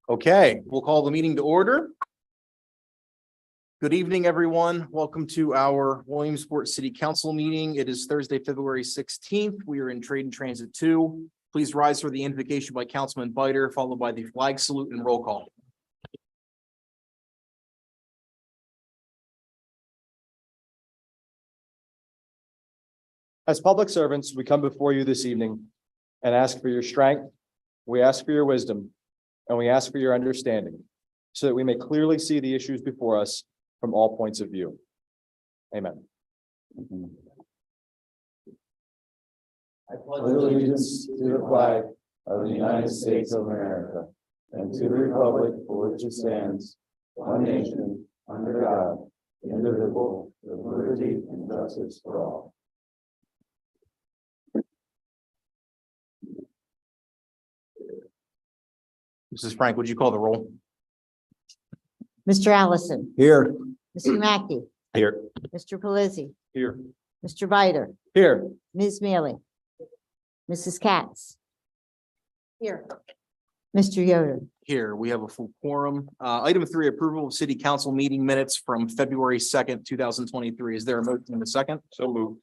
Okay, we'll call the meeting to order. Good evening, everyone. Welcome to our Williamsport City Council meeting. It is Thursday, February 16th. We are in Trade and Transit 2. Please rise for the invocation by Councilman Biter, followed by the flag salute and roll call. As public servants, we come before you this evening and ask for your strength. We ask for your wisdom, and we ask for your understanding so that we may clearly see the issues before us from all points of view. Amen. I pledge allegiance to the flag of the United States of America and to the republic for which it stands, one nation, under God, indivisible, with liberty and justice for all. Mrs. Frank, would you call the roll? Mr. Allison, Here. Mr. Mackey, Here. Mr. Pelisi, Here. Mr. Biter, Here. Ms. Mealy, Mrs. Katz. Here. Mr. Yoder. Here, we have a full quorum. Item 3, approval of city council meeting minutes from February 2nd, 2023. Is there a motion and a second? So moved.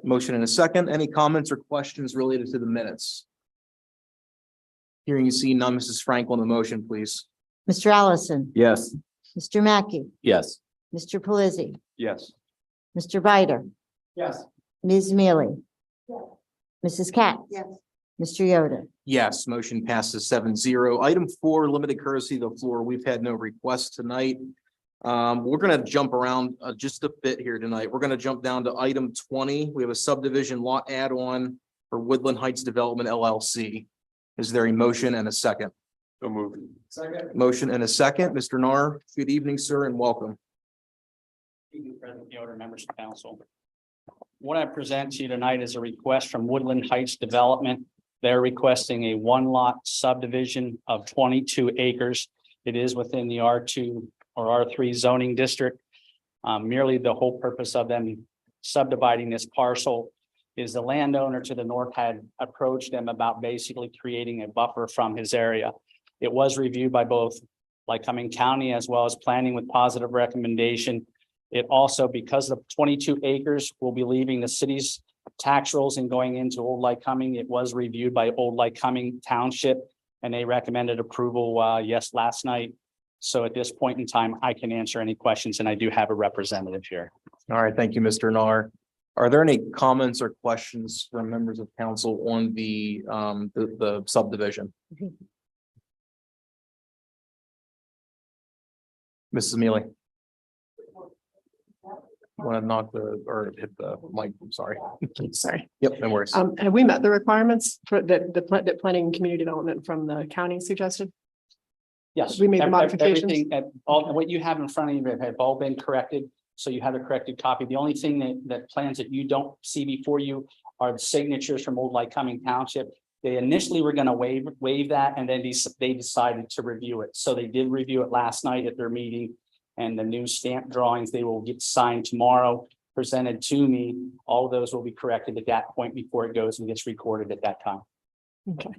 Motion and a second. Any comments or questions related to the minutes? Hearing and seeing none, Mrs. Frank on the motion, please. Mr. Allison, Yes. Mr. Mackey, Yes. Mr. Pelisi, Yes. Mr. Biter, Yes. Ms. Mealy, Mrs. Katz. Yes. Mr. Yoder. Yes, motion passes 7-0. Item 4, limited courtesy of the floor. We've had no requests tonight. We're going to jump around just a bit here tonight. We're going to jump down to item 20. We have a subdivision lot add-on for Woodland Heights Development LLC. Is there a motion and a second? So moved. Second. Motion and a second. Mr. Narr, good evening, sir, and welcome. President Yoder, members of council. What I present to you tonight is a request from Woodland Heights Development. They're requesting a one-lot subdivision of 22 acres. It is within the R2 or R3 zoning district. Merely the whole purpose of them subdividing this parcel is the landowner to the north had approached them about basically creating a buffer from his area. It was reviewed by both Lycoming County as well as planning with positive recommendation. It also, because the 22 acres will be leaving the city's tax rolls and going into Old Lycoming, it was reviewed by Old Lycoming Township and they recommended approval last night. So at this point in time, I can answer any questions and I do have a representative here. All right, thank you, Mr. Narr. Are there any comments or questions from members of council on the subdivision? Mrs. Mealy. Want to knock or hit the mic? I'm sorry. Sorry. Yep, no worries. Have we met the requirements for that planning and community development from the county suggested? Yes. We made the modifications? Everything, all what you have in front of you have all been corrected. So you have a corrected copy. The only thing that plans that you don't see before you are the signatures from Old Lycoming Township. They initially were going to waive that, and then they decided to review it. So they did review it last night at their meeting, and the new stamp drawings, they will get signed tomorrow, presented to me. All of those will be corrected at that point before it goes and gets recorded at that time. Okay.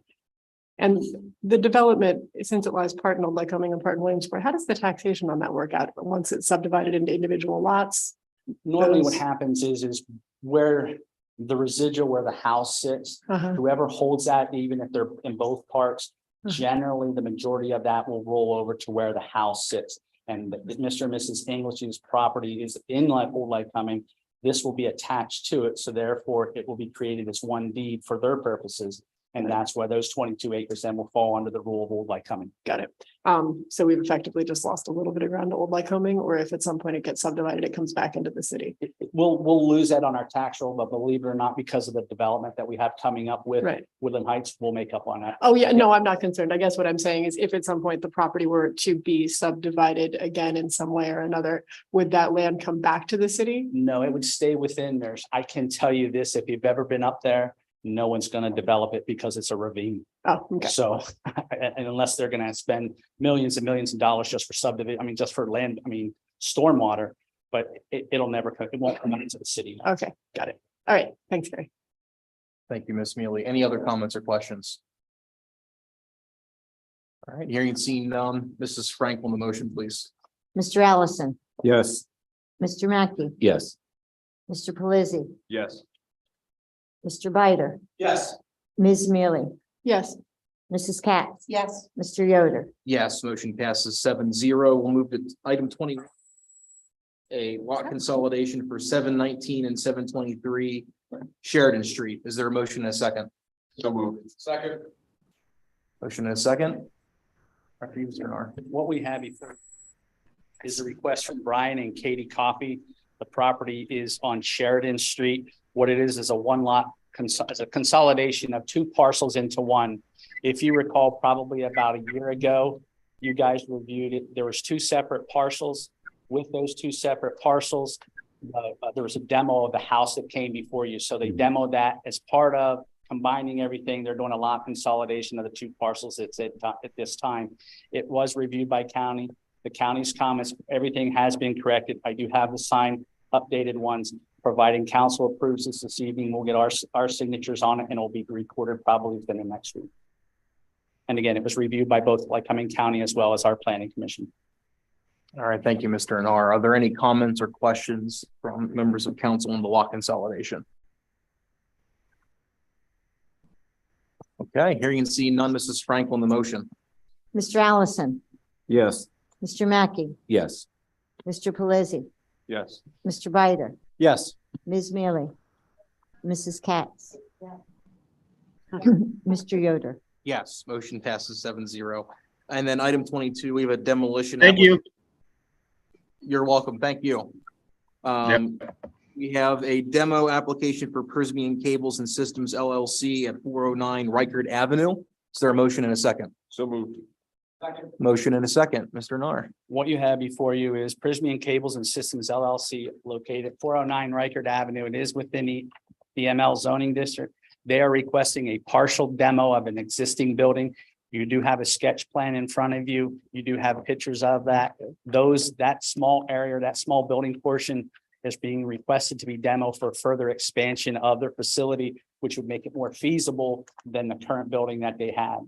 And the development, since it lies part in Old Lycoming and part in Williamsport, how does the taxation on that work out once it's subdivided into individual lots? Normally what happens is where the residual, where the house sits, whoever holds that, even if they're in both parts, generally the majority of that will roll over to where the house sits. And Mr. and Mrs. English's property is in Old Lycoming. This will be attached to it. So therefore it will be created as one deed for their purposes. And that's why those 22 acres then will fall under the rule of Old Lycoming. Got it. So we've effectively just lost a little bit of ground to Old Lycoming, or if at some point it gets subdivided, it comes back into the city. We'll lose that on our tax roll, but believe it or not, because of the development that we have coming up with Woodland Heights, we'll make up on that. Oh yeah, no, I'm not concerned. I guess what I'm saying is if at some point the property were to be subdivided again in some way or another, would that land come back to the city? No, it would stay within theirs. I can tell you this, if you've ever been up there, no one's going to develop it because it's a ravine. Oh, okay. So, and unless they're going to spend millions and millions of dollars just for subdivision, just for land, stormwater, but it'll never come, it won't come into the city. Okay, got it. All right, thanks, Gary. Thank you, Ms. Mealy. Any other comments or questions? All right, hearing and seeing none, Mrs. Frank on the motion, please. Mr. Allison, Yes. Mr. Mackey, Yes. Mr. Pelisi, Yes. Mr. Bider, Yes. Ms. Mealy, Yes. Mrs. Katz, Yes. Mr. Yoder. Yes, motion passes 7-0. We'll move to item 20. A lot consolidation for 719 and 723 Sheridan Street. Is there a motion and a second? So moved. Second. Motion and a second. After you, Mr. Nar. What we have before is a request from Brian and Katie Coffey. The property is on Sheridan Street. What it is a one lot, it's a consolidation of two parcels into one. If you recall, probably about a year ago, you guys reviewed it. There was two separate parcels. With those two separate parcels, there was a demo of the house that came before you. So they demoed that as part of combining everything. They're doing a lot consolidation of the two parcels at this time. It was reviewed by county. The county's comments, everything has been corrected. I do have the signed updated ones. Providing council approves this evening, we'll get our signatures on it and it'll be recorded probably within the next week. And again, it was reviewed by both Lycoming County as well as our planning commission. All right, thank you, Mr. Nar. Are there any comments or questions from members of council on the lot consolidation? Okay, hearing and seeing none, Mrs. Frank on the motion. Mr. Allison, Yes. Mr. Mackey, Yes. Mr. Pelisi, Yes. Mr. Bider, Yes. Ms. Mealy, Mrs. Katz, Mr. Yoder. Yes, motion passes 7-0. And then item 22, we have a demolition. Thank you. You're welcome. Thank you. We have a demo application for Prismian Cables and Systems LLC at 409 Reichard Avenue. Is there a motion and a second? So moved. Motion and a second, Mr. Nar. What you have before you is Prismian Cables and Systems LLC located at 409 Reichard Avenue. It is within the ML zoning district. They are requesting a partial demo of an existing building. You do have a sketch plan in front of you. You do have pictures of that. That small area, that small building portion is being requested to be demo for further expansion of their facility, which would make it more feasible than the current building that they have.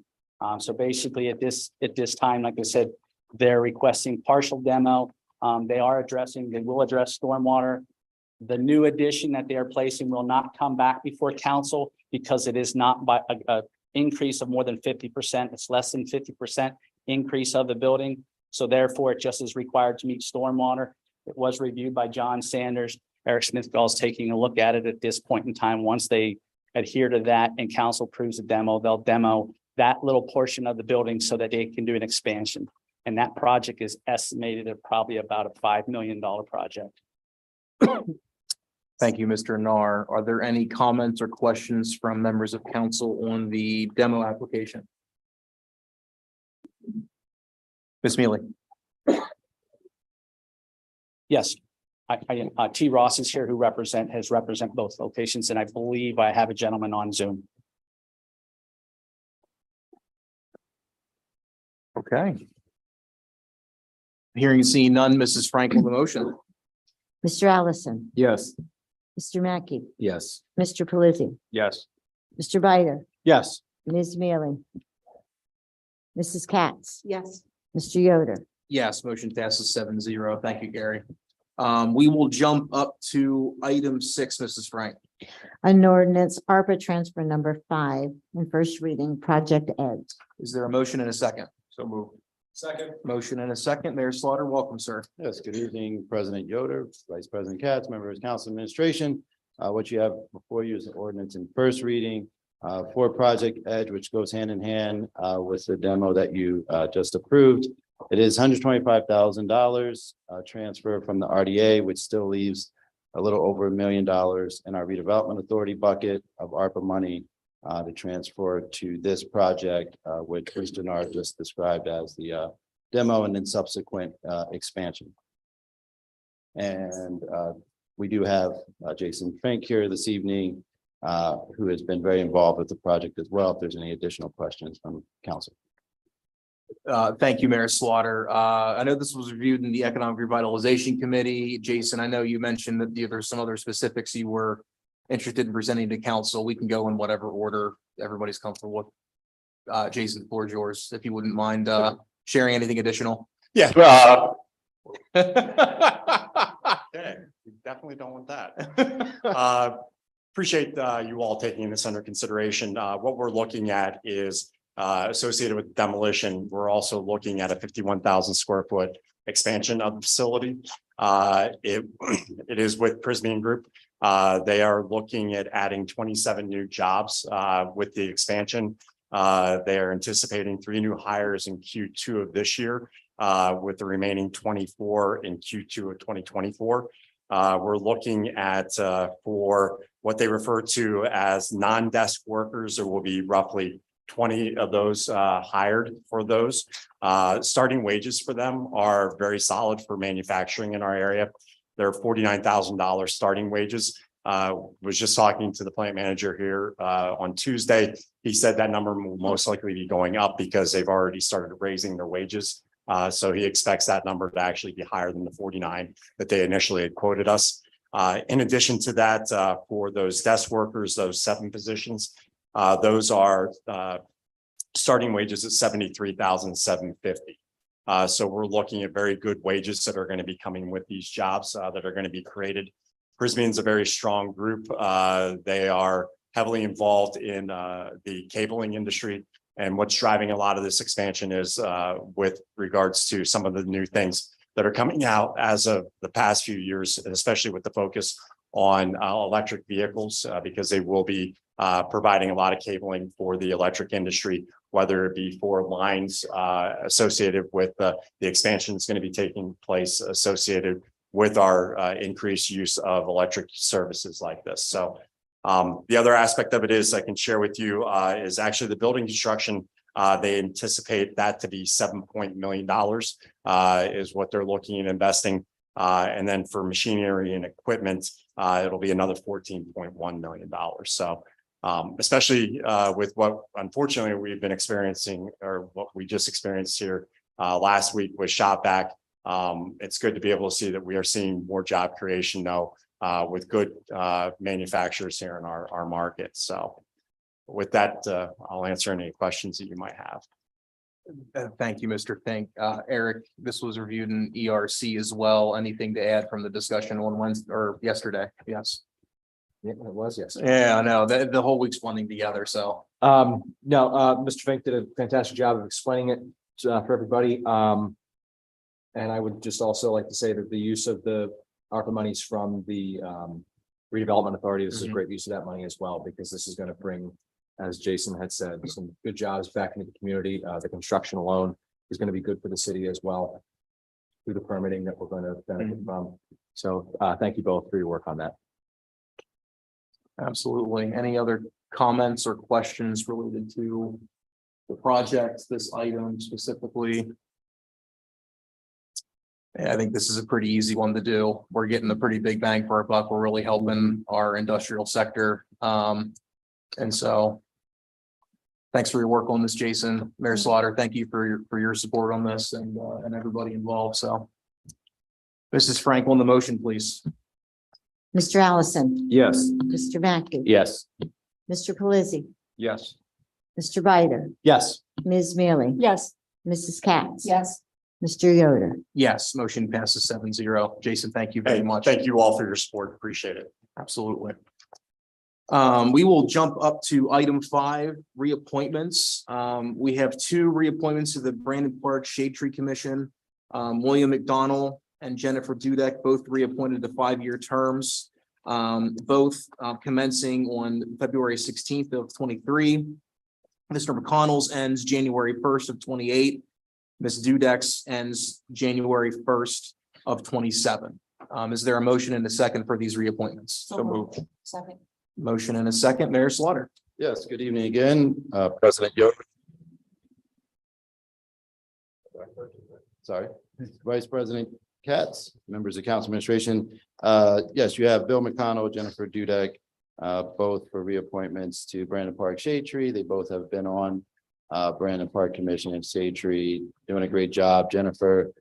So basically at this time, like I said, they're requesting partial demo. They will address stormwater. The new addition that they are placing will not come back before council because it is not by a increase of more than 50%. It's less than 50% increase of the building. So therefore it just is required to meet stormwater. It was reviewed by John Sanders. Eric Smithgall is taking a look at it at this point in time. Once they adhere to that and council approves the demo, they'll demo that little portion of the building so that they can do an expansion. And that project is estimated at probably about a $5 million project. Thank you, Mr. Nar. Are there any comments or questions from members of council on the demo application? Ms. Mealy. Yes, T. Ross is here who has represent both locations, and I believe I have a gentleman on Zoom. Okay. Hearing and seeing none, Mrs. Frank on the motion. Mr. Allison, Yes. Mr. Mackey, Yes. Mr. Pelisi, Yes. Mr. Bider, Yes. Ms. Mealy, Mrs. Katz, Yes. Mr. Yoder. Yes, motion passes 7-0. Thank you, Gary. We will jump up to item 6, Mrs. Frank. An ordinance ARPA transfer number 5 in first reading, Project Ed. Is there a motion and a second? So moved. Second. Motion and a second. Mayor Slaughter, welcome, sir. Yes, good evening, President Yoder, Vice President Katz, members of council administration. What you have before you is an ordinance in first reading for Project Edge, which goes hand in hand with the demo that you just approved. It is $125,000 transfer from the RDA, which still leaves a little over $1 million in our redevelopment authority bucket of ARPA money to transfer to this project, which Mr. Nard just described as the demo and then subsequent expansion. And we do have Jason Fink here this evening, who has been very involved with the project as well, if there's any additional questions from council. Thank you, Mayor Slaughter. I know this was reviewed in the Economic Revitalization Committee. Jason, I know you mentioned that there's some other specifics you were interested in presenting to council. We can go in whatever order everybody's comfortable with. Jason, the floor is yours, if you wouldn't mind sharing anything additional. Yeah. Okay, we definitely don't want that. Appreciate you all taking this under consideration. What we're looking at is associated with demolition. We're also looking at a 51,000 square foot expansion of the facility. It is with Prismian Group. They are looking at adding 27 new jobs with the expansion. They are anticipating 3 new hires in Q2 of this year, with the remaining 24 in Q2 of 2024. We're looking at for what they refer to as non-desk workers. There will be roughly 20 of those hired for those. Starting wages for them are very solid for manufacturing in our area. They're $49,000 starting wages. Was just talking to the plant manager here on Tuesday. He said that number will most likely be going up because they've already started raising their wages. So he expects that number to actually be higher than the 49 that they initially had quoted us. In addition to that, for those desk workers, those 7 positions, those are starting wages at $73,750. So we're looking at very good wages that are going to be coming with these jobs that are going to be created. Prismian's a very strong group. They are heavily involved in the cabling industry. And what's driving a lot of this expansion is with regards to some of the new things that are coming out as of the past few years, especially with the focus on electric vehicles, because they will be providing a lot of cabling for the electric industry, whether it be for lines associated with the expansion that's going to be taking place associated with our increased use of electric services like this. So the other aspect of it is I can share with you is actually the building construction. They anticipate that to be $7 million is what they're looking at investing. And then for machinery and equipment, it'll be another $14.1 million. So especially with what unfortunately we've been experiencing, or what we just experienced here last week with Shopback. It's good to be able to see that we are seeing more job creation now with good manufacturers here in our market. So with that, I'll answer any questions that you might have. Thank you, Mr. Fink. Eric, this was reviewed in ERC as well. Anything to add from the discussion on Wednesday or yesterday? Yes. Yeah, it was, yes. Yeah, I know the whole week's blending together. So No, Mr. Fink did a fantastic job of explaining it for everybody. And I would just also like to say that the use of the ARPA monies from the redevelopment authority, this is a great use of that money as well, because this is going to bring, as Jason had said, some good jobs back into the community. The construction alone is going to be good for the city as well through the permitting that we're going to benefit from. So thank you both for your work on that. absolutely. Any other comments or questions related to the project, this item specifically? Yeah, I think this is a pretty easy one to do. We're getting a pretty big bang for our buck. We're really helping our industrial sector. And so thanks for your work on this, Jason. Mayor Slaughter, thank you for your support on this and everybody involved. So Mrs. Frank on the motion, please. Mr. Allison. Yes. Mr. Mackey. Yes. Mr. Pelisi. Yes. Mr. Bider. Yes. Ms. Mealy. Yes. Mrs. Katz. Yes. Mr. Yoder. Yes, motion passes 7-0. Jason, thank you very much. Thank you all for your support. Appreciate it. Absolutely. We will jump up to item 5, reappointments. We have 2 reappointments to the Brandon Park Shade Tree Commission. William McDonald and Jennifer Dudek, both reappointed to 5-year terms, both commencing on February 16th of 23. Mr. McConnell's ends January 1st of 28. Ms. Dudek's ends January 1st of 27. Is there a motion and a second for these reappointments? So moved. Second. Motion and a second. Mayor Slaughter. Yes, good evening again, President Yoder. Sorry, Vice President Katz, members of council administration. Yes, you have Bill McConnell, Jennifer Dudek, both for reappointments to Brandon Park Shade Tree. They both have been on Brandon Park Commission and Shade Tree, doing a great job. Jennifer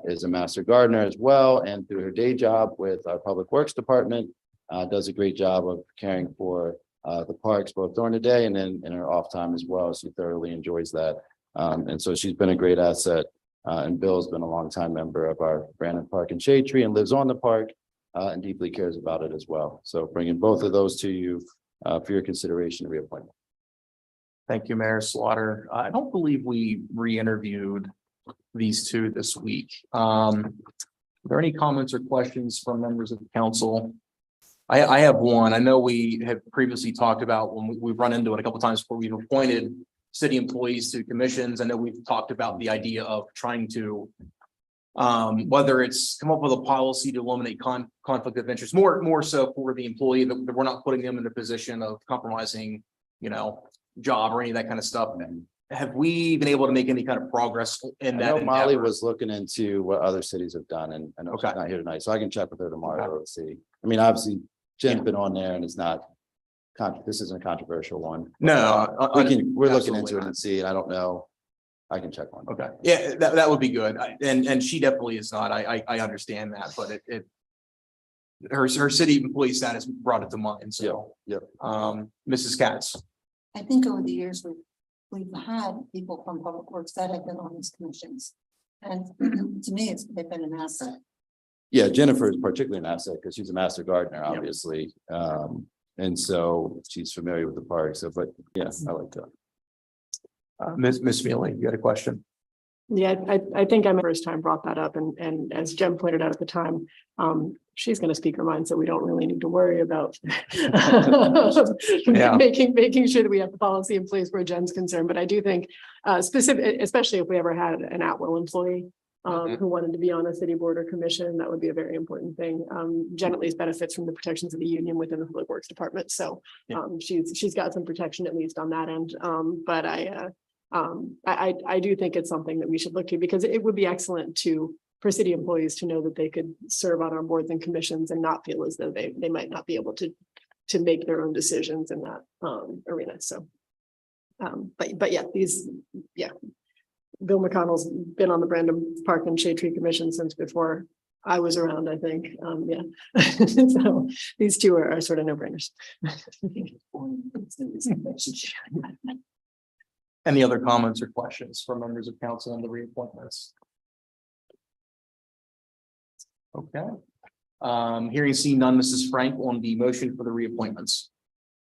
is a master gardener as well, and through her day job with our Public Works Department, does a great job of caring for the parks both during the day and then in her off time as well. She thoroughly enjoys that. And so she's been a great asset. And Bill's been a longtime member of our Brandon Park and Shade Tree and lives on the park and deeply cares about it as well. So bringing both of those to you for your consideration and reappointment. Thank you, Mayor Slaughter. I don't believe we re-interviewed these two this week. Are there any comments or questions from members of the council? I have one. I know we have previously talked about when we've run into it a couple of times before we've appointed city employees to commissions. I know we've talked about the idea of trying to whether it's come up with a policy to eliminate conflict of interest, more so for the employee that we're not putting them in a position of compromising, job or any of that kind of stuff. Have we been able to make any kind of progress in I that? know Molly endeavor? was looking into what other cities have done, and I know she's Okay. not here tonight, so I can check with her tomorrow to see. I mean, obviously, Jen's been on there and it's not, this isn't a controversial one. No, We're looking absolutely into it not. and see, and I don't know. I can check on it. Okay, yeah, that would be good. And she definitely is not. I understand that, but her city employee status brought it to mind. So, Yep. Mrs. Katz. I think over the years, we've had people from Public Works that have been on these commissions. And to me, they've been an asset. Yeah, Jennifer is particularly an asset because she's a master gardener, obviously. And so she's familiar with the park. So, but yes, I like that. Ms. Feely, you had a question? Yeah, I think I first time brought that up, and as Jem pointed out at the time, she's gonna speak her mind, so we don't really need to worry about Yeah. making sure that we have the policy in place where Jen's concerned, but I do think specific, especially if we ever had an at-will employee who wanted to be on a city board or commission, that would be a very important thing. Jen at least benefits from the protections of the union within the Public Works Department, so she's got some protection at least on that end. But I do think it's something that we should look to, because it would be excellent for city employees to know that they could serve on our boards and commissions and not feel as though they might not be able to make their own decisions in that arena. So, but yeah, Bill McConnell's been on the Brandon Park and Shade Tree Commission since before I was around, I think. So these two are sort of no-brainers. Any other comments or questions from members of council on the reappointments? Okay. Hearing seen none, Mrs. Frank on the motion for the reappointments.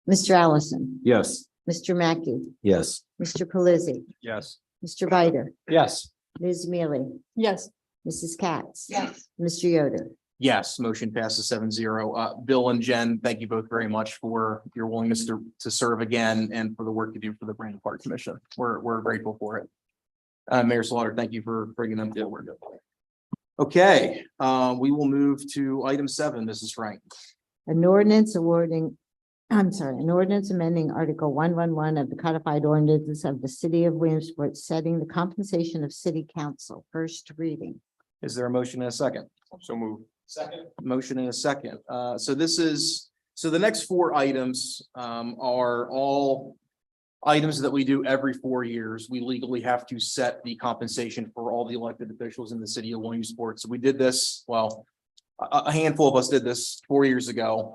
Mr. Allison, Yes. Mr. Mackey, Yes. Mr. Pelisi, Yes. Mr. Bider, Yes. Ms. Mealy, Yes. Mrs. Katz. Yes. Mr. Yoder. Yes, motion passes 7-0. Bill and Jen, thank you both very much for your willingness to serve again and for the work you do for the Brandon Park Commission. We're grateful for it. Mayor Slaughter, thank you for bringing them forward. Okay, we will move to item 7, Mrs. Frank. An ordinance amending Article 111 of the codified ordinances of the city of Williamsport, setting the compensation of city council. First reading. Is there a motion and a second? So move. Second. Motion and a second. So the next 4 items are all items that we do every 4 years. We legally have to set the compensation for all the elected officials in the city of Williamsport. So we did this, well, a handful of us did this 4 years ago.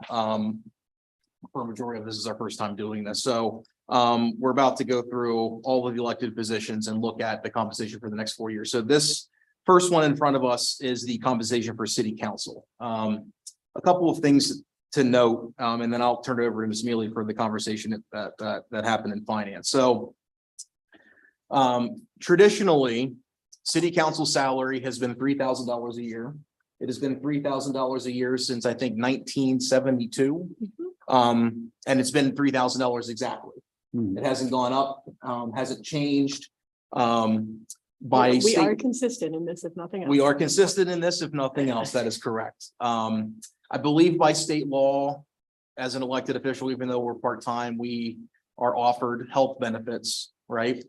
For a majority of this is our first time doing this. So we're about to go through all of the elected positions and look at the compensation for the next 4 years. So this first one in front of us is the compensation for city council. A couple of things to note, and then I'll turn it over to Ms. Mealy for the conversation that happened in finance. So traditionally, city council salary has been $3,000 a year. It has been $3,000 a year since I think 1972. And it's been $3,000 exactly. It hasn't gone up, hasn't changed. We are consistent in this, if nothing else. We are consistent in this, if nothing else, that is correct. I believe by state law, as an elected official, even though we're part-time, we are offered health benefits, right?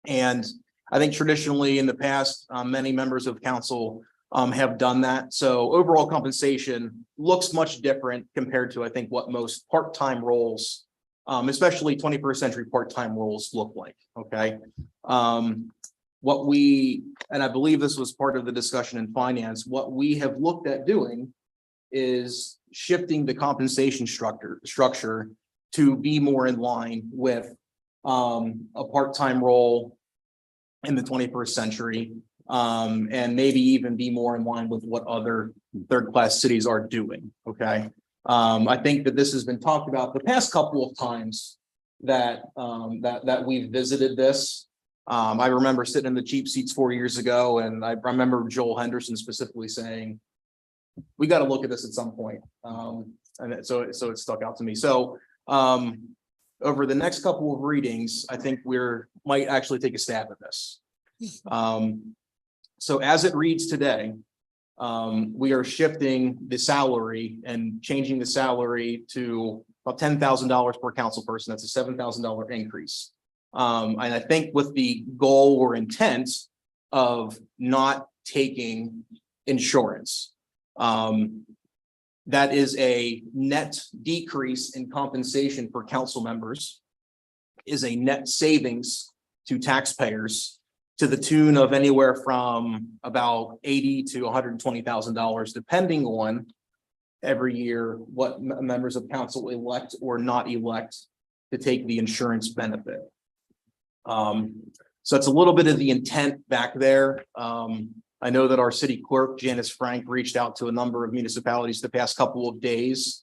And I think traditionally in the past, many members of council have done that. So overall compensation looks much different compared to, I think, what most part-time roles especially 21st century part-time roles look like, okay? And I believe this was part of the discussion in finance, what we have looked at doing is shifting the compensation structure to be more in line with a part-time role in the 21st century, and maybe even be more in line with what other third-class cities are doing, okay? I think that this has been talked about the past couple of times that we've visited this. I remember sitting in the cheap seats 4 years ago, and I remember Joel Henderson specifically saying, we got to look at this at some point. So it stuck out to me. So over the next couple of readings, I think might actually take a stab at this. So as it reads today, we are shifting the salary and changing the salary to about $10,000 per council person. That's a $7,000 increase. And I think with the goal or intent of not taking insurance, that is a net decrease in compensation for council members, is a net savings to taxpayers to the tune of anywhere from about $80,000 to $120,000, depending on every year what members of council elect or not elect to take the insurance benefit. So it's a little bit of the intent back there. I know that our city clerk, Janice Frank, reached out to a number of municipalities the past couple of days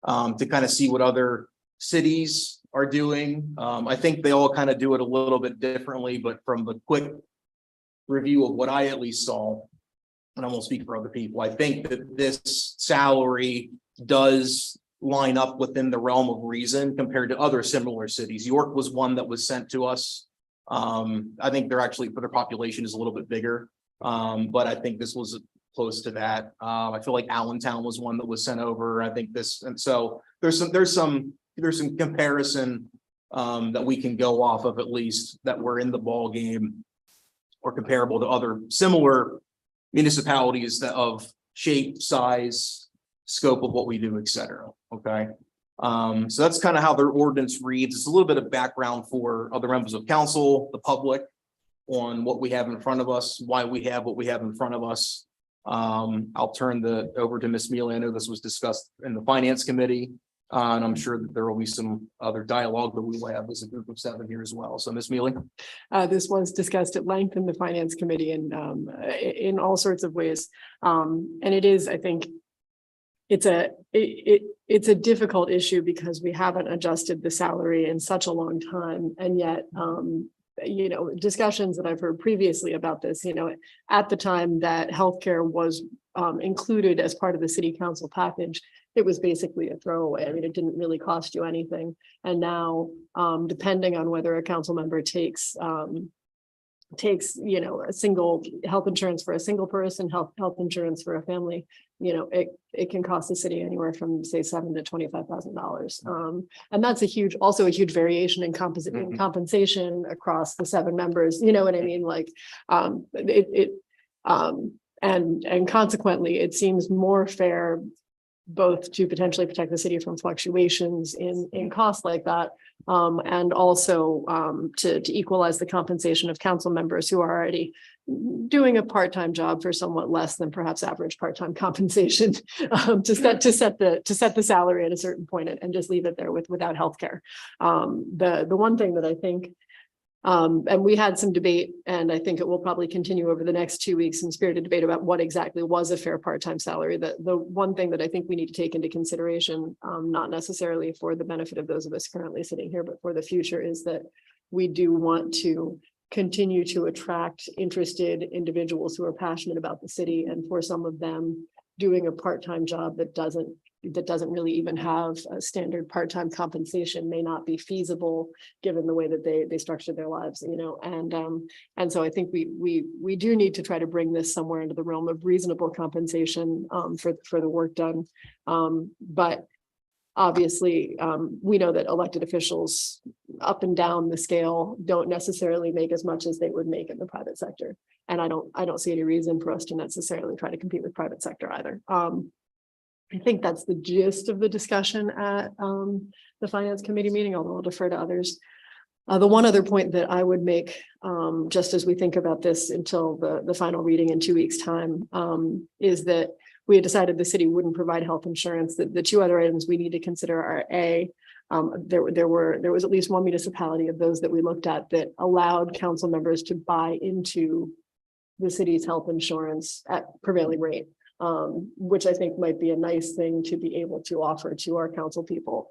to kind of see what other cities are doing. I think they all kind of do it a little bit differently, but from the quick review of what I at least saw, and I won't speak for other people, I think that this salary does line up within the realm of reason compared to other similar cities. York was one that was sent to us. I think they're actually, for their population is a little bit bigger. But I think this was close to that. I feel like Allentown was one that was sent over. I think this, and so there's some comparison that we can go off of, at least that we're in the ball game or comparable to other similar municipalities that of shape, size, scope of what we do, et cetera. Okay. So that's kind of how their ordinance reads. It's a little bit of background for other members of council, the public, on what we have in front of us, why we have what we have in front of us. I'll turn over to Ms. Mealy. I know this was discussed in the finance committee, and I'm sure that there will be some other dialogue that we will have as a group of 7 here as well. So Ms. Mealy. This was discussed at length in the finance committee and in all sorts of ways. And it is, I think, it's a difficult issue because we haven't adjusted the salary in such a long time, and yet discussions that I've heard previously about this, at the time that healthcare was included as part of the city council package, it was basically a throwaway. I mean, it didn't really cost you anything. And now, depending on whether a council member takes a single health insurance for a single person, health insurance for a family, it can cost the city anywhere from say $7,000 to $25,000. And that's also a huge variation in compensation across the 7 members. You know what I mean? Like and consequently, it seems more fair both to potentially protect the city from fluctuations in costs like that, and also to equalize the compensation of council members who are already doing a part-time job for somewhat less than perhaps average part-time compensation, to set the salary at a certain point and just leave it there without healthcare. The one thing that I think, and we had some debate, and I think it will probably continue over the next 2 weeks, in spirited debate about what exactly was a fair part-time salary. The one thing that I think we need to take into consideration, not necessarily for the benefit of those of us currently sitting here, but for the future, is that we do want to continue to attract interested individuals who are passionate about the city, and for some of them, doing a part-time job that doesn't really even have a standard part-time compensation may not be feasible given the way that they structure their lives, and so I think we do need to try to bring this somewhere into the realm of reasonable compensation for the work done. But obviously, we know that elected officials up and down the scale don't necessarily make as much as they would make in the private sector. And I don't see any reason for us to necessarily try to compete with private sector either. I think that's the gist of the discussion at the finance committee meeting, although I'll defer to others. The one other point that I would make, just as we think about this until the final reading in 2 weeks' time, is that we had decided the city wouldn't provide health insurance. The two other items we need to consider are there was at least one municipality of those that we looked at that allowed council members to buy into the city's health insurance at prevailing rate, which I think might be a nice thing to be able to offer to our council people.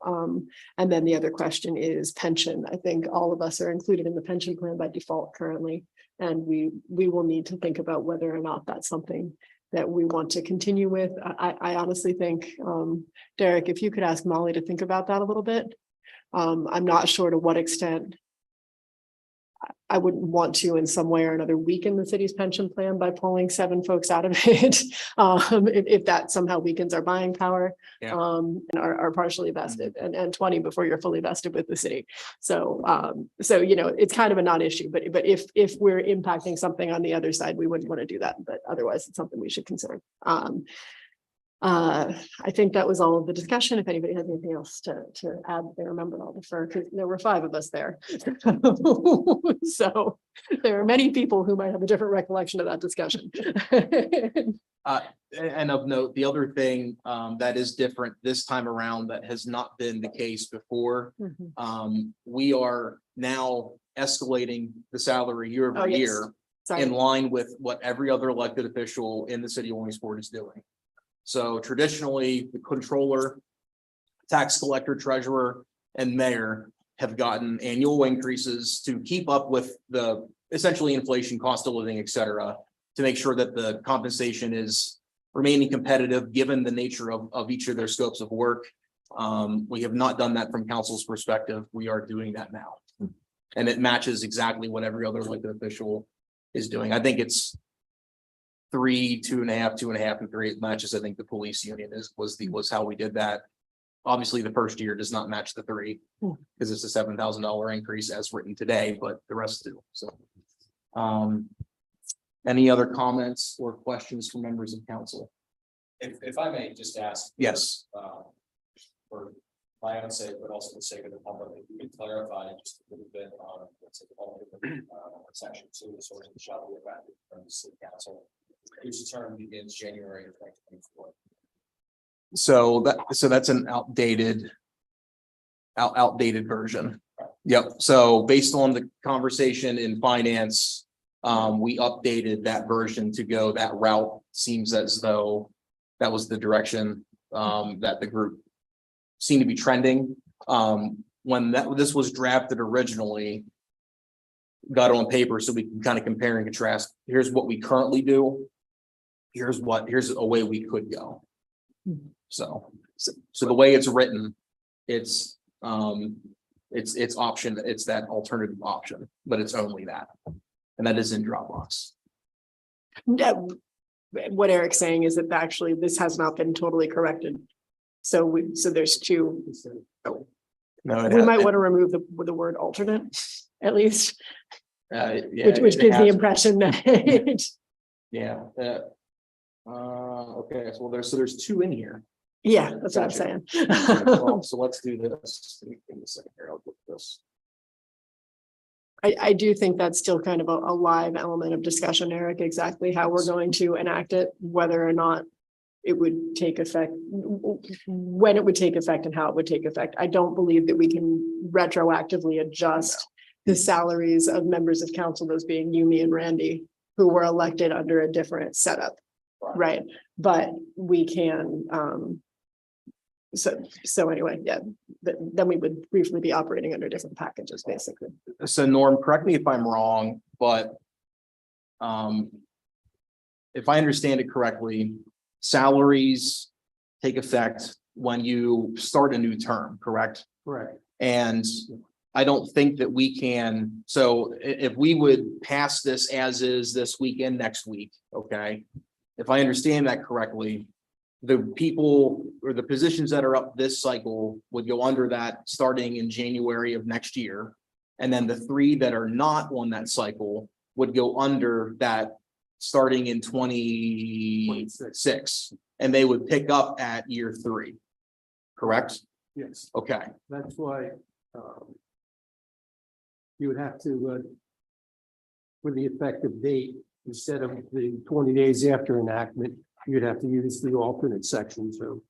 And then the other question is pension. I think all of us are included in the pension plan by default currently, and we will need to think about whether or not that's something that we want to continue with. I honestly think, Derek, if you could ask Molly to think about that a little bit. I'm not sure to what extent I wouldn't want to in some way or another weaken the city's pension plan by pulling 7 folks out of it. If that somehow weakens our buying power, Yeah. and are partially vested, and 20 before you're fully vested with the city. So it's kind of a non-issue, but if we're impacting something on the other side, we wouldn't want to do that, but otherwise it's something we should consider. I think that was all of the discussion. If anybody has anything else to add, they remember, I'll defer, because there were 5 of us there. So there are many people who might have a different recollection of that discussion. And of note, the other thing that is different this time around that has not been the case before, we are now escalating the salary year over year in line with what every other elected official in the city of Williamsport is doing. So traditionally, the controller, tax collector, treasurer, and mayor have gotten annual increases to keep up with the essentially inflation, cost of living, et cetera, to make sure that the compensation is remaining competitive given the nature of each of their scopes of work. We have not done that from council's perspective. We are doing that now. And it matches exactly what every other elected official is doing. I think it's 3, 2.5, 2.5, and 3 matches. I think the police union was how we did that. Obviously, the first year does not match the 3 because it's a $7,000 increase as written today, but the rest do. So, any other comments or questions from members of council? If I may just ask. Yes. For my own sake, but also the sake of the public, if you could clarify just a little bit on, let's say, section 2, the source of the shall be effective from the city council, whose term begins January of 2024. So that's an outdated version. Yep. So based on the conversation in finance, we updated that version to go that route. Seems as though that was the direction that the group seemed to be trending. When this was drafted originally, got on paper so we can kind of compare and contrast. Here's what we currently do. Here's a way we could go. So the way it's written, it's option, it's that alternative option, but it's only that. And that is in Dropbox. What Eric's saying is that actually this has not been totally corrected. So there's 2. No, We might want to remove the word alternate, at least, yeah, which gives the impression that. Yeah. Okay, so there's 2 in here. Yeah, that's what I'm saying. So let's do this. In a second here, I'll put this. I do think that's still kind of a live element of discussion, Eric, exactly how we're going to enact it, whether or not it would take effect, when it would take effect and how it would take effect. I don't believe that we can retroactively adjust the salaries of members of council, those being you, me, and Randy, who were elected under a different setup. Right. But we can, so anyway, yeah, then we would briefly be operating under different packages, basically. So Norm, correct me if I'm wrong, but if I understand it correctly, salaries take effect when you start a new term, correct? Correct. And I don't think that we can, so if we would pass this as is this weekend, next week, okay? If I understand that correctly, the people or the positions that are up this cycle would go under that starting in January of next year. And then the 3 that are not on that cycle would go under that starting in 26. and they would pick up at year 3. Correct? Yes, Okay, that's why, you would have to, with the effective date, instead of the 20 days after enactment, you'd have to use the alternate section, so.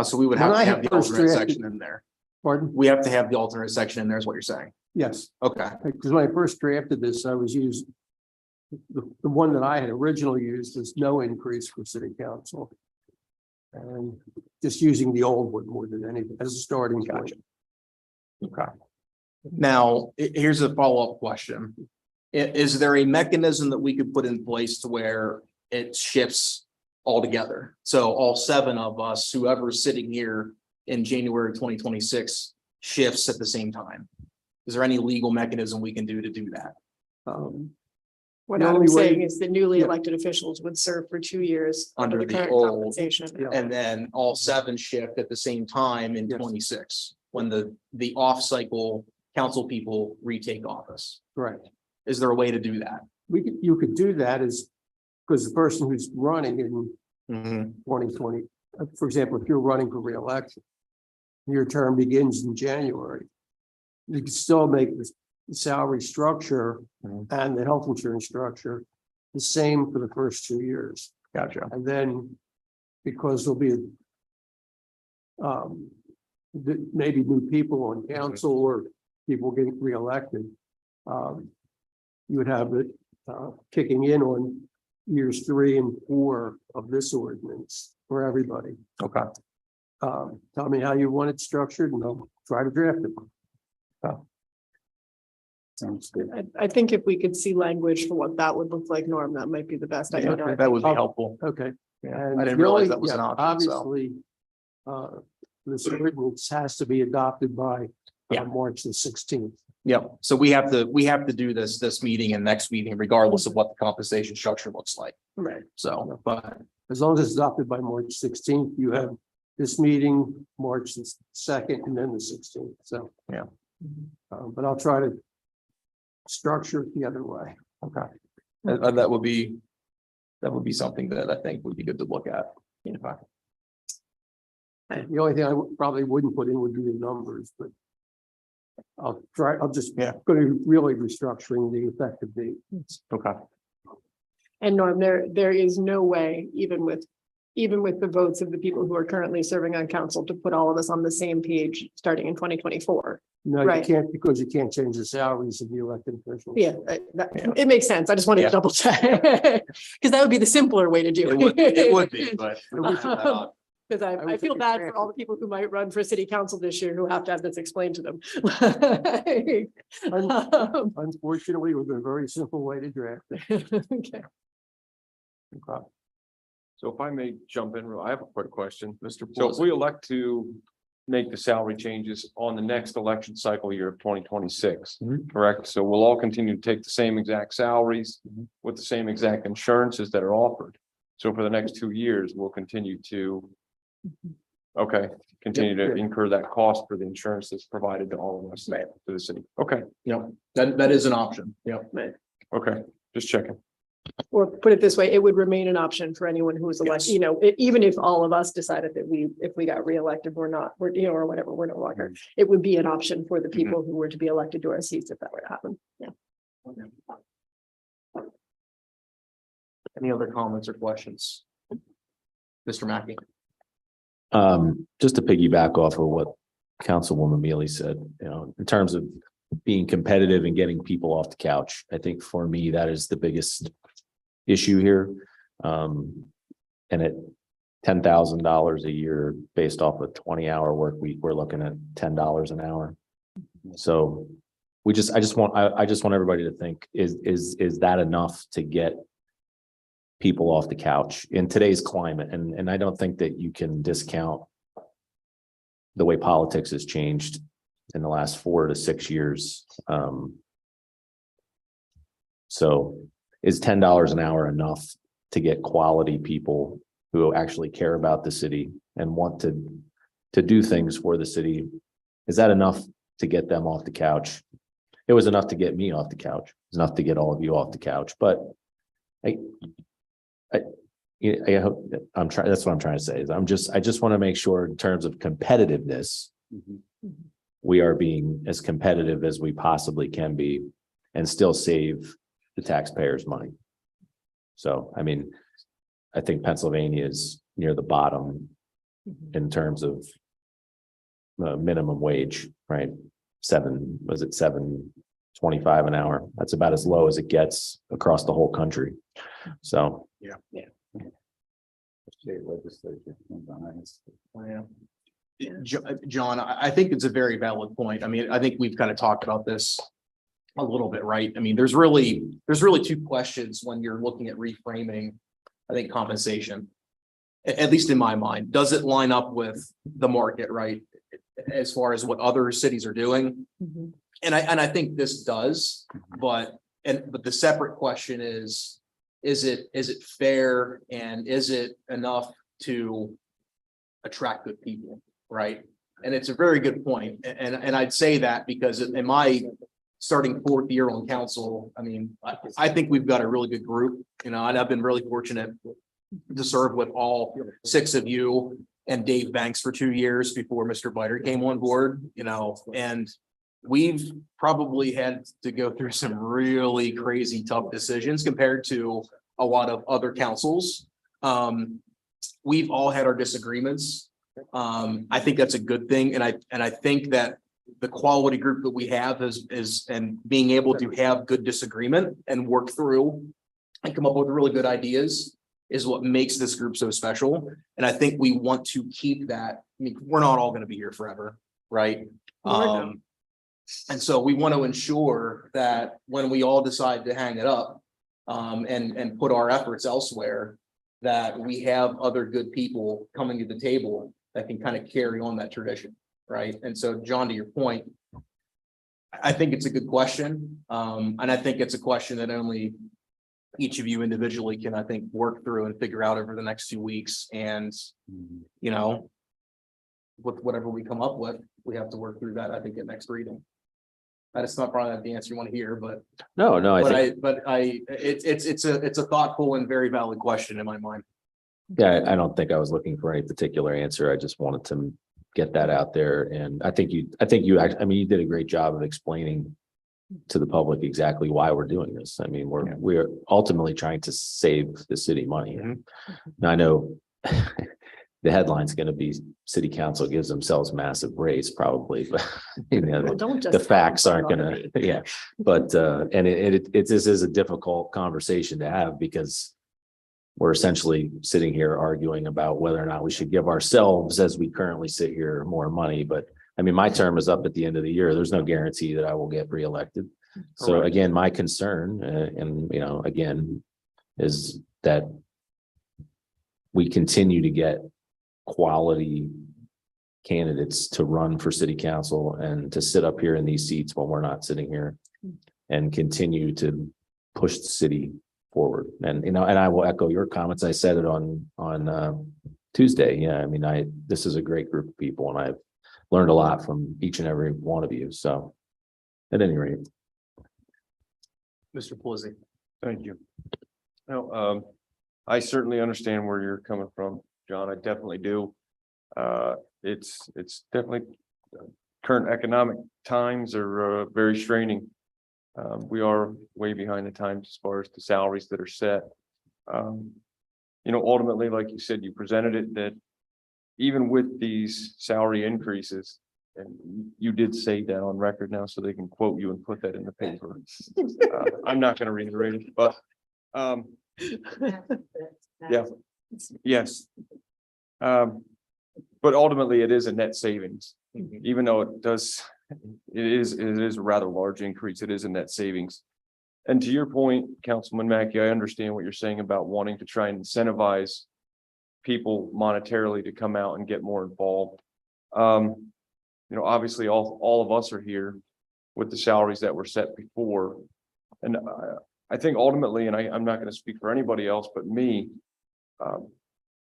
so we would have When to I have had the first alternate drafted- section in there. Pardon? We have to have the alternate section in there is what you're saying. Yes, Okay, because when I first drafted this, I was used, the one that I had originally used was no increase for city council. And just using the old one more than anything as a starting point. okay. Now, here's a follow-up question. Is there a mechanism that we could put in place to where it shifts altogether? So all 7 of us, whoever's sitting here in January 2026, shifts at the same time? Is there any legal mechanism we can do to do that? What The I'm only way- saying is the newly Yeah. elected officials would serve for 2 years Under under the the current old- compensation. Yeah. And then all 7 shift at the same time in Yes. 26, when the off-cycle council people retake office. Correct. Is there a way to do that? You could do that as, because the person who's running in Mm-hmm. 2020, for example, if you're running for reelection, your term begins in January. You can still make the salary structure Mhm. and the health insurance structure the same for the first 2 years. Gotcha. And then, because there'll be maybe new people on council or people getting reelected, you would have it kicking in on years 3 and 4 of this ordinance for everybody. Okay. Tell me how you want it structured and I'll try to draft it. Sounds good. I think if we could see language for what that would look like, Norm, that might be the best idea. That would be helpful. Okay. Yeah, And I didn't the realize only- that was an yeah, option, so. Obviously, this ordinance has to be adopted by Yeah. March the 16th. Yep, so we have to do this meeting and next meeting regardless of what the compensation structure looks like. Right. So, but As long as it's adopted by March 16th, you have this meeting, March the 2nd, and then the 16th, so. Yeah. But I'll try to structure it the other way. okay. That would be something that I think would be good to look at. Okay. The only thing I probably wouldn't put in would be the numbers, but I'll just Yeah. go to really restructuring the effective date. Okay. And Norm, there is no way, even with the votes of the people who are currently serving on council, to put all of us on the same page starting in 2024. No, you Right. can't, because you can't change the salaries of the elected officials. Yeah, Yeah. it makes sense. I just wanted Yeah. to double check. Because that would be the simpler way to do it. It would be, but. Because I would feel think bad it's for all the people who might run for city council this year who have to have this explained to them. Unfortunately, it was a very simple way to draft it. Okay. Okay. So if I may jump in, I have a quick question. Mr. So if Paulson. we elect to make the salary changes on the next election cycle year of 2026, Mhm. correct? So we'll all continue to take the same exact salaries with the same exact insurances that are offered. So for the next 2 years, we'll continue to, okay, continue to incur that cost for the insurance that's provided to all of us, to the city. Okay, Yep, that is an option. Yep. okay, just checking. Or put it this way, it would remain an option for anyone who was elected, even if all of us decided that if we got reelected, we're or whatever, we're no longer. It would be an option for the people who were to be elected to our seats if that were to happen. Yeah. Any other comments or questions? Mr. Mackey? Just to piggyback off of what Councilwoman Mealy said, in terms of being competitive and getting people off the couch, I think for me, that is the biggest issue here. And at $10,000 a year based off a 20-hour work week, we're looking at $10 an hour. So I just want everybody to think, is that enough to get people off the couch in today's climate? And I don't think that you can discount the way politics has changed in the last 4 to 6 years. So is $10 an hour enough to get quality people who actually care about the city and want to do things for the city? Is that enough to get them off the couch? It was enough to get me off the couch. It's enough to get all of you off the couch, but I hope, I'm trying, that's what I'm trying to say is I just want to make sure in terms of competitiveness, we are being as competitive as we possibly can be and still save the taxpayers' money. So, I mean, I think Pennsylvania is near the bottom in terms of minimum wage, right? Was it $7.25 an hour? That's about as low as it gets across the whole country. So. State legislature. John, I think it's a very valid point. I mean, I think we've kind of talked about this a little bit, right? I mean, there's really two questions when you're looking at reframing, I think, compensation. At least in my mind, does it line up with the market, right? As far as what other cities are doing. And I think this does, but the separate question is it fair and is it enough to attract good people, right? And it's a very good point. And I'd say that because in my starting 4th year on council, I mean, I think we've got a really good group, and I've been really fortunate to serve with all 6 of you and Dave Banks for 2 years before Mr. Biter came on board, and we've probably had to go through some really crazy tough decisions compared to a lot of other councils. We've all had our disagreements. I think that's a good thing. And I think that the quality group that we have is and being able to have good disagreement and work through and come up with really good ideas is what makes this group so special. And I think we want to keep that. I mean, we're not all going to be here forever, right? And so we want to ensure that when we all decide to hang it up, and put our efforts elsewhere, that we have other good people coming to the table that can kind of carry on that tradition, right? And so, John, to your point, I think it's a good question. And I think it's a question that only each of you individually can, I think, work through and figure out over the next 2 weeks. And, with whatever we come up with, we have to work through that, I think, at next reading. That's not probably not the answer you want to hear, but it's a thoughtful and very valid question in my mind. Yeah, I don't think I was looking for any particular answer. I just wanted to get that out there. And I think you did a great job of explaining to the public exactly why we're doing this. I mean, we're ultimately trying to save the city money. Now, I know the headline's going to be city council gives themselves massive raise probably, but the facts aren't going to, but this is a difficult conversation to have because we're essentially sitting here arguing about whether or not we should give ourselves, as we currently sit here, more money. But I mean, my term is up at the end of the year. There's no guarantee that I will get reelected. So again, my concern, again, is that we continue to get quality candidates to run for city council and to sit up here in these seats when we're not sitting here and continue to push the city forward. And I will echo your comments. I said it on Tuesday. Yeah, I mean, this is a great group of people and I've learned a lot from each and every one of you. So at any rate. Mr. Pelisi. Thank you. Now, I certainly understand where you're coming from, John. I definitely do. It's definitely current economic times are very straining. We are way behind the times as far as the salaries that are set. Ultimately, like you said, you presented it that even with these salary increases, and you did say that on record now, so they can quote you and put that in the paper. I'm not going to reiterate it, but yeah, yes. But ultimately, it is a net savings, even though it is a rather large increase. It is a net savings. And to your point, Councilman Mackey, I understand what you're saying about wanting to try and incentivize people monetarily to come out and get more involved. Obviously all of us are here with the salaries that were set before. And I think ultimately, and I'm not going to speak for anybody else but me,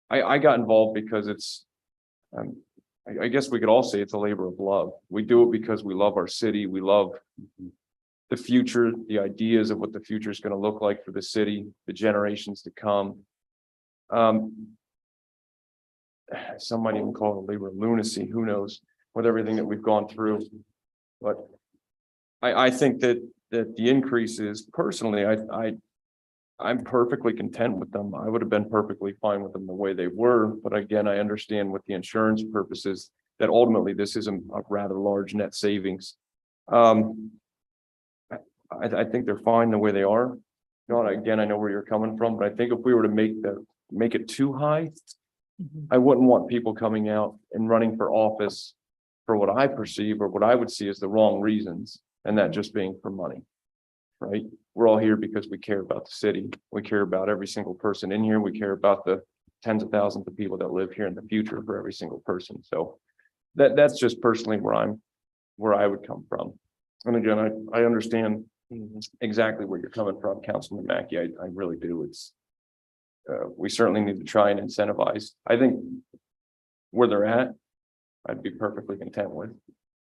I got involved because it's, I guess we could all say it's a labor of love. We do it because we love our city. We love the future, the ideas of what the future is going to look like for the city, the generations to come. Some might even call it labor lunacy, who knows, with everything that we've gone through. But I think that the increases, personally, I'm perfectly content with them. I would have been perfectly fine with them the way they were, but again, I understand with the insurance purposes that ultimately this is a rather large net savings. I think they're fine the way they are. Again, I know where you're coming from, but I think if we were to make it too high, I wouldn't want people coming out and running for office for what I perceive or what I would see as the wrong reasons, and that just being for money. Right? We're all here because we care about the city. We care about every single person in here. We care about the tens of thousands of people that live here in the future for every single person. So that's just personally where I would come from. And again, I understand exactly where you're coming from, Councilman Mackey. I really do. It's we certainly need to try and incentivize. I think where they're at, I'd be perfectly content with.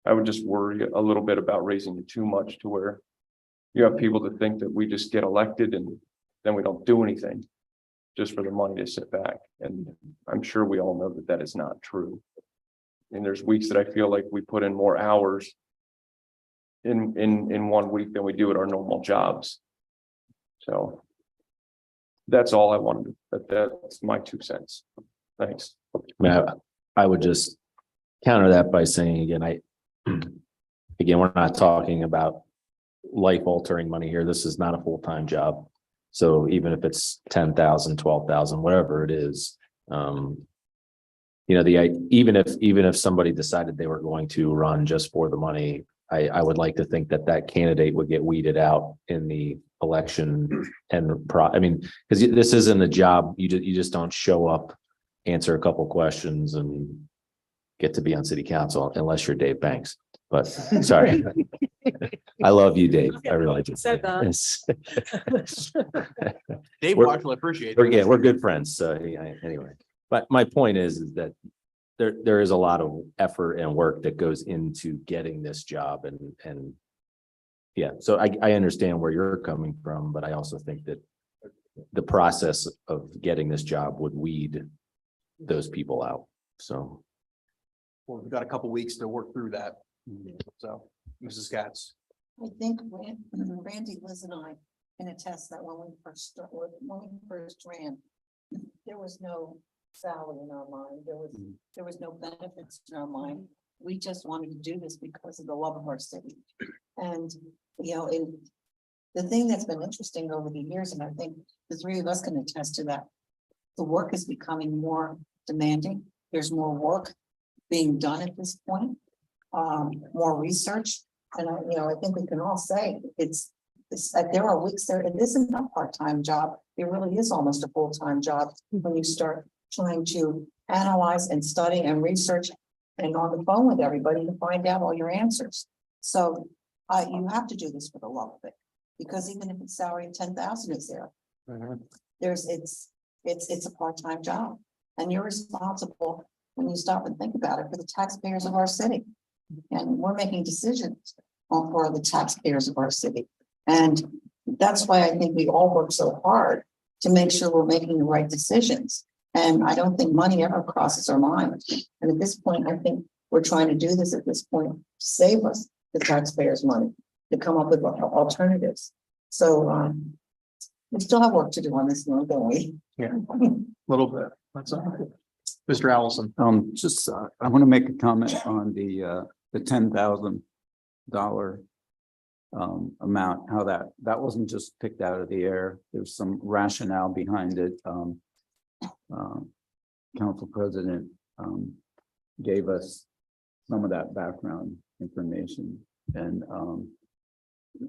I would just worry a little bit about raising it too much to where you have people that think that we just get elected and then we don't do anything just for the money to sit back. And I'm sure we all know that that is not true. And there's weeks that I feel like we put in more hours in 1 week than we do at our normal jobs. So that's all I wanted. That's my 2 cents. Thanks. I would just counter that by saying again, we're not talking about life altering money here. This is not a full-time job. So even if it's 10,000, 12,000, whatever it is, even if somebody decided they were going to run just for the money, I would like to think that candidate would get weeded out in the election because this isn't a job. You just don't show up, answer a couple questions and get to be on city council unless you're Dave Banks. But sorry, I love you, Dave. I really do. Said that. Dave Marshall, I appreciate We're, it. yeah, we're good friends. So anyway, but my point is that there is a lot of effort and work that goes into getting this job and yeah, so I understand where you're coming from, but I also think that the process of getting this job would weed those people out. So. Well, we've got a couple weeks to work through that. So, Mrs. Katz. I think Randy, Liz and I can attest that when we first ran, there was no salary in our mind. There was no benefits in our mind. We just wanted to do this because of the love of our city. And, the thing that's been interesting over the years, and I think the three of us can attest to that, the work is becoming more demanding. There's more work being done at this point, more research. And I think we can all say it's there are weeks there, and this isn't a part-time job. It really is almost a full-time job when you start trying to analyze and study and research and on the phone with everybody to find out all your answers. So you have to do this for the love of it, because even if it's salary of 10,000 is there, it's a part-time job, and you're responsible when you stop and think about it for the taxpayers of our city, and we're making decisions for the taxpayers of our city, and that's why I think we all work so hard to make sure we're making the right decisions. And I don't think money ever crosses our mind. And at this point, I think we're trying to do this at this point to save us the taxpayers' money, to come up with alternatives. So we still have work to do on this one, don't we? Yeah, a little bit. That's all right. Mr. Allison. I want to make a comment on the $10,000 amount, how that wasn't just picked out of the air. There's some rationale behind it. Council President gave us some of that background information, and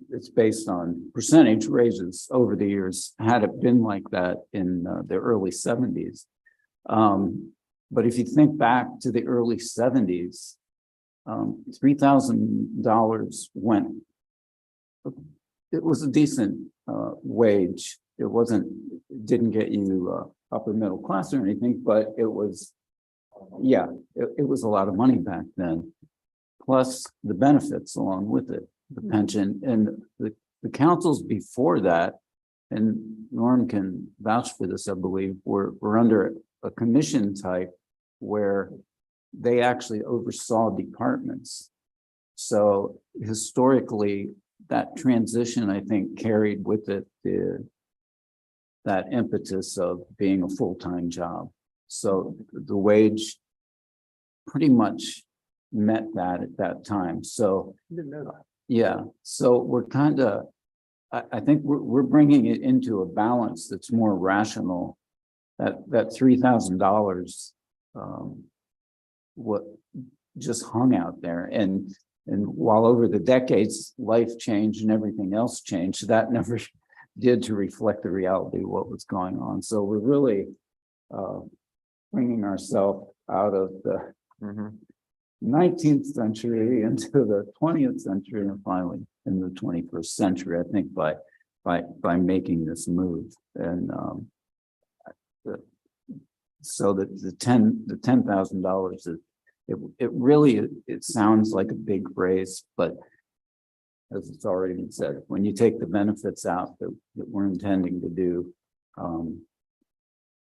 it's based on percentage raises over the years. Had it been like that in the early 70s, but if you think back to the early 70s, $3,000 went. It was a decent wage. It didn't get you upper middle class or anything, but it was, it was a lot of money back then. Plus the benefits along with it, the pension, and the councils before that and Norm can vouch for this, I believe, we're under a commission type where they actually oversaw departments. So historically, that transition, I think, carried with it that impetus of being a full-time job. So the wage pretty much met that at that time. So Didn't know that. yeah, so we're kind of, I think we're bringing it into a balance that's more rational. That $3,000, what just hung out there, and while over the decades, life changed and everything else changed, that never did to reflect the reality of what was going on. So we're really bringing ourselves out of the 19th century into the 20th century and finally in the 21st century, I think, by making this move. And so that the $10,000 it really sounds like a big raise, but as it's already been said, when you take the benefits out that we're intending to do,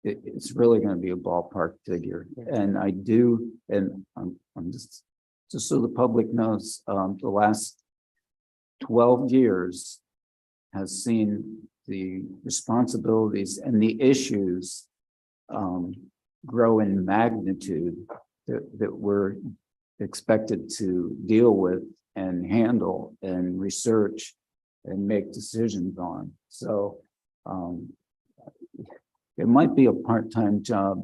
it's really going to be a ballpark figure. And I do, and I'm just so the public knows, the last 12 years has seen the responsibilities and the issues grow in magnitude that we're expected to deal with and handle and research and make decisions on. So it might be a part-time job,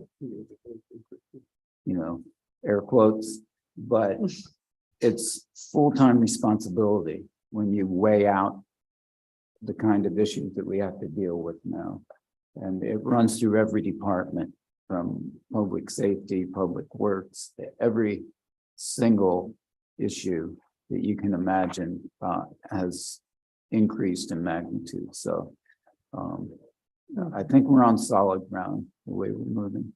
air quotes, but it's full-time responsibility when you weigh out the kind of issues that we have to deal with now. And it runs through every department, from public safety, public works, every single issue that you can imagine has increased in magnitude. So I think we're on solid ground the way we're moving.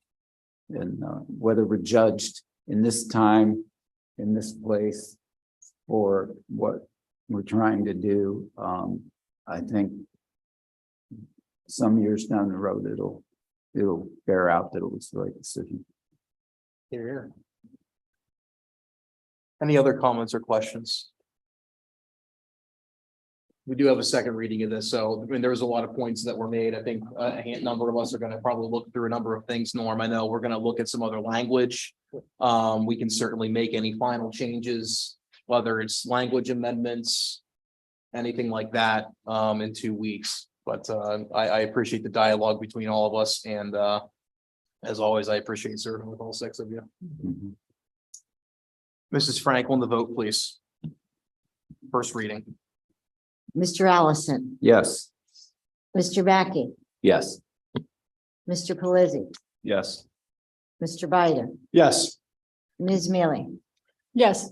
And whether we're judged in this time, in this place, for what we're trying to do, I think some years down the road, it'll bear out that it was the right decision. Here. Any other comments or questions? We do have a second reading of this, so I mean, there was a lot of points that were made. I think a number of us are going to probably look through a number of things. Norm, I know we're going to look at some other language. We can certainly make any final changes, whether it's language amendments, anything like that, in 2 weeks. But I appreciate the dialogue between all of us, and as always, I appreciate serving with all 6 of you. Mhm. Mrs. Franklin, the vote, please. First reading. Mr. Allison, Yes. Mr. Mackey, Yes. Mr. Pelisi, Yes. Mr. Bider, Yes. Ms. Mealy, Yes.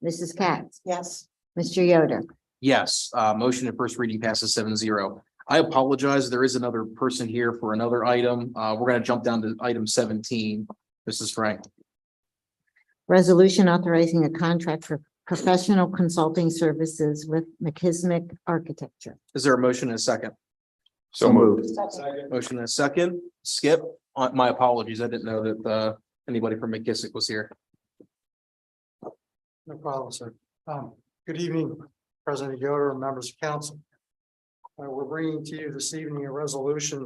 Mrs. Katz, Yes. Mr. Yoder. Yes, motion and first reading passes 7-0. I apologize. There is another person here for another item. We're going to jump down to item 17. Mrs. Frank. Resolution authorizing a contract for professional consulting services with McKismic Architecture. Is there a motion and a second? So moved. Motion and a second. Skip, my apologies. I didn't know that anybody from McKissick was here. No problem, sir. Good evening, President Yoder and members of council. We're bringing to you this evening a resolution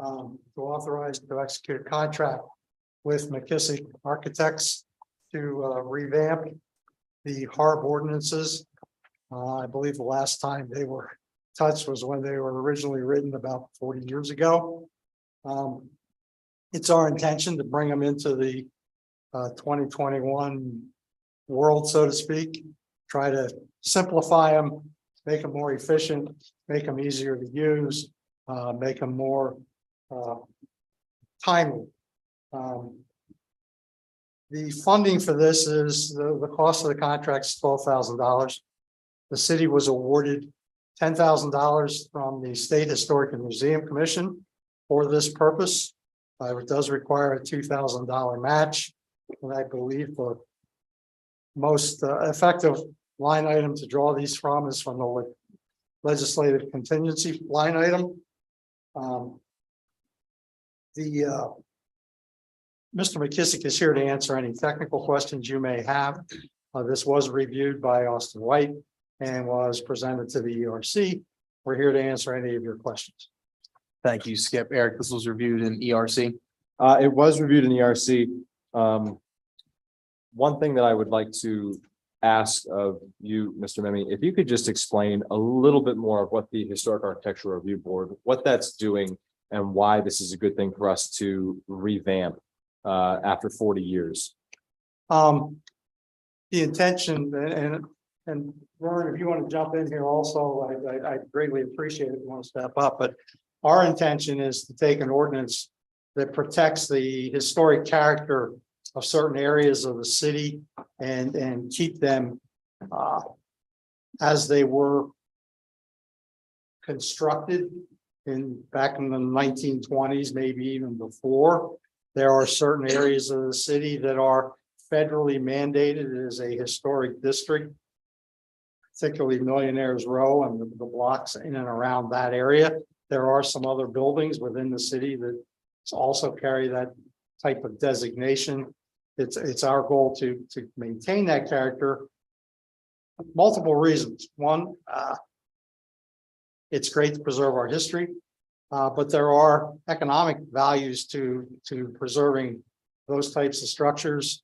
to authorize to execute a contract with McKissick Architects to revamp the HARB ordinances. I believe the last time they were touched was when they were originally written about 40 years ago. It's our intention to bring them into the 2021 world, so to speak, try to simplify them, make them more efficient, make them easier to use, make them more timely. The funding for this is the cost of the contract is $12,000. The city was awarded $10,000 from the State Historic and Museum Commission for this purpose. It does require a $2,000 match, and I believe the most effective line item to draw these from is from the legislative contingency line item. Mr. McKissick is here to answer any technical questions you may have. This was reviewed by Austin White and was presented to the ERC. We're here to answer any of your questions. Thank you, Skip. Eric, this was reviewed in ERC. It was reviewed in the ERC. One thing that I would like to ask of you, Mr. Memmi, if you could just explain a little bit more of what the Historic Architectural Review Board, what that's doing and why this is a good thing for us to revamp after 40 years. The intention and Vern, if you want to jump in here also, I greatly appreciate it if you want to step up, but our intention is to take an ordinance that protects the historic character of certain areas of the city and keep them as they were constructed back in the 1920s, maybe even before. There are certain areas of the city that are federally mandated as a historic district, particularly Millionaires Row and the blocks in and around that area. There are some other buildings within the city that also carry that type of designation. It's our goal to maintain that character. Multiple reasons. One, it's great to preserve our history, but there are economic values to preserving those types of structures.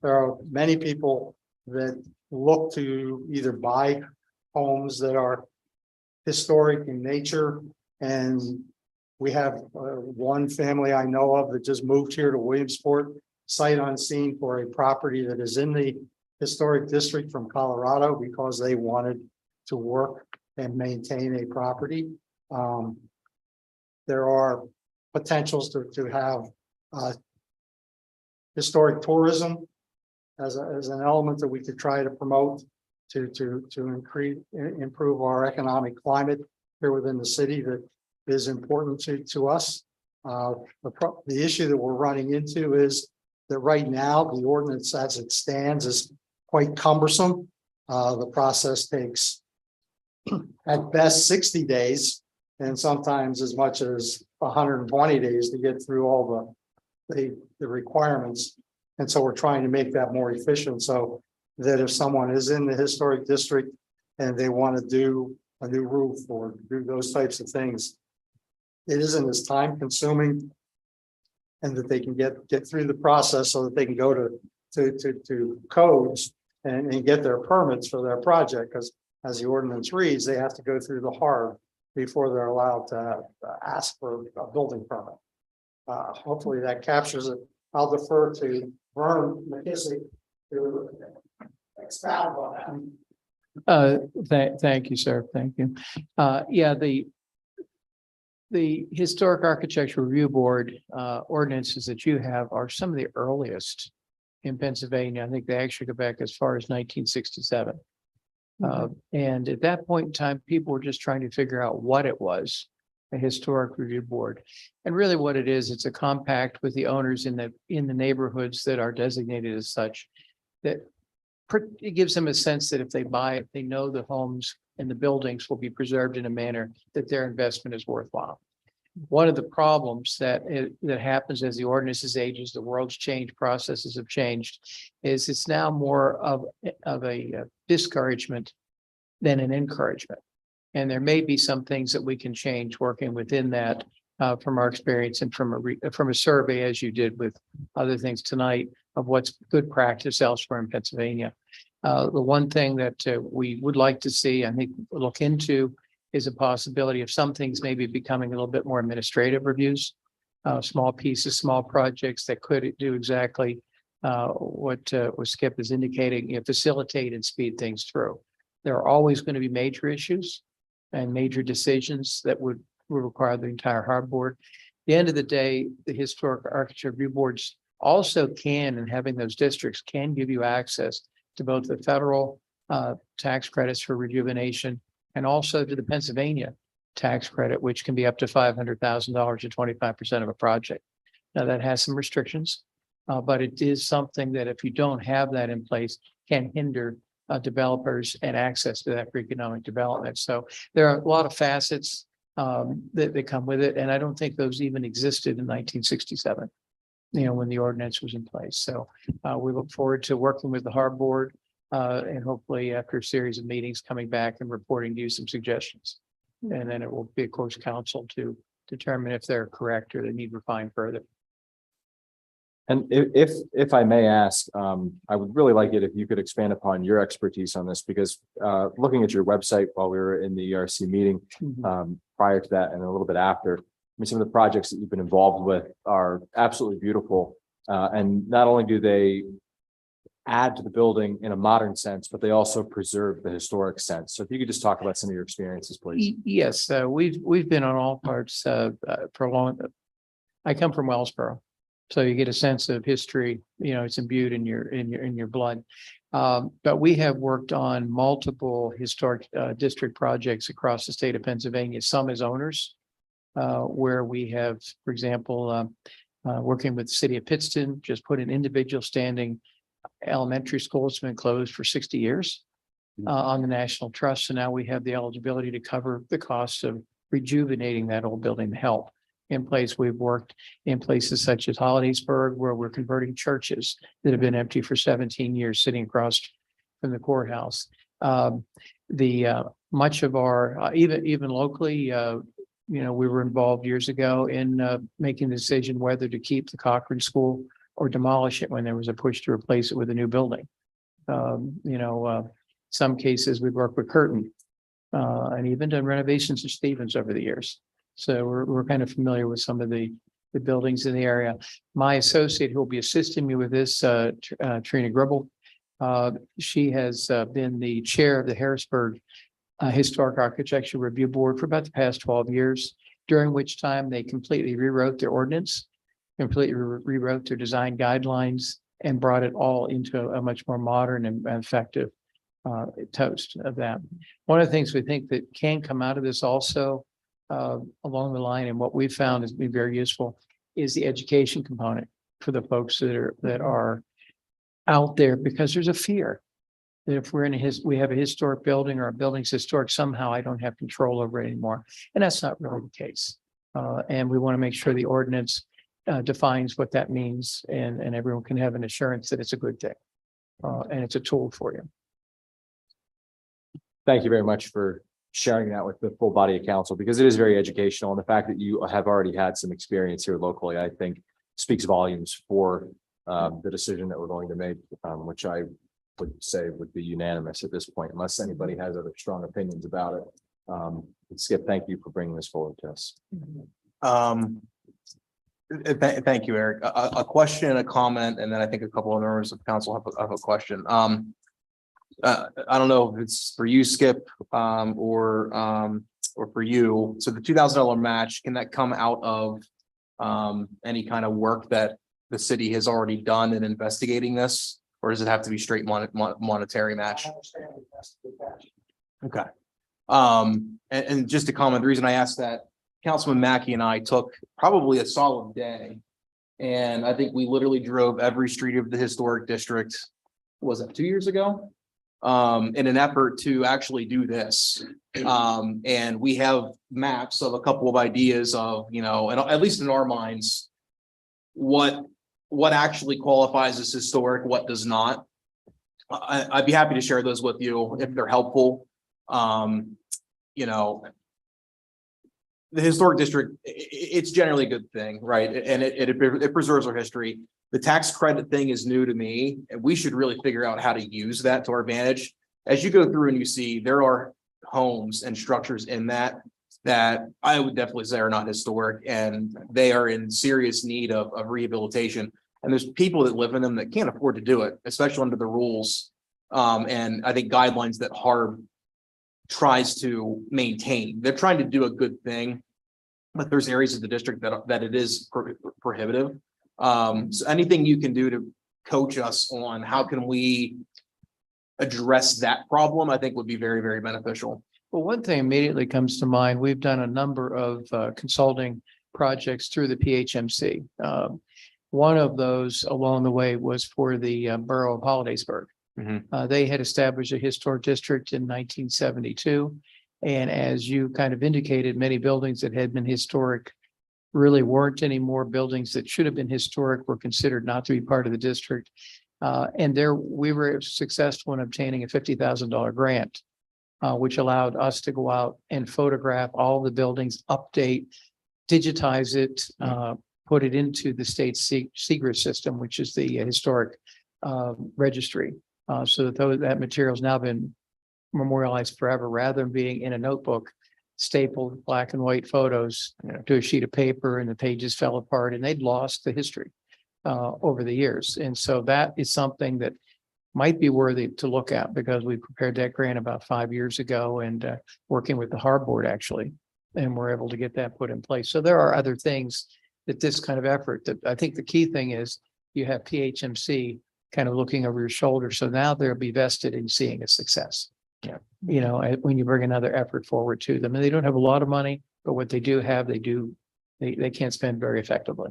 There are many people that look to either buy homes that are historic in nature, and we have one family I know of that just moved here to Williamsport, sight unseen, for a property that is in the historic district from Colorado because they wanted to work and maintain a property. There are potentials to have historic tourism as an element that we could try to promote to improve our economic climate here within the city that is important to us. The issue that we're running into is that right now the ordinance as it stands is quite cumbersome. The process takes at best 60 days and sometimes as much as 120 days to get through all the requirements. And so we're trying to make that more efficient so that if someone is in the historic district and they want to do a new roof or do those types of things, it isn't as time consuming, and that they can get through the process so that they can go to codes and get their permits for their project. Because as the ordinance reads, they have to go through the hard before they're allowed to ask for a building permit. Hopefully that captures it. I'll defer to Vern McKissick to expound on that. Thank you, sir. Thank you. Yeah, the Historic Architecture Review Board ordinances that you have are some of the earliest in Pennsylvania. I think they actually go back as far as 1967. And at that point in time, people were just trying to figure out what it was, a historic review board. And really what it is, it's a compact with the owners in the neighborhoods that are designated as such, that it gives them a sense that if they buy it, they know the homes and the buildings will be preserved in a manner that their investment is worthwhile. One of the problems that happens as the ordinances ages, the world's changed, processes have changed, is it's now more of a discouragement than an encouragement. And there may be some things that we can change working within that from our experience and from a survey, as you did with other things tonight, of what's good practice elsewhere in Pennsylvania. The one thing that we would like to see, I think, look into is a possibility of some things maybe becoming a little bit more administrative reviews, small pieces, small projects that could do exactly what Skip is indicating, facilitate and speed things through. There are always going to be major issues and major decisions that would require the entire hard board. At the end of the day, the Historic Architecture Review Boards also can, and having those districts can give you access to both the federal tax credits for rejuvenation and also to the Pennsylvania tax credit, which can be up to $500,000 to 25% of a project. Now that has some restrictions, but it is something that if you don't have that in place, can hinder developers and access to that for economic development. So there are a lot of facets that come with it, and I don't think those even existed in 1967. When the ordinance was in place. So we look forward to working with the Harbor Board and hopefully after a series of meetings coming back and reporting to you some suggestions. And then it will be, of course, council to determine if they're correct or they need refined further. And if I may ask, I would really like it if you could expand upon your expertise on this, because looking at your website while we were in the ERC meeting, prior to that and a little bit after, I mean, some of the projects that you've been involved with are absolutely beautiful. And not only do they add to the building in a modern sense, but they also preserve the historic sense. So if you could just talk about some of your experiences, please. Yes, we've been on all parts for a long. I come from Wellsboro, so you get a sense of history. It's imbued in your blood. But we have worked on multiple historic district projects across the state of Pennsylvania. Some as owners. Where we have, for example, working with the city of Pittston, just put an individual standing elementary school that's been closed for 60 years on the National Trust. So now we have the eligibility to cover the costs of rejuvenating that old building to help. In place, we've worked in places such as Hollidaysburg, where we're converting churches that have been empty for 17 years, sitting across from the courthouse. Much of our, even locally, we were involved years ago in making the decision whether to keep the Cochran School or demolish it when there was a push to replace it with a new building. Some cases we've worked with Curtin and even done renovations of Stevens over the years. So we're kind of familiar with some of the buildings in the area. My associate who will be assisting me with this, Trina Gribble, she has been the chair of the Harrisburg Historic Architecture Review Board for about the past 12 years, during which time they completely rewrote their ordinance, completely rewrote their design guidelines, and brought it all into a much more modern and effective toast of that. One of the things we think that can come out of this also along the line, and what we've found has been very useful, is the education component for the folks that are out there, because there's a fear that if we're we have a historic building or a building's historic, somehow I don't have control over it anymore. And that's not really the case. And we want to make sure the ordinance defines what that means, and everyone can have an assurance that it's a good thing. And it's a tool for you. Thank you very much for sharing that with the full body of council, because it is very educational. And the fact that you have already had some experience here locally, I think speaks volumes for the decision that we're going to make, which I would say would be unanimous at this point, unless anybody has other strong opinions about it. Skip, thank you for bringing this forward to us. Thank you, Eric. A question, a comment, and then I think a couple of members of council have a question. I don't know if it's for you, Skip, or for you. So the $2,000 match, can that come out of any kind of work that the city has already done in investigating this, or does it have to be straight monetary match? Okay. And just to comment, the reason I asked that, Councilman Mackey and I took probably a solid day, and I think we literally drove every street of the historic district. Was it 2 years ago? In an effort to actually do this. And we have maps of a couple of ideas of, and at least in our minds, what actually qualifies as historic, what does not. I'd be happy to share those with you if they're helpful. The historic district, it's generally a good thing, right? And it preserves our history. The tax credit thing is new to me, and we should really figure out how to use that to our advantage. As you go through and you see, there are homes and structures in that I would definitely say are not historic, and they are in serious need of rehabilitation. And there's people that live in them that can't afford to do it, especially under the rules. And I think guidelines that HARB tries to maintain. They're trying to do a good thing, but there's areas of the district that it is prohibitive. So anything you can do to coach us on how can we address that problem, I think would be very, very beneficial. Well, one thing immediately comes to mind, we've done a number of consulting projects through the PHMC. One of those along the way was for the borough of Hollidaysburg. They had established a historic district in 1972. And as you kind of indicated, many buildings that had been historic really weren't anymore. Buildings that should have been historic were considered not to be part of the district. And there, we were successful in obtaining a $50,000 grant, which allowed us to go out and photograph all the buildings, update, digitize it, put it into the state secret system, which is the historic registry. So that that material's now been memorialized forever, rather than being in a notebook, stapled black and white photos to a sheet of paper, and the pages fell apart, and they'd lost the history over the years. And so that is something that might be worthy to look at, because we prepared that grant about 5 years ago, and working with the Harbor Board actually, and we're able to get that put in place. So there are other things that this kind of effort, that I think the key thing is you have PHMC kind of looking over your shoulder. So now they'll be vested in seeing a success. Yeah. You know, when you bring another effort forward to them, and they don't have a lot of money, but what they do have, they can't spend very effectively.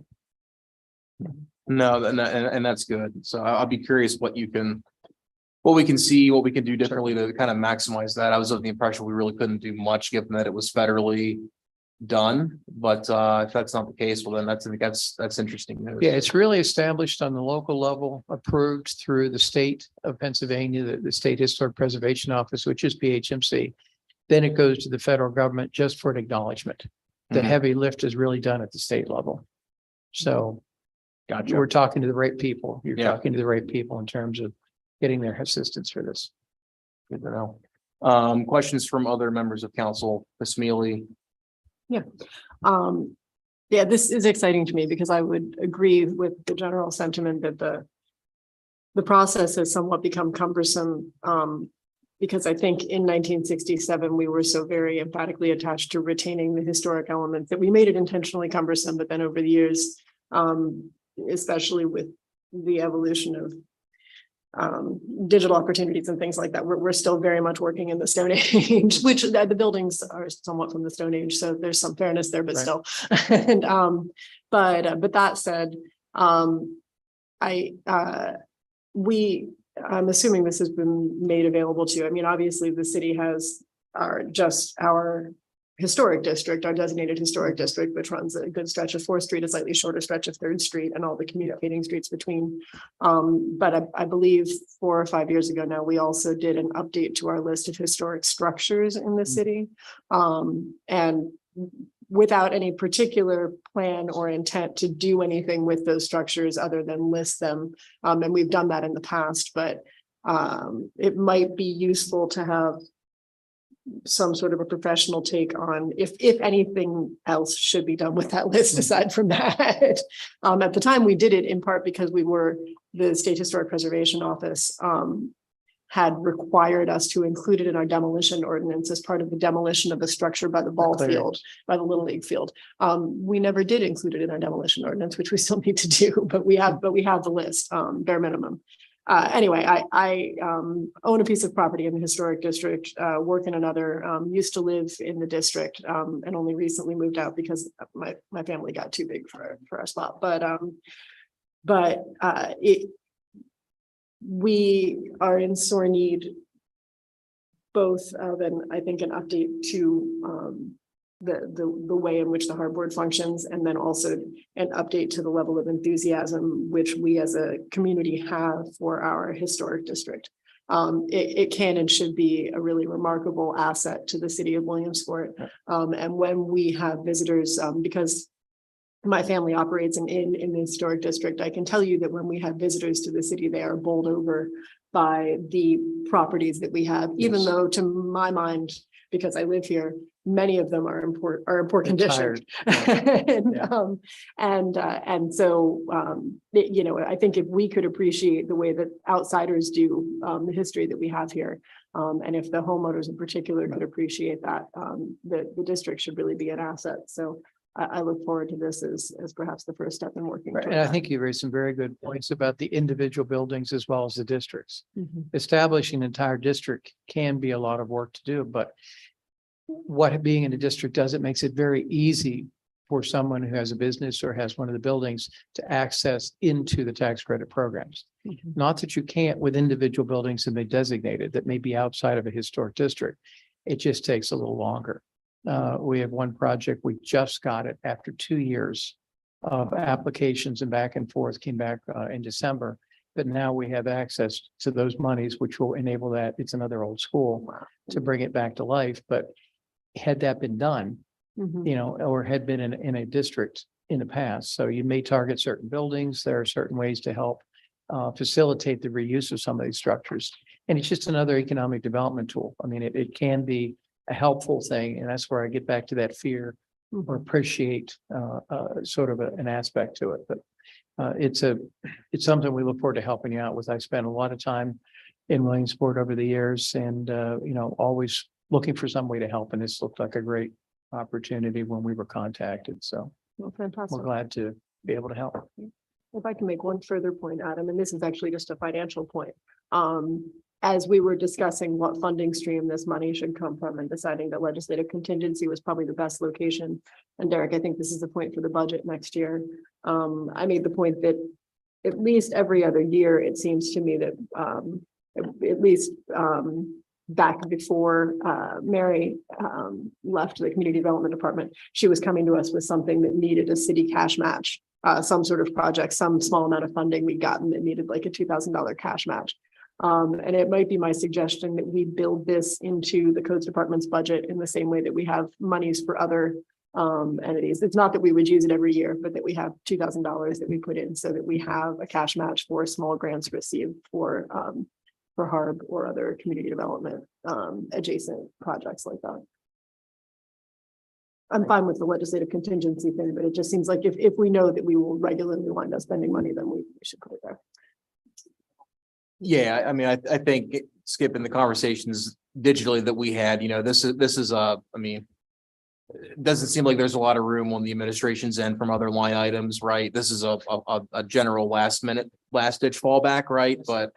No, and that's good. So I'll be curious what we can see, what we can do differently to kind of maximize that. I was of the impression we really couldn't do much, given that it was federally done. But if that's not the case, well, then that's interesting news. Yeah, it's really established on the local level, approved through the state of Pennsylvania, the State Historic Preservation Office, which is PHMC. Then it goes to the federal government just for an acknowledgement. The heavy lift is really done at the state level. So Gotcha. we're talking to the right people. You're Yeah. talking to the right people in terms of getting their assistance for this. Good to know. Questions from other members of council, Ms. Mealy? Yeah, this is exciting to me because I would agree with the general sentiment that the process has somewhat become cumbersome. Because I think in 1967, we were so very emphatically attached to retaining the historic elements that we made it intentionally cumbersome. But then over the years, especially with the evolution of digital opportunities and things like that, we're still very much working in the Stone Age, which the buildings are somewhat from the Stone Age, so there's some fairness there, but Right. still. And but that said, I'm assuming this has been made available to you. I mean, obviously the city has our historic district, our designated historic district, which runs a good stretch of 4th Street, a slightly shorter stretch of 3rd Street, and all the communicating streets between. But I believe 4 or 5 years ago now, we also did an update to our list of historic structures in the city. And without any particular plan or intent to do anything with those structures other than list them. And we've done that in the past, but it might be useful to have some sort of a professional take on if anything else should be done with that list aside from that. At the time we did it in part because the State Historic Preservation Office had required us to include it in our demolition ordinance as part of the demolition of the structure by the ball field, by the Little League field. We never did include it in our demolition ordinance, which we still need to do, but we have the list, bare minimum. Anyway, I own a piece of property in the historic district, work in another, used to live in the district, and only recently moved out because my family got too big for our spot. But we are in sore need both of an update to the way in which the Harbor Board functions, and then also an update to the level of enthusiasm which we as a community have for our historic district. It can and should be a really remarkable asset to the city of Williamsport. And when we have visitors, because my family operates an inn in the historic district, I can tell you that when we have visitors to the city, they are bowled over by the properties that we have, even though to my mind, because I live here, many of them are in poor condition. And so, you know, I think if we could appreciate the way that outsiders do the history that we have here, and if the homeowners in particular could appreciate that, the district should really be an asset. So I look forward to this as perhaps the first step in working. Right. toward And I that. think you raised some very good points about the individual buildings as well as the districts. Mhm. Establishing an entire district can be a lot of work to do, but what being in a district does, it makes it very easy for someone who has a business or has one of the buildings to access into the tax credit programs. Not that you can't with individual buildings that they designated that may be outside of a historic district. It just takes a little longer. We have one project, we just got it after 2 years of applications and back and forth, came back in December. But now we have access to those monies, which will enable that. It's another old school to bring it back to life. But had that been done, you know, or had been in a district in the past. So you may target certain buildings. There are certain ways to help facilitate the reuse of some of these structures. And it's just another economic development tool. I mean, it can be a helpful thing. And that's where I get back to that fear or appreciate sort of an aspect to it. But it's something we look forward to helping you out with. I spent a lot of time in Williamsport over the years and, you know, always looking for some way to help. And this looked like a great opportunity when we were contacted. So Well, fantastic. we're glad to be able to help. If I can make one further point, Adam, and this is actually just a financial point. As we were discussing what funding stream this money should come from and deciding that legislative contingency was probably the best location. And Derek, I think this is the point for the budget next year. I made the point that at least every other year, it seems to me that at least back before Mary left the community development department, she was coming to us with something that needed a city cash match, some sort of project, some small amount of funding we'd gotten that needed like a $2,000 cash match. And it might be my suggestion that we build this into the codes department's budget in the same way that we have monies for other entities. It's not that we would use it every year, but that we have $2,000 that we put in so that we have a cash match for small grants received for HARB or other community development adjacent projects like that. I'm fine with the legislative contingency thing, but it just seems like if we know that we will regularly wind up spending money, then we should put it there. Yeah, I mean, I think skipping the conversations digitally that we had, you know, this is I mean, it doesn't seem like there's a lot of room on the administration's end from other line items, right? This is a general last ditch fallback, right? But,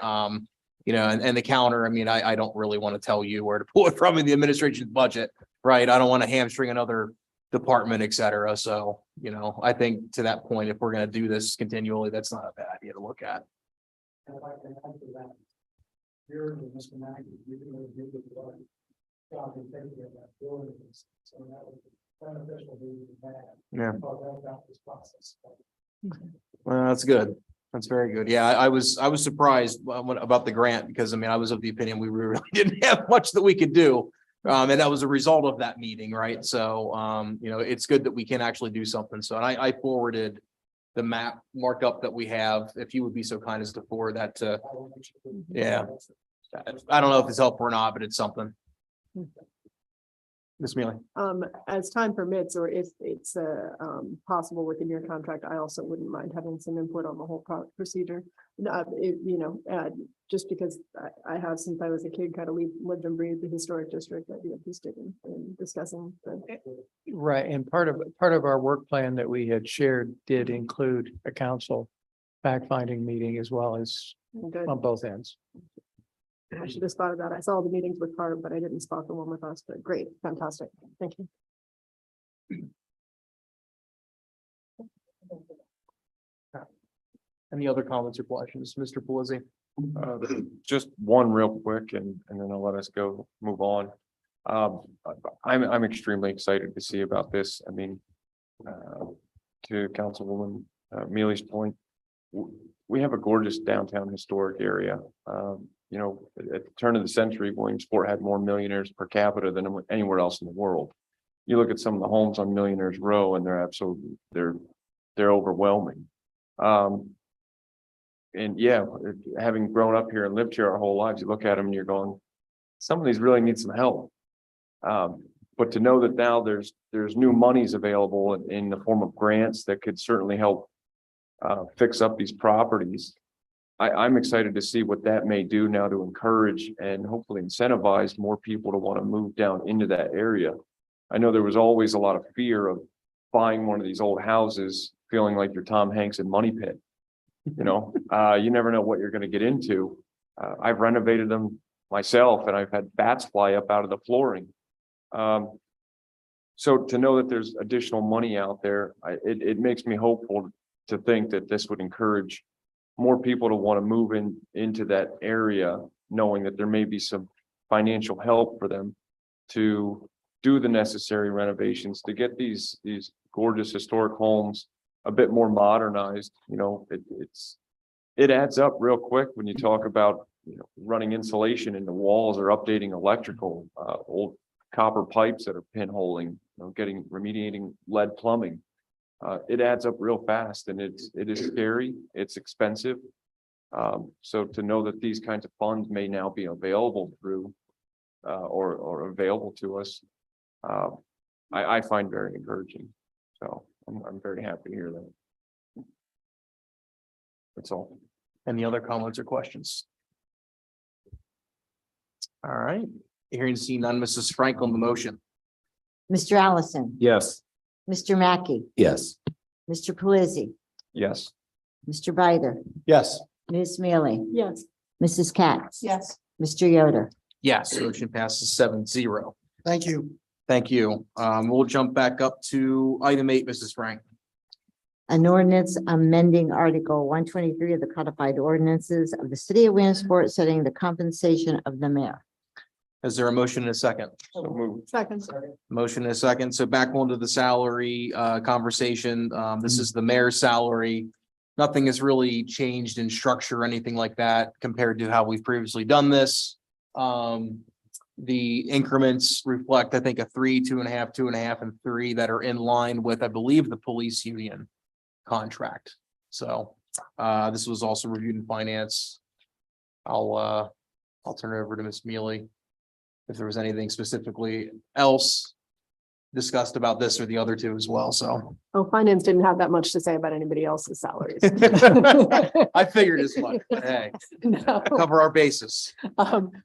you know, and the counter, I mean, I don't really want to tell you where to pull it from in the administration's budget, right? I don't want to hamstring another department, et cetera. So, you know, I think to that point, if we're going to do this continually, that's not a bad idea to look at. And if I can add to that, you're in Mr. Mackey, you can really do the work. Job in taking of that building, so that would be beneficial to you to have. Yeah. About this process. Well, that's good. That's very good. Yeah, I was surprised about the grant because I mean, I was of the opinion we really didn't have much that we could do. And that was a result of that meeting, right? So, you know, it's good that we can actually do something. So, and I forwarded the map markup that we have, if you would be so kind as to forward that to, yeah. I don't know if it's helpful or not, but it's something. Ms. Mealy. As time permits, or if it's possible within your contract, I also wouldn't mind having some input on the whole procedure. You know, just because I have since I was a kid kind of lived and breathed the historic district, I'd be interested in discussing. Right, and part of our work plan that we had shared did include a council fact-finding meeting as well as Good. on both ends. I should have spotted that. I saw the meetings with Harb, but I didn't spot the one with us, but great, fantastic. Thank you. Any other comments or questions, Mr. Pelisi? Just one real quick and then I'll let us go, move on. I'm extremely excited to see about this. I mean, to Councilwoman Mealy's point, we have a gorgeous downtown historic area. You know, at the turn of the century, Williamsport had more millionaires per capita than anywhere else in the world. You look at some of the homes on Millionaires Row and they're absolutely, they're overwhelming. And yeah, having grown up here and lived here our whole lives, you look at them and you're going, some of these really need some help. But to know that now there's new monies available in the form of grants that could certainly help fix up these properties. I'm excited to see what that may do now to encourage and hopefully incentivize more people to want to move down into that area. I know there was always a lot of fear of buying one of these old houses, feeling like you're Tom Hanks in Money Pit. You know, you never know what you're going to get into. I've renovated them myself and I've had bats fly up out of the flooring. So to know that there's additional money out there, it makes me hopeful to think that this would encourage more people to want to move into that area, knowing that there may be some financial help for them to do the necessary renovations, to get these gorgeous historic homes a bit more modernized. You know, it adds up real quick when you talk about, you know, running insulation in the walls or updating electrical, old copper pipes that are pinholing, you know, remediating lead plumbing. It adds up real fast, and it is scary. It's expensive. So to know that these kinds of funds may now be available through or available to us, I find very encouraging. So I'm very happy to hear that. That's all. Any other comments or questions? All right, hearing and seeing none, Mrs. Frank on the motion. Mr. Allison, Yes. Mr. Mackey, Yes. Mr. Pelisi, Yes. Mr. Bider, Yes. Ms. Mealy, Yes. Mrs. Katz. Yes. Mr. Yoder. Yes, motion passes 7-0. Thank you. Thank you. We'll jump back up to item 8, Mrs. Frank. An ordinance amending Article 123 of the codified ordinances of the city of Williamsport, setting the compensation of the mayor. Is there a motion and a second? So moved. Second. Motion and a second. So back onto the salary conversation. This is the mayor's salary. Nothing has really changed in structure or anything like that compared to how we've previously done this. The increments reflect, I think, a 3, 2.5, 2.5, and 3 that are in line with, I believe, the police union contract. So this was also reviewed in finance. I'll turn it over to Ms. Mealy if there was anything specifically else discussed about this or the other two as well. So Oh, finance didn't have that much to say about anybody else's salaries. I figured as much. But hey, No. cover our bases.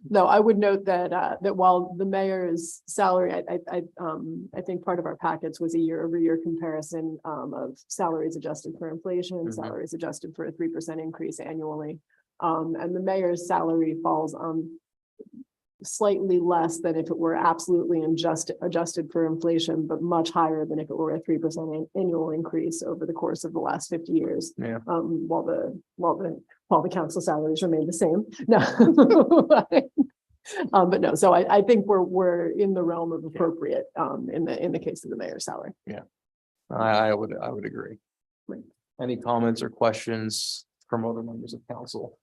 No, I would note that that while the mayor's salary, I think part of our packets was a year-over-year comparison of salaries adjusted for inflation, Mhm. salaries adjusted for a 3% increase annually. And the mayor's salary falls slightly less than if it were absolutely adjusted for inflation, but much higher than if it were a 3% annual increase over the course of the last 50 years. Yeah. While the council salaries remain the same. No. But no, so I think we're in the realm of appropriate in the case of the mayor's salary. I would agree. Right. Any comments or questions from other members of council?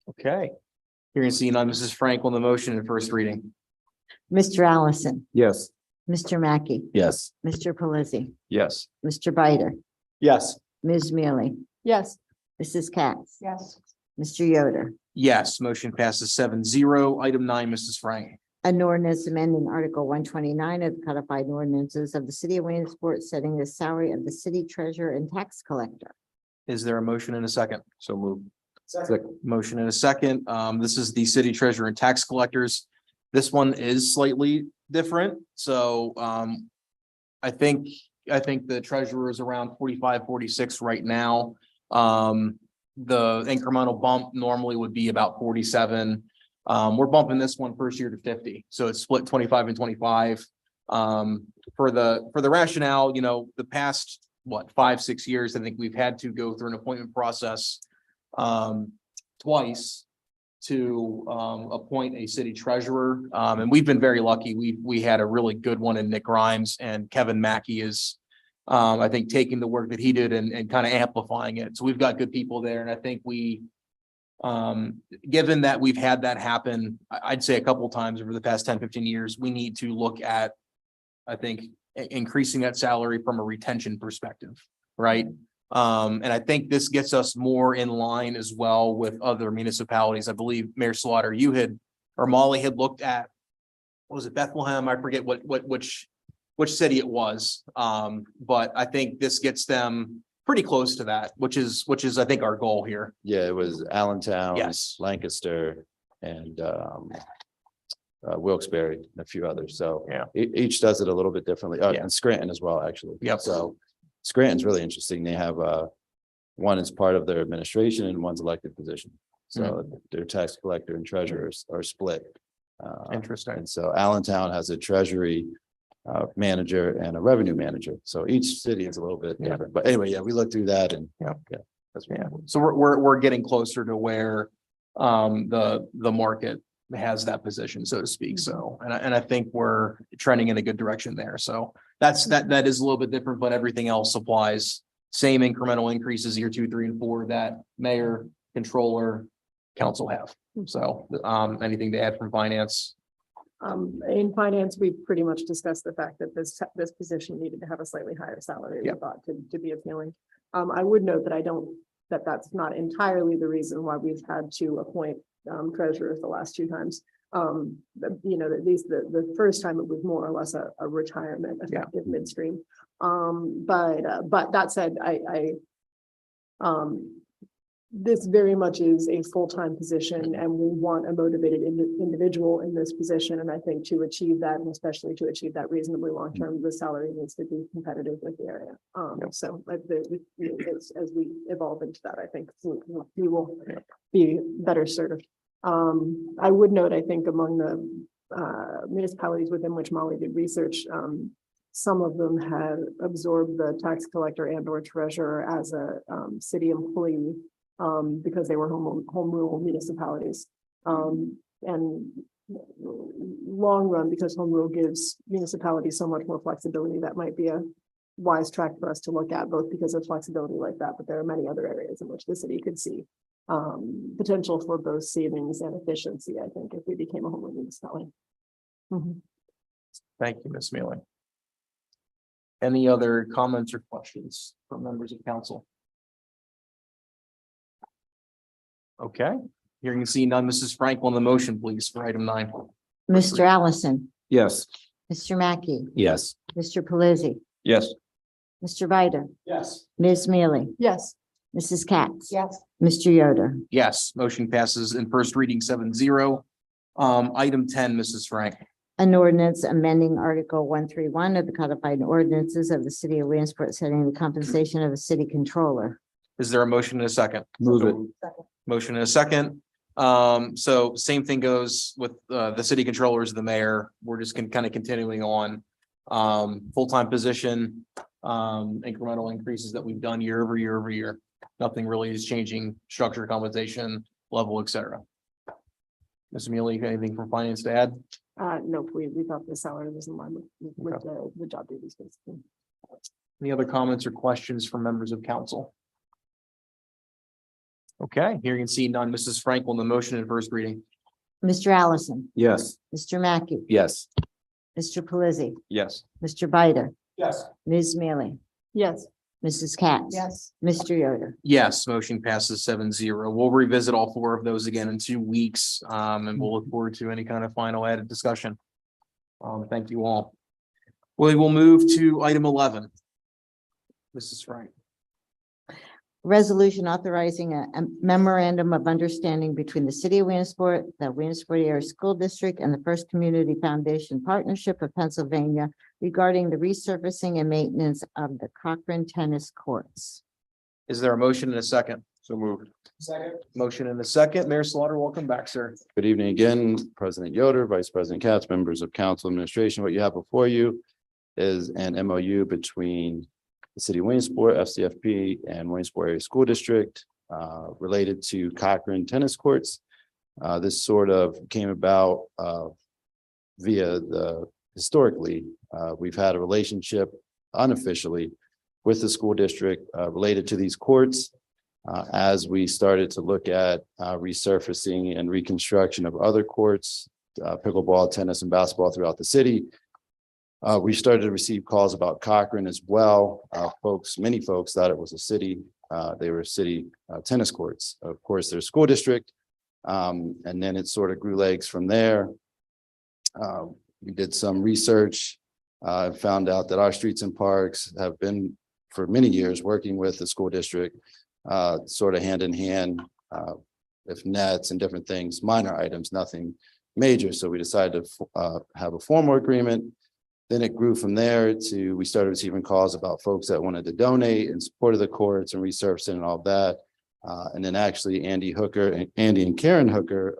Okay. You're gonna see none. Mrs. Frank on the motion in first reading. Mr. Allison, Yes. Mr. Mackey, Yes. Mr. Pelisi, Yes. Mr. Bider, Yes. Ms. Mealy, Yes. Mrs. Katz. Yes. Mr. Yoder. Yes, motion passes 7-0. Item 9, Mrs. Frank. An ordinance amending Article 129 of the codified ordinances of the city of Williamsport, setting the salary of the city treasurer and tax collector. Is there a motion and a second? So moved. Motion and a second. This is the city treasurer and tax collectors. This one is slightly different. So I think the treasurer is around 45, 46 right now. The incremental bump normally would be about 47. We're bumping this one first year to 50. So it's split 25 and 25. For the rationale, you know, the past 5, 6 years, I think we've had to go through an appointment process twice to appoint a city treasurer. And we've been very lucky. We had a really good one in Nick Grimes, and Kevin Mackey is I think taking the work that he did and kind of amplifying it. So we've got good people there. And I think given that we've had that happen, I'd say a couple of times over the past 10, 15 years, we need to look at, I think, increasing that salary from a retention perspective, right? And I think this gets us more in line as well with other municipalities. I believe Mayor Slaughter, Molly had looked at, what was it, Bethlehem? I forget which city it was. But I think this gets them pretty close to that, which is I think our goal here. Yeah, it was Allentown. Yes. Lancaster and Wilkes-Barre and a few others. So Yeah. each does it a little bit differently. Yeah. And Scranton as well, actually. Yep. So Scranton's really interesting. They have one is part of their administration and one's elected position. So their tax collector and treasurers are split. Interesting. And so Allentown has a treasury manager and a revenue manager. So each city is a little bit different. But anyway, yeah, we looked through that and that's Yeah, so we're getting closer to where the market has that position, so to speak. So, and I think we're trending in a good direction there. So that is a little bit different, but everything else applies. Same incremental increases year 2, 3, and 4 that mayor, controller, council have. So anything to add from finance? In finance, we pretty much discussed the fact that this position needed to have a slightly higher salary, we thought to be appealing. I would note that that's not entirely the reason why we've had to appoint treasurers the last 2 times. At least the first time it was more or less a retirement effective midstream. But that said, this very much is a full-time position and we want a motivated individual in this position. And I think to achieve that, and especially to achieve that reasonably long-term, the salary needs to be competitive with the area. So as we evolve into that, I think we will be better served. I would note, I think among the municipalities within which Molly did research, some of them had absorbed the tax collector and or treasurer as a city employee because they were home rule municipalities. And long run, because home rule gives municipalities so much more flexibility, that might be a wise track for us to look at, both because of flexibility like that, but there are many other areas in which the city could see potential for both savings and efficiency, I think, if we became a home rule municipality. Thank you, Ms. Mealy. Any other comments or questions from members of council? Okay, hearing and seeing none, Mrs. Frank on the motion, please, for item 9. Mr. Allison, yes. Mr. Mackey, Yes. Mr. Pelisi, Yes. Mr. Bider, Yes. Ms. Mealy, Yes. Mrs. Katz. Yes. Mr. Yoder. Yes, motion passes in first reading 7-0. Item 10, Mrs. Frank. An ordinance amending Article 131 of the codified ordinances of the city of Williamsport, setting the compensation of the city controller. Is there a motion and a second? Move it. Motion and a second. So same thing goes with the city controllers, the mayor. We're just kind of continuing on. Full-time position, incremental increases that we've done year over year over year. Nothing really is changing structure, compensation, level, et cetera. Ms. Mealy, anything from finance to add? Nope, we thought the salary was in line with the job duties, basically. Any other comments or questions from members of council? Okay, hearing and seeing none, Mrs. Frank on the motion in first reading. Mr. Allison, Yes. Mr. Mackey, Yes. Mr. Pelisi, Yes. Mr. Bider, Yes. Ms. Mealy, Yes. Mrs. Katz. Yes. Mr. Yoder. Yes, motion passes 7-0. We'll revisit all 4 of those again in 2 weeks, and we'll look forward to any kind of final added discussion. Thank you all. We will move to item 11. Mrs. Frank. Resolution authorizing a memorandum of understanding between the city of Williamsport, the Williamsport Area School District, and the First Community Foundation Partnership of Pennsylvania regarding the resurfacing and maintenance of the Cochran tennis courts. Is there a motion and a second? So moved. Second. Motion and a second. Mayor Slaughter, welcome back, sir. Good evening again, President Yoder, Vice President Katz, members of council administration. What you have before you is an MOU between the city of Williamsport, FCFP, and Williamsport Area School District related to Cochran tennis courts. This sort of came about via historically, we've had a relationship unofficially with the school district related to these courts. As we started to look at resurfacing and reconstruction of other courts, pickleball, tennis, and basketball throughout the city, we started to receive calls about Cochran as well. Many folks thought it was a city. They were city tennis courts. Of course, there's school district. And then it sort of grew legs from there. We did some research, found out that our streets and parks have been for many years working with the school district, sort of hand in hand, with nets and different things, minor items, nothing major. So we decided to have a formal agreement. Then it grew from there to, we started receiving calls about folks that wanted to donate in support of the courts and resurfacing and all that. And then actually Andy and Karen Hooker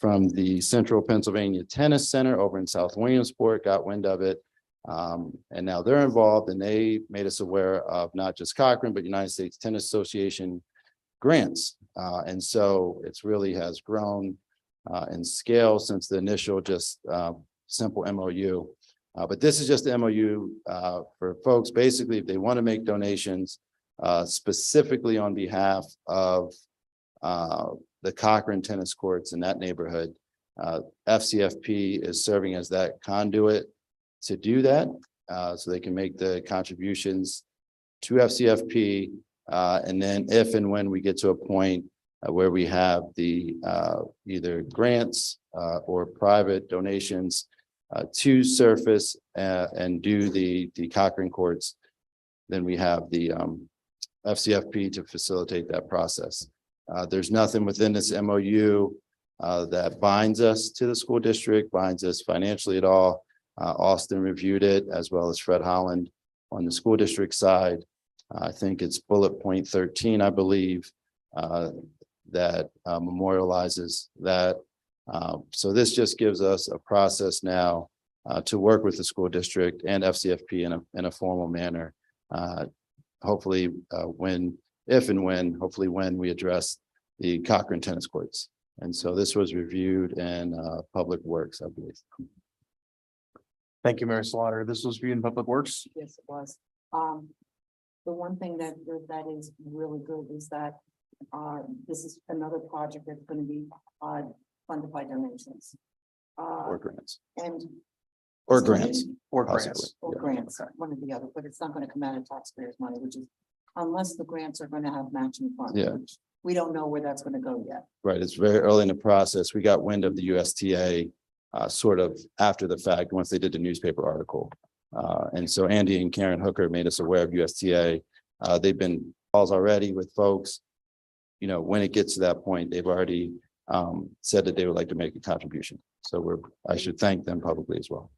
from the Central Pennsylvania Tennis Center over in South Williamsport got wind of it. And now they're involved, and they made us aware of not just Cochrane, but United States Tennis Association grants. And so it's really has grown in scale since the initial just simple MOU. But this is just the MOU for folks, basically, if they want to make donations specifically on behalf of the Cochrane tennis courts in that neighborhood. FCFP is serving as that conduit to do that, so they can make the contributions to FCFP. And then if and when we get to a point where we have the either grants or private donations to surface and do the Cochrane courts, then we have the FCFP to facilitate that process. There's nothing within this MOU that binds us to the school district, binds us financially at all. Austin reviewed it, as well as Fred Holland on the school district side. I think it's bullet point 13, I believe, that memorializes that. So this just gives us a process now to work with the school district and FCFP in a formal manner. Hopefully, hopefully when we address the Cochrane tennis courts. And so this was reviewed in Public Works, I believe. Thank you, Mayor Slaughter. This was viewed in Public Works. Yes, it was. The one thing that is really good is that this is another project that's going to be funded by donations. Or grants. And Or grants. Or Possibly. grants. or grants, one or the other, but it's not going to come out of taxpayers' money, which is unless the grants are going to have matching funds. Yeah. Which we don't know where that's going to go yet. Right, it's very early in the process. We got wind of the USTA sort of after the fact, once they did the newspaper article. And so Andy and Karen Hooker made us aware of USTA. They've been calls already with folks. You know, when it gets to that point, they've already said that they would like to make a contribution. So I should thank them publicly as well.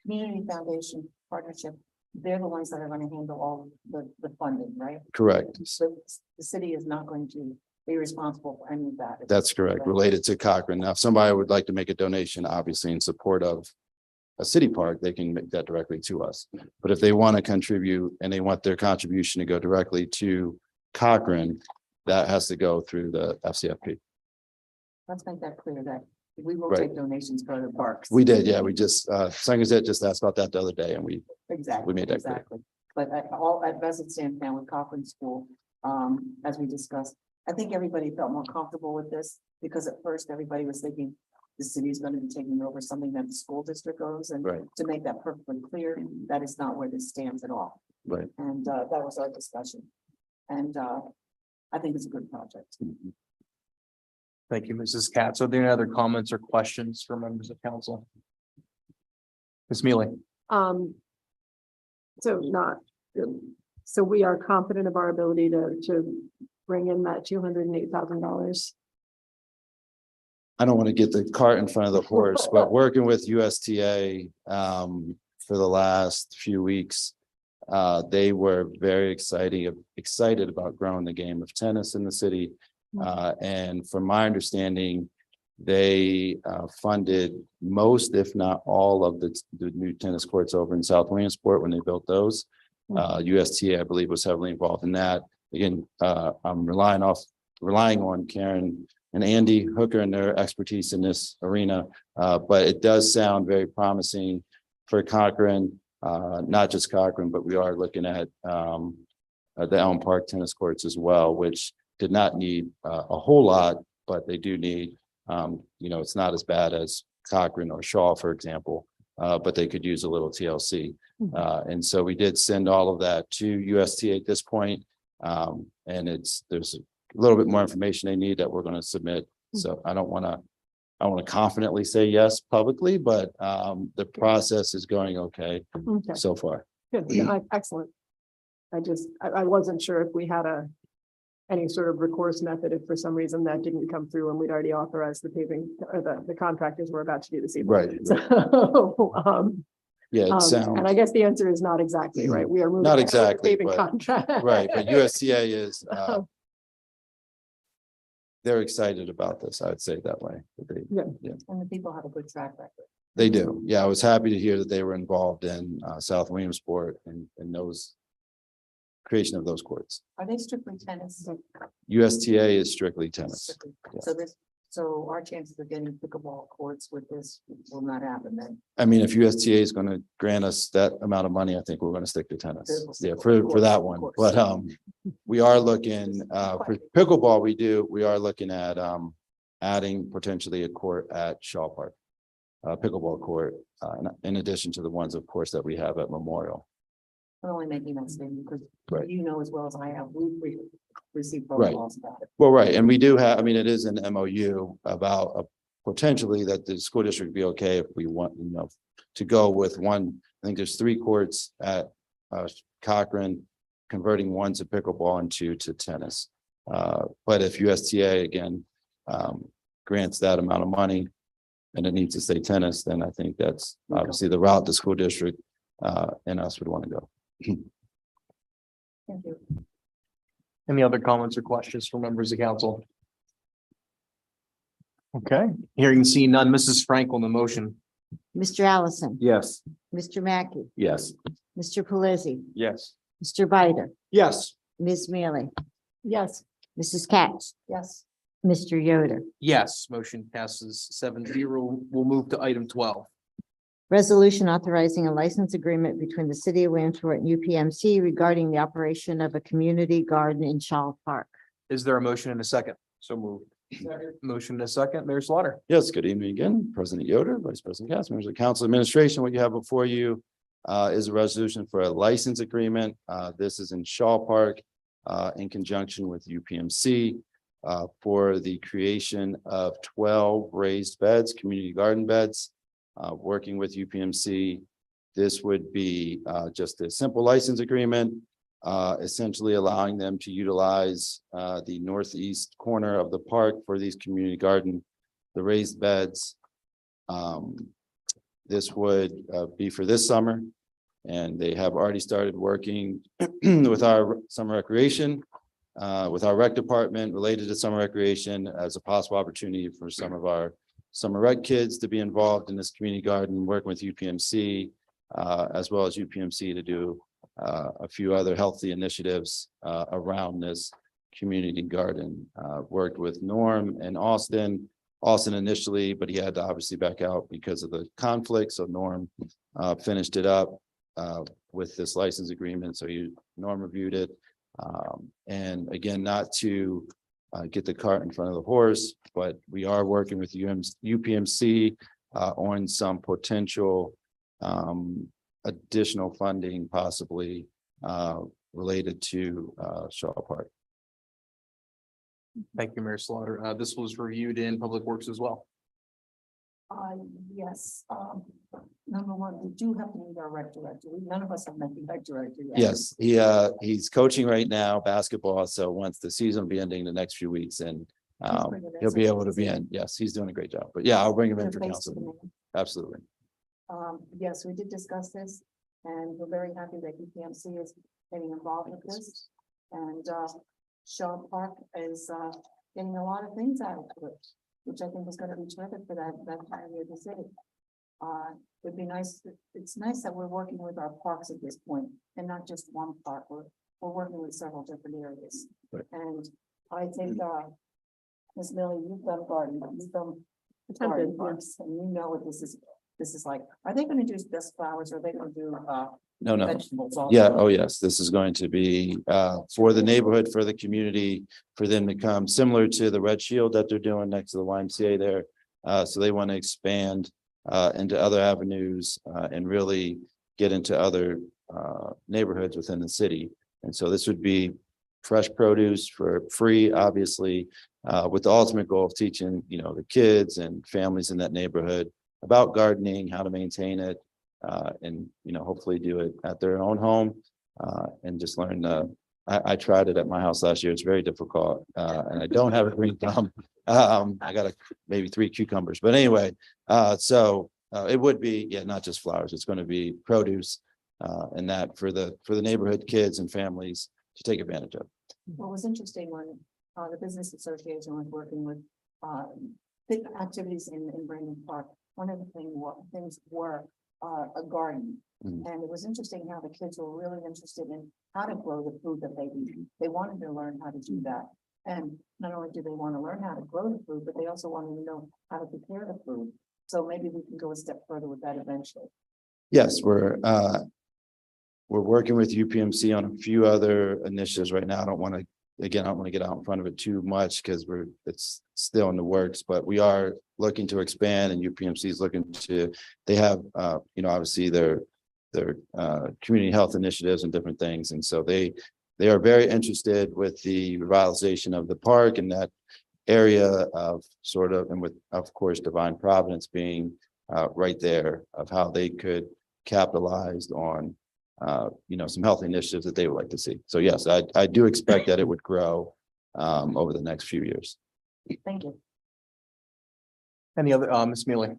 Community Foundation Partnership, they're the ones that are going to handle all the funding, right? Correct. So the city is not going to be responsible for any of that. That's correct, related to Cochrane. Now, if somebody would like to make a donation, obviously in support of a city park, they can make that directly to us. But if they want to contribute and they want their contribution to go directly to Cochrane, that has to go through the FCFP. Let's make that clear that we will Right. take donations for the parks. We did, yeah, we just, Sungaset just asked about that the other day, and we Exactly. we made that clear. Exactly. But at Visit Stantown with Cochrane School, as we discussed, I think everybody felt more comfortable with this because at first everybody was thinking the city is going to be taking over something that the school district owns, and Right. to make that perfectly clear, that is not where this stands at all. Right. And that was our discussion. And I think it's a good project. Thank you, Mrs. Katz. Are there any other comments or questions for members of council? Ms. Mealy. So we are confident of our ability to bring in that $208,000. I don't want to get the cart in front of the horse, but working with USTA for the last few weeks, they were very excited about growing the game of tennis in the city. And from my understanding, they funded most, if not all, of the new tennis courts over in South Williamsport when they built those. USTA, I believe, was heavily involved in that. Again, I'm relying on Karen and Andy Hooker and their expertise in this arena. But it does sound very promising for Cochrane, not just Cochrane, but we are looking at the Elm Park tennis courts as well, which did not need a whole lot, but they do need, it's not as bad as Cochrane or Shaw, for example, but they could use a little TLC. And so we did send all of that to USTA at this point. And there's a little bit more information they need that we're going to submit. So I want to confidently say yes publicly, but the process is going okay so far. Good, excellent. I wasn't sure if we had any sort of recourse method if for some reason that didn't come through and we'd already authorized the paving or the contractors were about to do this evening. Right. So, Yeah, it sounds. and I guess the answer is not exactly right. We are moving Not ahead with the exactly, paving but- contract. Right, but USTA is they're excited about this. I would say it that way. But And the people have a good track record. they do. Yeah, I was happy to hear that they were involved in South Williamsport and those creation of those courts. Are they strictly tennis? USTA is strictly tennis. So our chances of getting pickleball courts with this will not happen then. I mean, if USTA is going to grant us that amount of money, I think we're going to stick to tennis. We'll stick Yeah, with- for of course, that of one. course. But we are looking for pickleball, we are looking at adding potentially a court at Shaw Park. Pickleball court, in addition to the ones, of course, that we have at Memorial. I'm only making that statement because Right. you know as well as I have, we received phone Right. calls about it. Well, right, and we do have, I mean, it is an MOU about potentially that the school district be okay if we want, to go with one. I think there's 3 courts at Cochrane, converting one to pickleball and 2 to tennis. But if USTA again grants that amount of money and it needs to stay tennis, then I think that's obviously the route the school district and us would want to go. Thank you. Any other comments or questions from members of council? Okay, hearing and seeing none. Mrs. Frank on the motion. Mr. Allison, Yes. Mr. Mackey, Yes. Mr. Pelisi, Yes. Mr. Bider, Yes. Ms. Mealy, Yes. Mrs. Katz, Yes, Mr. Yoder. Yes, motion passes 7-0. We'll move to item 12. Resolution authorizing a license agreement between the city of Williamsport and UPMC regarding the operation of a community garden in Shaw Park. Is there a motion and a second? So moved. Motion and a second, Mayor Slaughter. Yes, good evening again, President Yoder, Vice President Katz, members of the council administration. What you have before you is a resolution for a license agreement. This is in Shaw Park in conjunction with UPMC for the creation of 12 raised beds, community garden beds. Working with UPMC, this would be just a simple license agreement, essentially allowing them to utilize the northeast corner of the park for these community garden, the raised beds. This would be for this summer, and they have already started working with our summer recreation, with our rec department related to summer recreation as a possible opportunity for some of our summer rec kids to be involved in this community garden, working with UPMC, as well as UPMC to do a few other healthy initiatives around this community garden. Worked with Norm and Austin initially, but he had to obviously back out because of the conflict. So Norm finished it up with this license agreement. So Norm reviewed it. And again, not to get the cart in front of the horse, but we are working with UPMC on some potential additional funding possibly related to Shaw Park. Thank you, Mayor Slaughter. This was reviewed in Public Works as well. yes, number one, we do have to meet our rec director. None of us have met the rec director yet. Yes, he's coaching right now basketball. So once the season will be ending the next few weeks and he'll be able to be in. Yes, he's doing a great job. But yeah, I'll bring him in for Face to the council. name. Absolutely. Yes, we did discuss this, and we're very happy that UPMC is getting involved with this. And Shaw Park is getting a lot of things out of it, which I think is gonna be terrific for that time of the city. It'd be nice, it's nice that we're working with our parks at this point, and not just one park, we're working with several different areas. Right. And I think, Ms. Millie, you've done garden, you've done Attempted, garden yeah. parks, and you know what this is like. Are they gonna do just flowers, or are they gonna do No, no. vegetables also? Yeah, oh yes, this is going to be for the neighborhood, for the community, for them to come, similar to the Red Shield that they're doing next to the YMCA there. So they want to expand into other avenues and really get into other neighborhoods within the city. And so this would be fresh produce for free, obviously, with the ultimate goal of teaching, the kids and families in that neighborhood about gardening, how to maintain it, and hopefully do it at their own home and just learn. I tried it at my house last year. It's very difficult, and I don't have a green thumb. I got maybe 3 cucumbers, but anyway, so it would be not just flowers. It's going to be produce, and that for the neighborhood kids and families to take advantage of. What was interesting when the business association was working with, big activities in Brandon Park. One of the things were, a garden. Mhm. And it was interesting how the kids were really interested in how to grow the food that they eat. They wanted to learn how to do that. And not only do they want to learn how to grow the food, but they also wanted to know how to prepare the food. So maybe we can go a step further with that eventually. Yes, we're working with UPMC on a few other initiatives right now. I don't want to get out in front of it too much because it's still in the works, but we are looking to expand, and UPMC is looking to, they have, obviously their community health initiatives and different things. And so they are very interested with the revitalization of the park and that area of sort of, and with, of course, Divine Providence being right there, of how they could capitalize on some healthy initiatives that they would like to see. So yes, I do expect that it would grow over the next few years. Thank you. Any other, Ms. Mealy?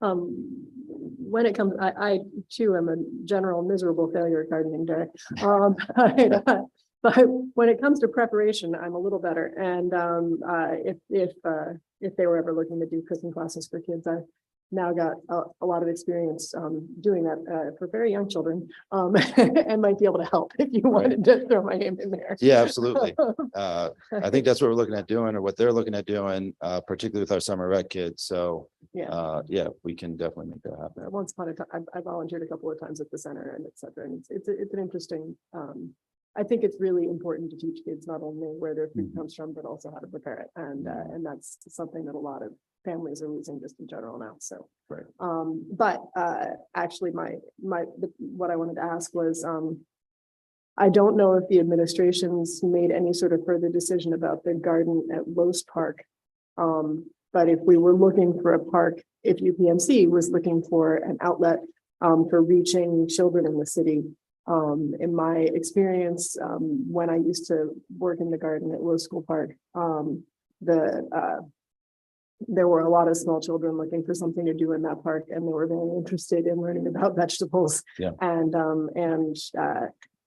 When it comes, I too am a general miserable failure at gardening, Derek. But when it comes to preparation, I'm a little better. And if they were ever looking to do cooking classes for kids, I've now got a lot of experience doing that for very young children, and might be able to help if you wanted to throw my name in there. Yeah, absolutely. I think that's what we're looking at doing, or what they're looking at doing, particularly with our summer rec kids. So yeah, we can definitely make that happen. Once upon a time, I volunteered a couple of times at the center and et cetera. And it's an interesting, I think it's really important to teach kids not only where their food comes from, but also how to prepare it. And that's something that a lot of families are losing just in general now. So, Right. But actually what I wanted to ask was, I don't know if the administration's made any sort of further decision about the garden at Lowe's Park. But if we were looking for a park, if UPMC was looking for an outlet for reaching children in the city, in my experience, when I used to work in the garden at Lowe's School Park, there were a lot of small children looking for something to do in that park, and they were very interested in learning about vegetables. Yeah. And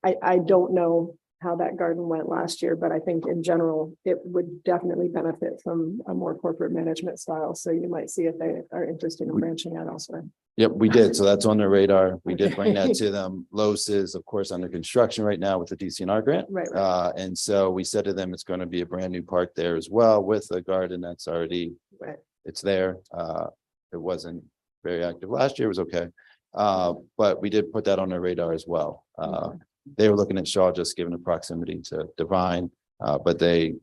I don't know how that garden went last year, but I think in general, it would definitely benefit from a more corporate management style. So you might see if they are interested in branching out elsewhere. Yep, we did. So that's on their radar. We did bring that to them. Lowe's is, of course, under construction right now with the DCNR grant. Right. And so we said to them, it's going to be a brand new park there as well, with a garden that's already, Right. it's there. It wasn't very active last year. It was okay. But we did put that on their radar as well. They were looking at Shaw, just given the proximity to Divine, but they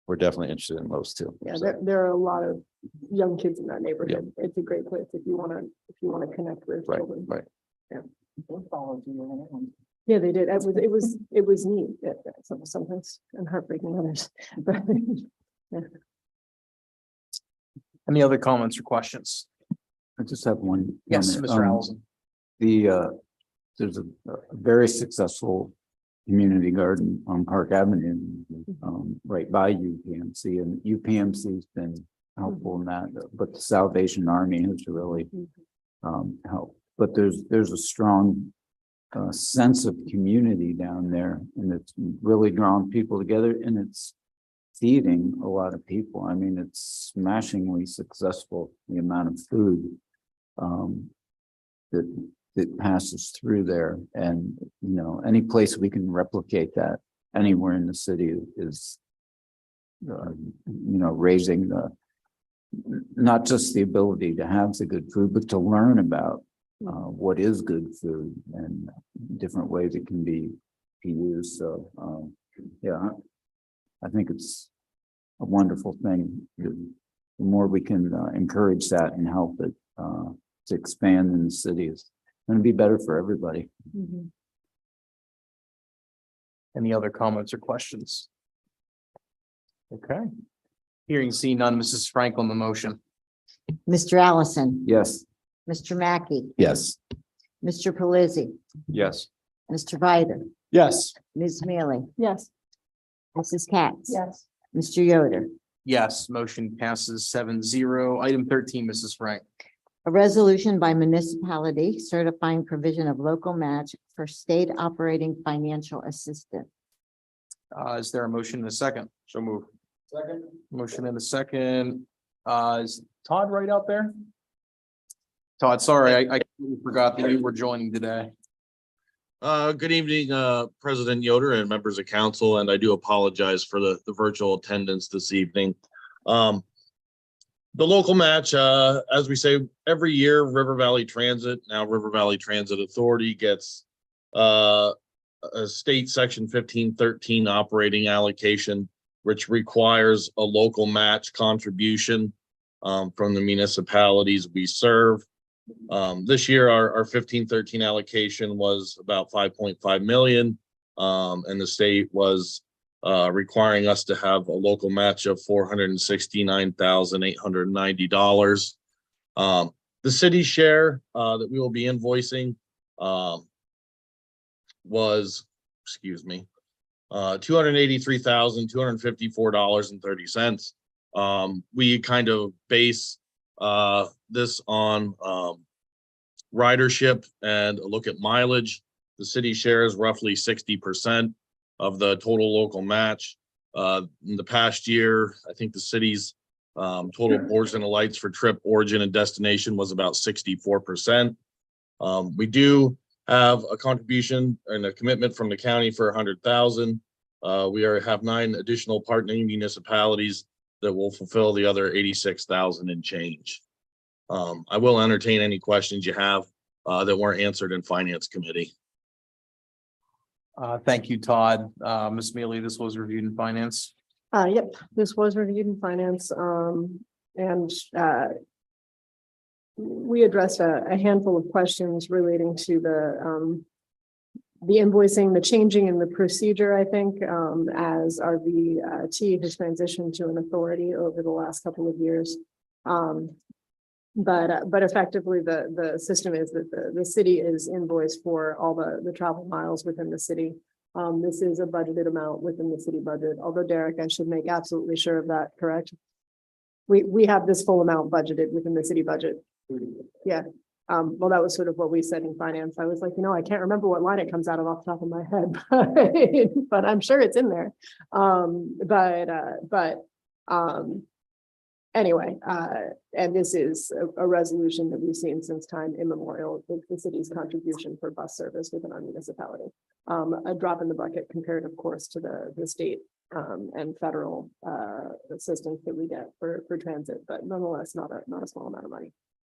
were definitely interested in Lowe's too. Yeah, So, there are a lot of young kids in that neighborhood. It's a great place if you want to connect with Right, children. right. Yeah. They followed you around. Yeah, they did. It was neat. Sometimes and heartbreaking others. But yeah. Any other comments or questions? I just have one. Yes, comment. Mr. Allison. There's a very successful community garden on Park Avenue, right by UPMC, and UPMC's been helpful in that, but the Salvation Army has really helped. But there's a strong sense of community down there, and it's really drawn people together, and it's feeding a lot of people. I mean, it's smashingly successful, the amount of food that passes through there. And, any place we can replicate that anywhere in the city is, raising not just the ability to have the good food, but to learn about what is good food and different ways it can be used. So, yeah, I think it's a wonderful thing. The more we can encourage that and help it to expand in the city, is going to be better for everybody. Any other comments or questions? Okay. Hearing seen none, Mrs. Franklin, the motion. Mr. Allison, Yes. Mr. Mackey, Yes. Mr. Pelisi, Yes. Mr. Bider, Yes. Ms. Mealy, Yes. Mrs. Katz. Yes. Mr. Yoder. Yes, motion passes 7-0. Item 13, Mrs. Frank. A resolution by municipality certifying provision of local match for state operating financial assistance. Is there a motion and a second? So move. Second. Motion and a second. Is Todd right out there? Todd, sorry, I forgot that you were joining today. Good evening, President Yoder and members of council, and I do apologize for the virtual attendance this evening. The local match, as we say, every year, River Valley Transit, now River Valley Transit Authority gets a state section 1513 operating allocation, which requires a local match contribution from the municipalities we serve. This year, our 1513 allocation was about 5.5 million. And the state was requiring us to have a local match of $469,890. The city share that we will be invoicing was, $283,254.30. We kind of base this on ridership and a look at mileage. The city shares roughly 60% of the total local match. In the past year, I think the city's total boards and lights for trip, origin, and destination was about 64%. We do have a contribution and a commitment from the county for 100,000. We have 9 additional partnering municipalities that will fulfill the other 86,000 and change. I will entertain any questions you have that weren't answered in Finance Committee. Thank you, Todd. Ms. Mealy, this was reviewed in finance. Yep, this was reviewed in finance, and we addressed a handful of questions relating to the invoicing, the changing in the procedure, I think, as RVT has transitioned to an authority over the last couple of years. But effectively, the system is that the city is invoiced for all the travel miles within the city. This is a budgeted amount within the city budget, although Derek, I should make absolutely sure of that, correct? We have this full amount budgeted within the city budget. Yeah. Well, that was sort of what we said in finance. I was like, I can't remember what line it comes out of off the top of my head, but I'm sure it's in there. Anyway, and this is a resolution that we've seen since time immemorial, the city's contribution for bus service within our municipality. A drop in the bucket compared, of course, to the state and federal assistance that we get for transit, but nonetheless, not a small amount of money.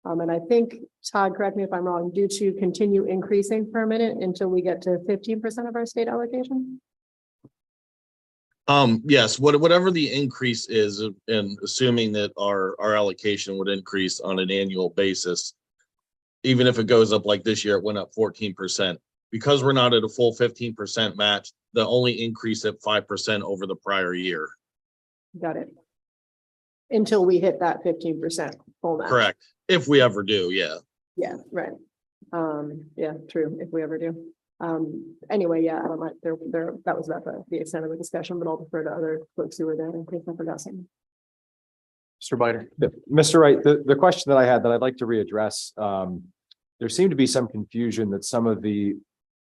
And I think, Todd, correct me if I'm wrong, due to continue increasing per minute until we get to 15% of our state allocation? Yes, whatever the increase is, and assuming that our allocation would increase on an annual basis, even if it goes up like this year, it went up 14%. Because we're not at a full 15% match, the only increase at 5% over the prior year. Got it. Until we hit that 15% full match. Correct. If we ever do, yeah. Yeah, right. Yeah, true, if we ever do. Anyway, yeah, I don't like that was about the extent of the discussion, but I'll defer to other folks who were there in case I forgot something. Mr. Biter. Mr. Wright, the question that I had that I'd like to readdress, there seemed to be some confusion that some of the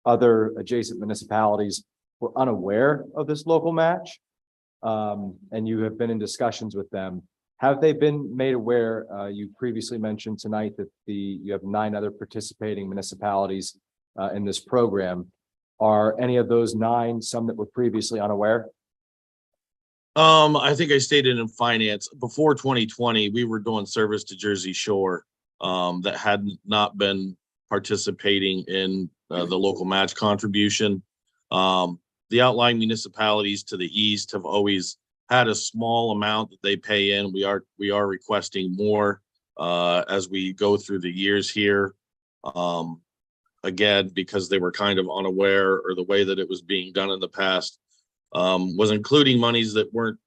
other adjacent municipalities were unaware of this local match. And you have been in discussions with them. Have they been made aware? You previously mentioned tonight that you have 9 other participating municipalities in this program. Are any of those 9 some that were previously unaware? I think I stated in finance before 2020, we were doing service to Jersey Shore that had not been participating in the local match contribution. The outlying municipalities to the east have always had a small amount that they pay in. We are requesting more as we go through the years here. Again, because they were kind of unaware, or the way that it was being done in the past was including monies that were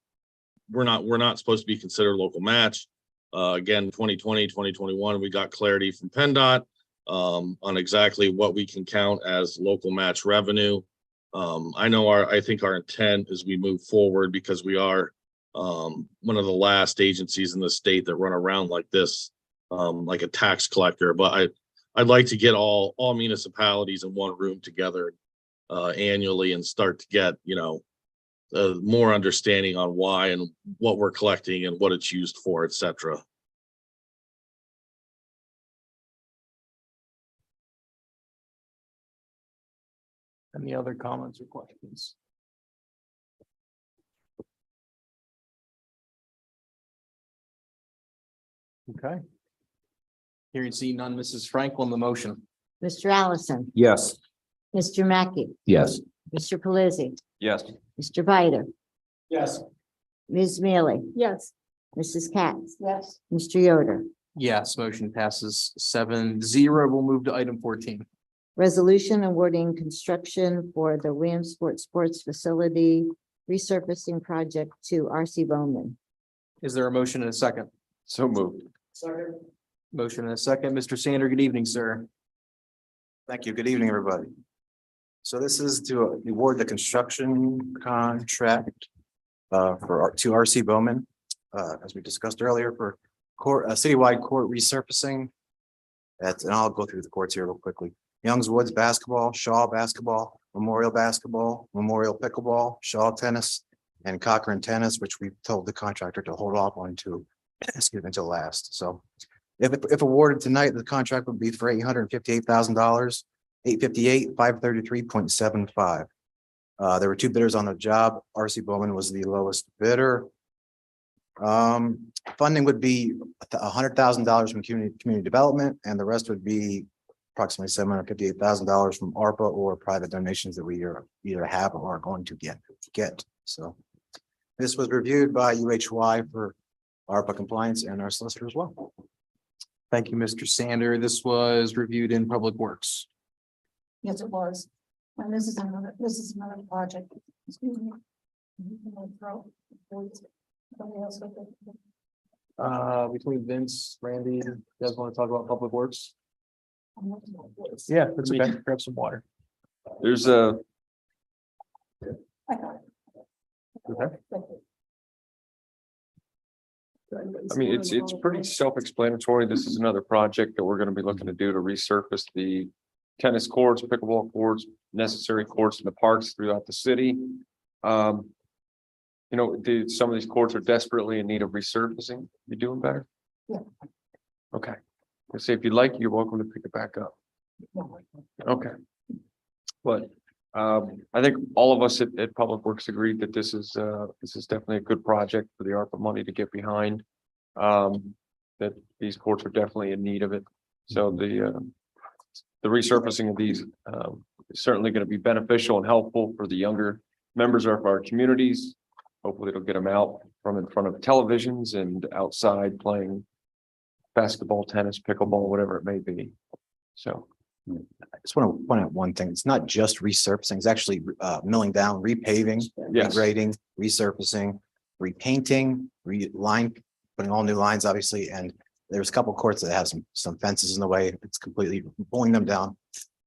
not supposed to be considered local match. Again, 2020, 2021, we got clarity from PennDOT on exactly what we can count as local match revenue. I think our intent as we move forward, because we are one of the last agencies in the state that run around like this, like a tax collector, but I'd like to get all municipalities in one room together annually and start to get, more understanding on why and what we're collecting and what it's used for, et cetera. Any other comments or questions? Okay, Hearing seen none, Mrs. Franklin, the motion. Mr. Allison, Yes. Mr. Mackey, Yes. Mr. Pelisi, Yes. Mr. Bider, Yes. Ms. Mealy, Yes. Mrs. Katz, Yes. Mr. Yoder. Yes, motion passes 7-0. We'll move to item 14. Resolution awarding construction for the Williamsport Sports Facility resurfacing project to RC Bowman. Is there a motion and a second? So moved. Second. Motion and a second. Mr. Sander, good evening, sir. Thank you. Good evening, everybody. So this is to award the construction contract to RC Bowman, as we discussed earlier, for citywide court resurfacing. And I'll go through the courts here real quickly. Youngs Woods basketball, Shaw basketball, Memorial basketball, Memorial pickleball, Shaw tennis, and Cochran tennis, which we told the contractor to hold off on to, until last. So if awarded tonight, the contract would be for $858,000, $858,533.75. There were two bidders on the job. RC Bowman was the lowest bidder. Funding would be $100,000 from community development, and the rest would be approximately $758,000 from ARPA or private donations that we either have or are going to get. So this was reviewed by UHY for ARPA compliance and our solicitor as well. Thank you, Mr. Sander. This was reviewed in Public Works. Yes, it was. And this is another project. Excuse me. Between Vince, Randy, you guys want to talk about Public Works? yeah, that's okay. Grab some water. There's a, I got it. I mean, it's pretty self-explanatory. This is another project that we're gonna be looking to do to resurface the tennis courts, pickleball courts, necessary courts in the parks throughout the city. You know, some of these courts are desperately in need of resurfacing. You doing better? Yeah. Okay. Let's see, if you'd like, you're welcome to pick it back up. Okay. But I think all of us at Public Works agreed that this is definitely a good project for the ARPA money to get behind. That these courts are definitely in need of it. So the resurfacing of these is certainly going to be beneficial and helpful for the younger members of our communities. Hopefully it'll get them out from in front of televisions and outside playing basketball, tennis, pickleball, whatever it may be. So I just want to point out one thing. It's not just resurfacing, it's actually milling down, repaving, yes, regrading, resurfacing, repainting, putting all new lines, obviously. And there's a couple courts that have some fences in the way. It's completely pulling them down,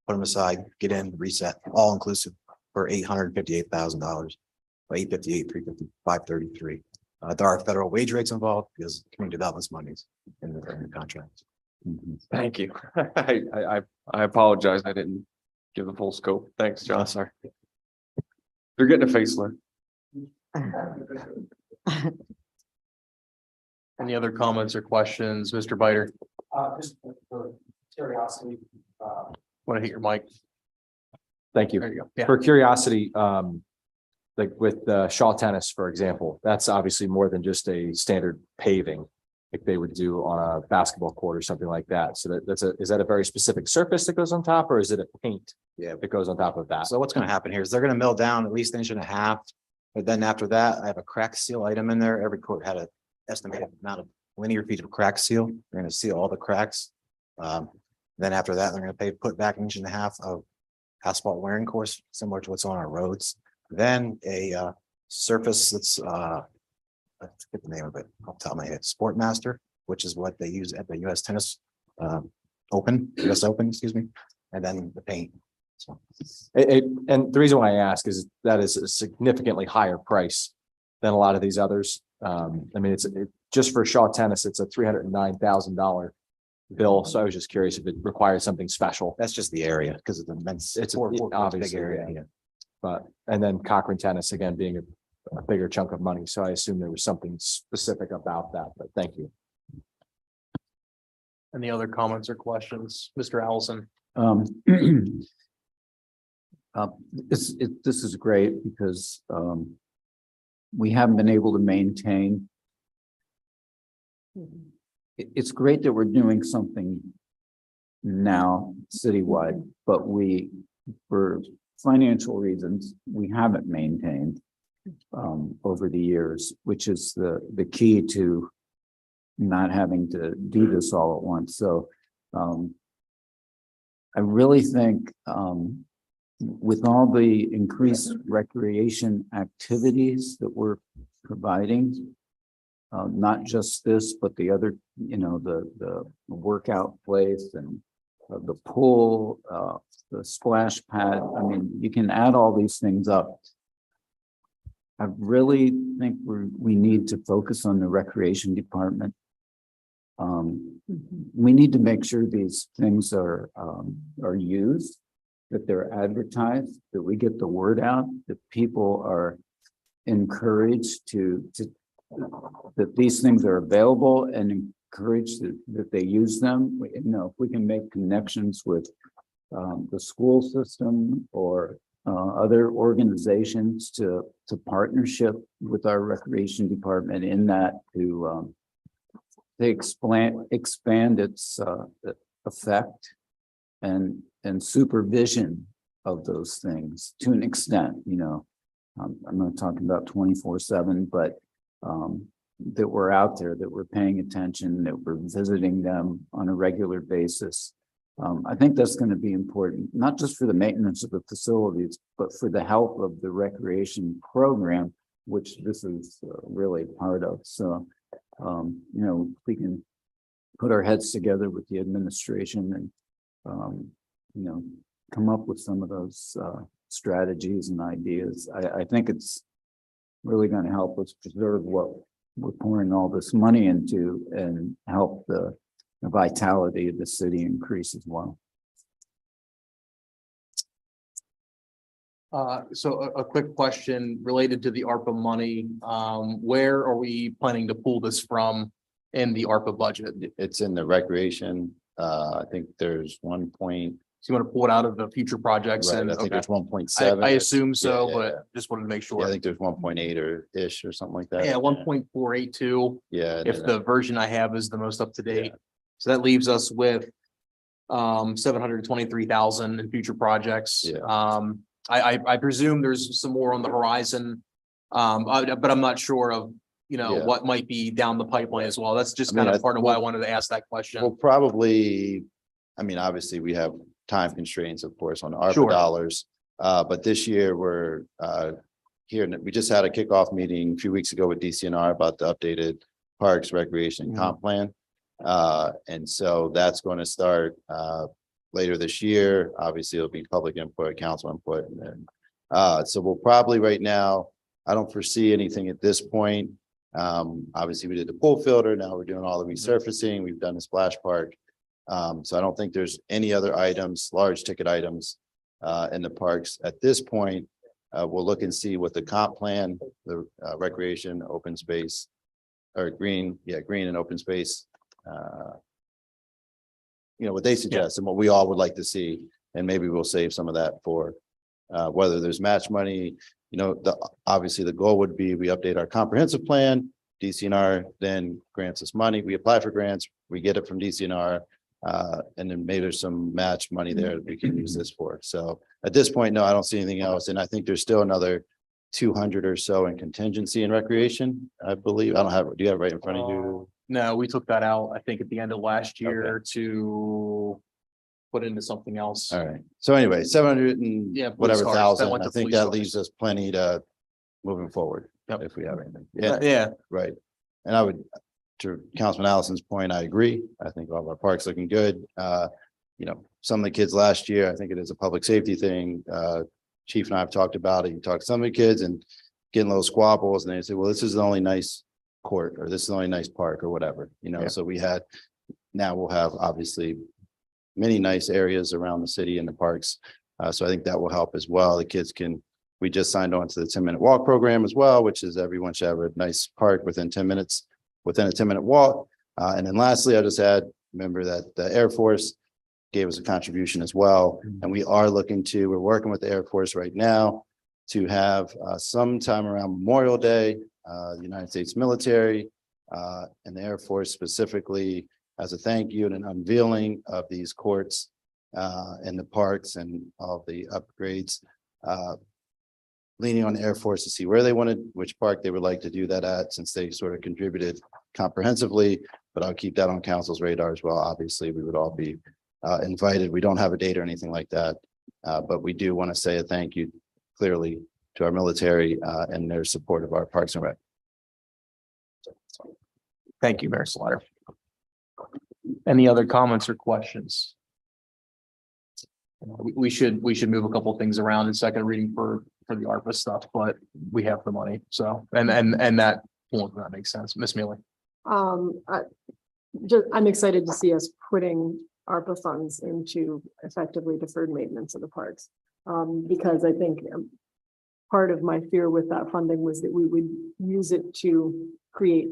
put them aside, get in, reset, all inclusive for $858,000. 858, 350, 533. There are federal wage rates involved because community development's monies in the contract. thank you. I apologize. I didn't give the full scope. Thanks, John. Sorry. They're getting a facelift. Any other comments or questions, Mr. Bider? Just for curiosity. Want to hit your mic? Thank you. There you go. Yeah. For curiosity, like with Shaw Tennis, for example, that's obviously more than just a standard paving like they would do on a basketball court or something like that. So is that a very specific surface that goes on top, or is it a paint? Yeah. That goes on top of that? So what's going to happen here is they're going to mill down at least 1.5 inches. But then after that, I have a crack seal item in there. Every court had an estimated amount of linear feet of crack seal. They're going to seal all the cracks. Then after that, they're going to put back 1.5 inches of asphalt wearing course, similar to what's on our roads. Then a surface that's I forget the name of it off the top of my head, Sportmaster, which is what they use at the US Tennis Open, excuse me, and then the paint. So And the reason why I ask is that is a significantly higher price than a lot of these others. I mean, just for Shaw Tennis, it's a $309,000 bill. So I was just curious if it required something special. that's just the area because of the immense. It's four big obviously area. yeah. But and then Cochran Tennis again being a bigger chunk of money. So I assume there was something specific about that, but thank you. Any other comments or questions? Mr. Allison? This is great because, we haven't been able to maintain. It's great that we're doing something now citywide, but for financial reasons, we haven't maintained over the years, which is the key to not having to do this all at once. So I really think with all the increased recreation activities that we're providing, not just this, but the other, the workout place and the pool, the splash pad. I mean, you can add all these things up. I really think we need to focus on the recreation department. We need to make sure these things are used, that they're advertised, that we get the word out, that people are encouraged that these things are available and encouraged that they use them. If we can make connections with the school system or other organizations to partnership with our recreation department in that to expand its effect and supervision of those things to an extent. I'm not talking about 24/7, but that we're out there, that we're paying attention, that we're visiting them on a regular basis. I think that's going to be important, not just for the maintenance of the facilities, but for the health of the recreation program, which this is really part of. So, we can put our heads together with the administration and, come up with some of those strategies and ideas. I think it's really going to help us preserve what we're pouring all this money into and help the vitality of the city increase as well. So a quick question related to the ARPA money. Where are we planning to pull this from in the ARPA budget? It's in the recreation. I think there's 1 point. So you want to pull it out of the future projects? Right, And I think okay. there's 1.7. I assume so, Yeah, but just wanted to make sure. I think there's 1.8 or ish or something like that. Yeah, 1.482. Yeah. If the version I have is the most up to date. So that leaves us with 723,000 in future projects. Yeah. I presume there's some more on the horizon. But I'm not sure of, what might be down the pipeline as well. That's just kind of part of why I wanted to ask that question. Well, probably, obviously we have time constraints, of course, on ARPA dollars. But this year we're here, we just had a kickoff meeting a few weeks ago with DCNR about the updated Parks Recreation Comp Plan. And so that's going to start later this year. Obviously, it'll be public input, council input. And then, so we'll probably right now, I don't foresee anything at this point. Obviously, we did the pool filter. Now we're doing all the resurfacing. We've done the splash park. So I don't think there's any other items, large ticket items in the parks at this point. We'll look and see what the comp plan, the recreation, open space, or green and open space. What they suggest and what we all would like to see, and maybe we'll save some of that for whether there's match money. Obviously the goal would be we update our comprehensive plan. DCNR then grants us money. We apply for grants, we get it from DCNR, and then maybe there's some match money there that we can use this for. So at this point, no, I don't see anything else, and I think there's still another 200 or so in contingency and recreation. I believe I don't have. Do you have it right in front of you? No, we took that out, I think, at the end of last year to put into something else. All right. So anyway, 700 and whatever police cars, that thousand. went I to think police that cars. leaves us plenty to moving forward if we have anything. Yeah. Right. And I would, to Councilman Allison's point, I agree. I think all of our parks looking good. Some of the kids last year, I think it is a public safety thing. Chief and I have talked about it. You talk to some of the kids and getting little squabbles, and they say, well, this is the only nice court, or this is the only nice park, or whatever, So now we'll have obviously many nice areas around the city and the parks. So I think that will help as well. The kids can We just signed on to the 10-minute walk program as well, which is everyone should have a nice park within 10 minutes, within a 10-minute walk. And then lastly, I'll just add, remember that the Air Force gave us a contribution as well. And we are we're working with the Air Force right now to have sometime around Memorial Day, the United States military and the Air Force specifically as a thank you and an unveiling of these courts and the parks and all the upgrades. Leaning on the Air Force to see where they wanted, which park they would like to do that at, since they sort of contributed comprehensively, but I'll keep that on council's radar as well. Obviously, we would all be invited. We don't have a date or anything like that, but we do want to say a thank you clearly to our military and their support of our Parks and Rec. Thank you, Mayor Slaughter. Any other comments or questions? We should move a couple of things around in second reading for the ARPA stuff, but we have the money. So, and that makes sense. Miss Mealy. I'm excited to see us putting ARPA funds into effectively deferred maintenance of the parks. Because I think part of my fear with that funding was that we would use it to create,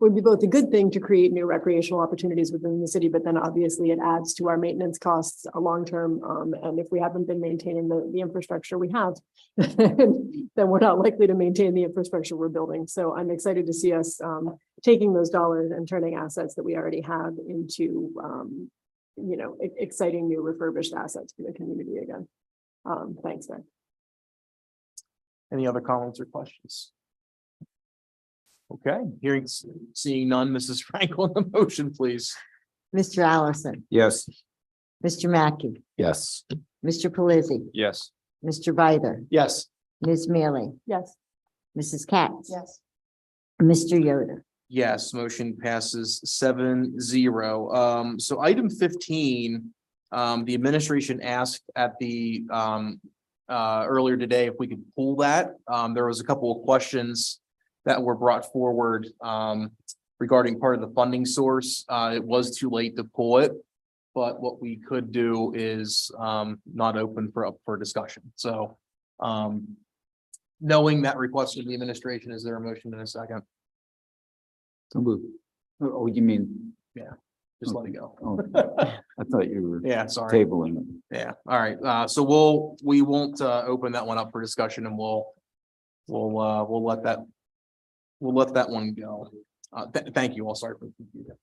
would be both a good thing to create new recreational opportunities within the city, but then obviously it adds to our maintenance costs long term. And if we haven't been maintaining the infrastructure we have, then we're not likely to maintain the infrastructure we're building. So I'm excited to see us taking those dollars and turning assets that we already have into exciting new refurbished assets for the community again. Thanks, Ben. Any other comments or questions? Okay, seeing none, Mrs. Franklin, the motion, please. Mr. Allison, Yes. Mr. Mackey, Yes. Mr. Pelisi, Yes. Mr. Bider, Yes. Ms. Mealy, Yes. Mrs. Katz. Yes. Mr. Yoder. Yes, motion passes 7-0. So item 15, the administration asked at the earlier today if we could pull that. There was a couple of questions that were brought forward regarding part of the funding source. It was too late to pull it, but what we could do is not open for discussion. So knowing that request of the administration, is there a motion in a second? So moved. Oh, you mean? Just let it go. Oh, I thought you were Yeah, sorry. tabling it. Yeah, all right. So we won't open that one up for discussion, and we'll let that one go. Thank you all. Sorry for the confusion.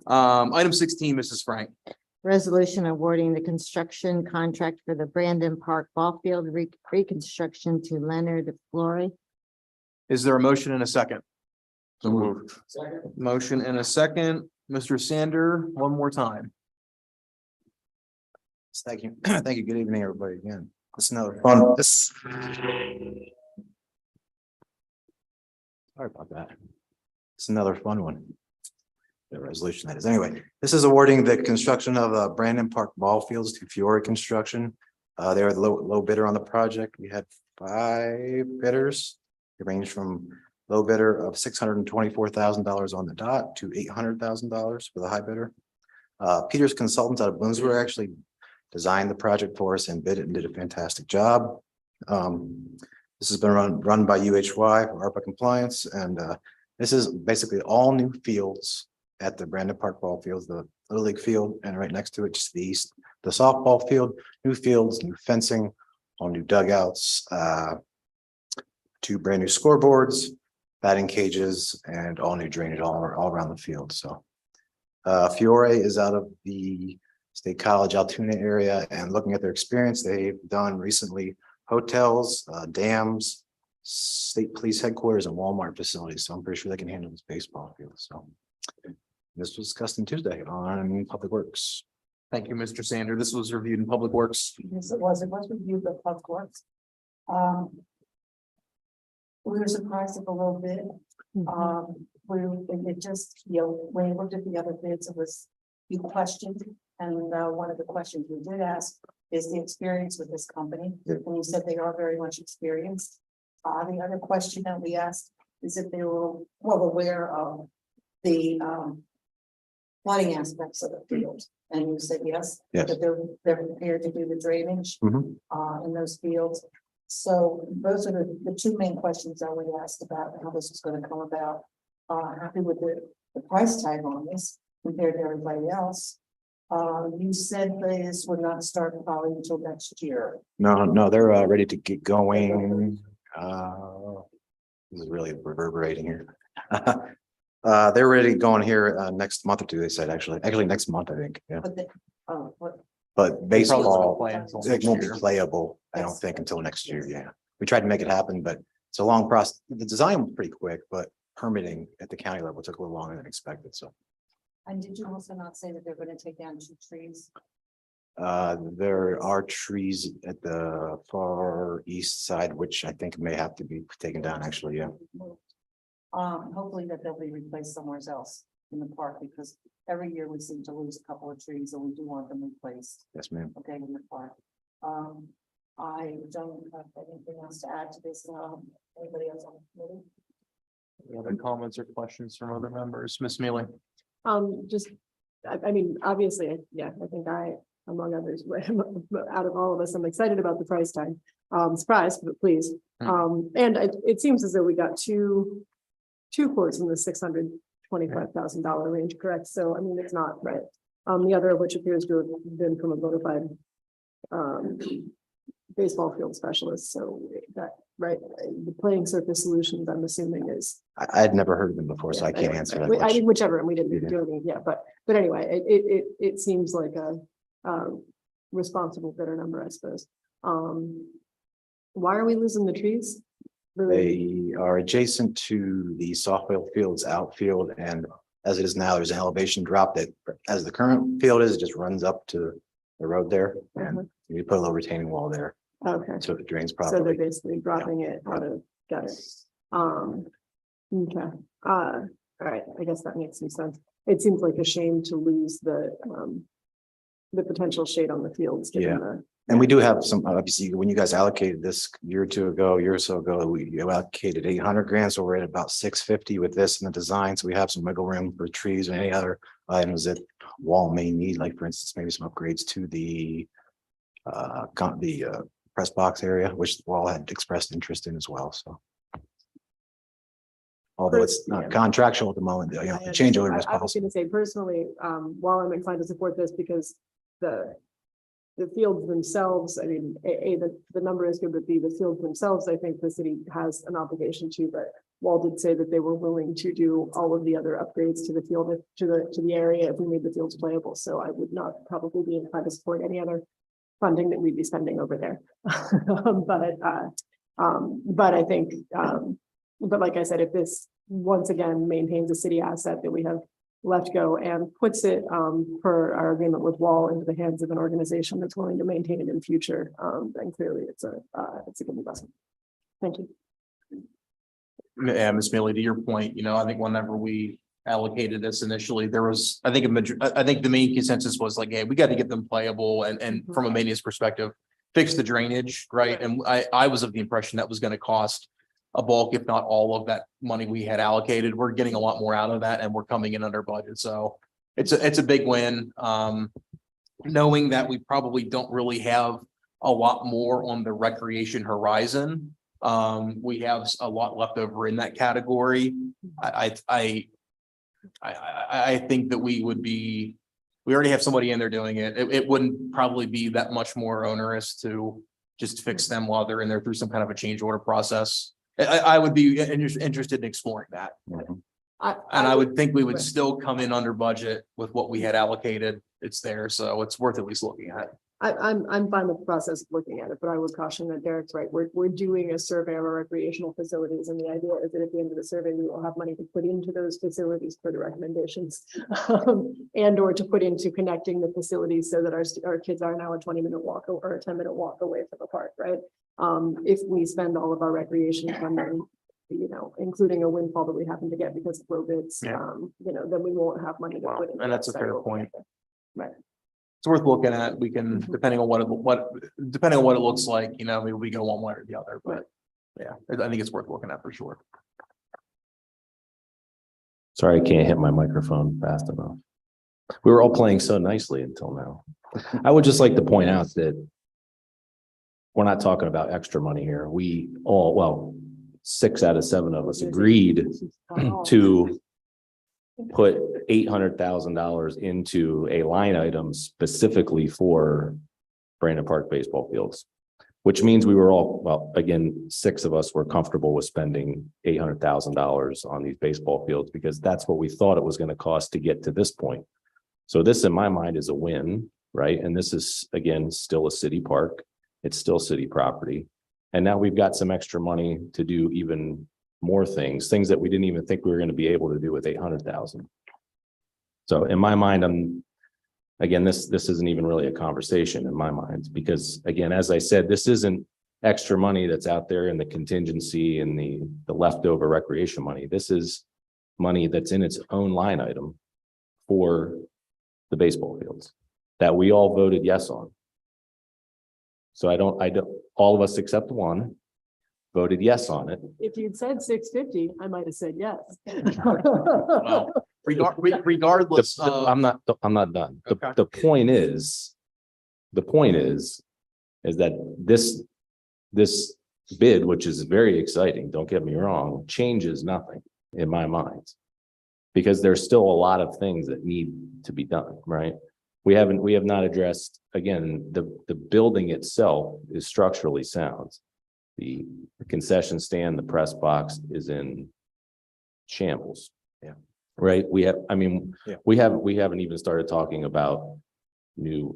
Item 16, Mrs. Frank. Resolution awarding the construction contract for the Brandon Park Ball Field reconstruction to Leonard Flory. Is there a motion and a second? So moved. Motion and a second. Mr. Sander, one more time. Thank you. Thank you. Good evening, everybody. Again, it's another fun. Sorry about that. It's another fun one. The resolution that is. Anyway, this is awarding the construction of Brandon Park ball fields to Fiore Construction. They were the low bidder on the project. We had 5 bidders. It ranged from low bidder of $624,000 on the dot to $800,000 for the high bidder. Peter's Consultants out of Bloomsburg actually designed the project for us and bid it and did a fantastic job. This has been run by UHY for ARPA compliance, and this is basically all new fields at the Brandon Park ball fields, the Little League field, and right next to it, just to the east, the softball field, new fields, new fencing, all new dugouts, 2 brand new scoreboards, batting cages, and all new drainage all around the field. So Fiore is out of the State College Altoona area, and looking at their experience, they've done recently hotels, dams, state police headquarters, and Walmart facilities. So I'm pretty sure they can handle this baseball field. So this was discussed on Tuesday on Public Works. Thank you, Mr. Sander. This was reviewed in Public Works. Yes, it was reviewed by Public Works. We were surprised at a little bit. It just, when we looked at the other bids, it was, you questioned, and one of the questions we did ask is the experience with this company. And you said they are very much experienced. The other question that we asked is if they were well aware of the flooding aspects of the field. And you said yes, Yes. that they're prepared to do the drainage Mhm. in those fields. So those are the two main questions that we asked about how this is gonna come about. Happy with the price tag on this compared to everybody else. You said this would not start probably until next year. No, they're ready to get going. This is really reverberating here. They're ready to go in here next month or two, they said, actually next month, I think, yeah. But what, But baseball, play until it won't be next year. playable, I don't think, until next year, yeah. We tried to make it happen, but it's a long process. The design was pretty quick, but permitting at the county level took a little longer than expected, so. and did you also not say that they're gonna take down 2 trees? There are trees at the far east side, which I think may have to be taken down, actually, yeah. Hopefully that they'll be replaced somewhere else in the park, because every year we seem to lose a couple of trees, and we do want them replaced, Yes, ma'am. okay, in the park. I don't have anything else to add to this, anybody else on the committee? Any other comments or questions from other members? Ms. Mealy? Just, I mean, obviously, yeah, I think among others, out of all of us, I'm excited about the price tag. Surprised, but pleased. And it seems as though we got two quotes in the $625,000 range, correct? So, I mean, it's not right. The other of which appears to have been from a bona fide baseball field specialist. So that, right, the playing surface solutions, I'm assuming is. I had never heard of them before, so I can't anyway, answer that I question. mean, whichever, and we didn't Yeah. do anything yet, but anyway, it seems like a responsible bidder number, I suppose. Why are we losing the trees? They are adjacent to the softball field's outfield, and as it is now, there's an elevation drop that, as the current field is, it just runs up to the road there, and you put a little retaining wall there, Okay, so it drains so they're properly. basically dropping it out of, got it. Okay, all right, I guess that makes some sense. It seems like a shame to lose the potential shade on the fields. given Yeah. the- And we do have some, obviously, when you guys allocated this year or so ago, we allocated 800 grand, so we're at about 650 with this and the design, so we have some wiggle room for trees and any other items that wall may need, like for instance, maybe some upgrades to the press box area, which the wall had expressed interest in as well, so. Although it's not contractual at the moment, the change order is I was possible. gonna say personally, while I'm inclined to support this because the fields themselves, I mean, the number is good, but the fields themselves, I think the city has an obligation to, but Wall did say that they were willing to do all of the other upgrades to the field, to the area if we made the fields playable. So I would not probably be inclined to support any other funding that we'd be spending over there. But I think, but like I said, if this once again maintains a city asset that we have left go and puts it per our agreement with Wall into the hands of an organization that's willing to maintain it in future, then clearly it's a good investment. Thank you. Yeah, Ms. Mealy, to your point, I think whenever we allocated this initially, there was, I think the main consensus was like, hey, we got to get them playable and from a maintenance perspective, fix the drainage, right? And I was of the impression that was going to cost a bulk, if not all of that money we had allocated. We're getting a lot more out of that and we're coming in under budget. So it's a big win. Knowing that we probably don't really have a lot more on the recreation horizon. We have a lot left over in that category. I think that we already have somebody in there doing it. It wouldn't probably be that much more onerous to just fix them while they're in there through some kind of a change order process. I would be interested in exploring that. And I would think we would still come in under budget with what we had allocated. It's there, so it's worth at least looking at. I'm fine with the process of looking at it, but I would caution that Derek's right. We're doing a survey of our recreational facilities, and the idea is that at the end of the survey, we will have money to put into those facilities for the recommendations. And or to put into connecting the facilities so that our kids are now a 20-minute walk or a 10-minute walk away from the park, right? If we spend all of our recreation funding, including a windfall that we happen to get because of low bids, then we won't have money to put in. And that's a fair point. Right. It's worth looking at. We can, depending on what it looks like, maybe we go one way or the other, but yeah, I think it's worth looking at for sure. Sorry, I can't hit my microphone fast enough. We were all playing so nicely until now. I would just like to point out that we're not talking about extra money here. We all, well, 6 out of 7 of us agreed to put $800,000 into a line item specifically for Brandon Park baseball fields, which means we were all, well, again, 6 of us were comfortable with spending $800,000 on these baseball fields because that's what we thought it was going to cost to get to this point. So this, in my mind, is a win, right? And this is, again, still a city park. It's still city property. And now we've got some extra money to do even more things that we didn't even think we were going to be able to do with 800,000. So in my mind, again, this isn't even really a conversation in my mind, because again, as I said, this isn't extra money that's out there in the contingency and the leftover recreation money. This is money that's in its own line item for the baseball fields that we all voted yes on. So I don't, all of us except one voted yes on it. If you'd said 650, I might have said yes. Well, regardless I'm not done. Okay. The point is that this bid, which is very exciting, don't get me wrong, changes nothing in my mind. Because there's still a lot of things that need to be done, right? We have not addressed, again, the building itself is structurally sound. The concession stand, the press box is in shambles. Yeah. Right. We haven't even started talking about new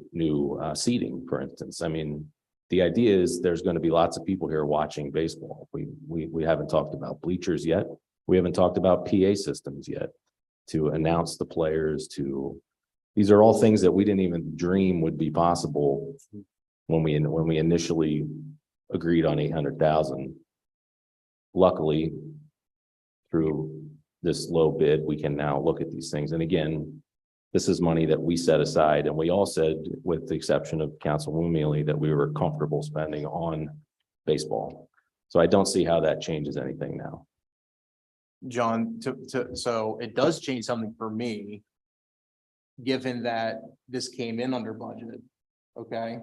seating, for instance. I mean, the idea is there's going to be lots of people here watching baseball. We haven't talked about bleachers yet. We haven't talked about PA systems yet to announce the players. These are all things that we didn't even dream would be possible when we initially agreed on 800,000. Luckily, through this low bid, we can now look at these things. And again, this is money that we set aside, and we all said, with the exception of Councilwoman Mealy, that we were comfortable spending on baseball. So I don't see how that changes anything now. John, so it does change something for me, given that this came in under budget. Okay,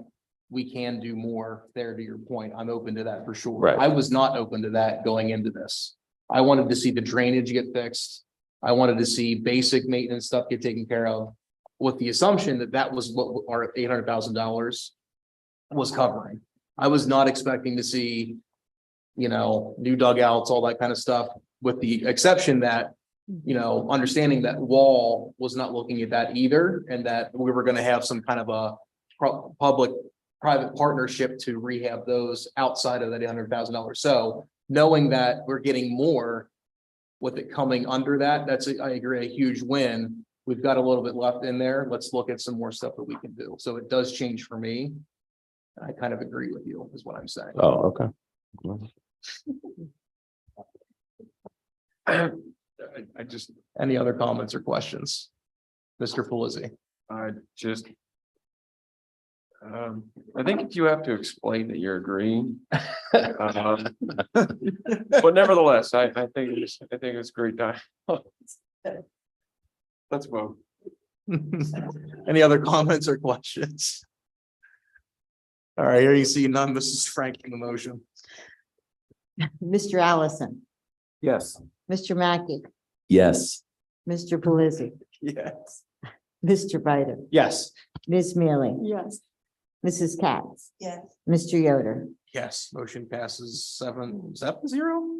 we can do more there, to your point. I'm open to that for sure. Right. I was not open to that going into this. I wanted to see the drainage get fixed. I wanted to see basic maintenance stuff get taken care of, with the assumption that that was what our $800,000 was covering. I was not expecting to see, new dugouts, all that kind of stuff, with the exception that, understanding that Wall was not looking at that either, and that we were going to have some kind of a public-private partnership to rehab those outside of that $800,000. So knowing that we're getting more with it coming under that, I agree, a huge win. We've got a little bit left in there. Let's look at some more stuff that we can do. So it does change for me. I kind of agree with you, is what I'm saying. Oh, okay. I just, Any other comments or questions? Mr. Pelisi? I think if you have to explain that you're agreeing. But nevertheless, I think it's a great time. Let's vote. Any other comments or questions? All right, here you see none. Mrs. Frank in the motion. Mr. Allison, Yes. Mr. Mackey, Yes. Mr. Pelisi, Yes. Mr. Bider, Yes. Ms. Mealy, Yes. Mrs. Katz, Yes. Mr. Yoder. Yes, motion passes 7-0.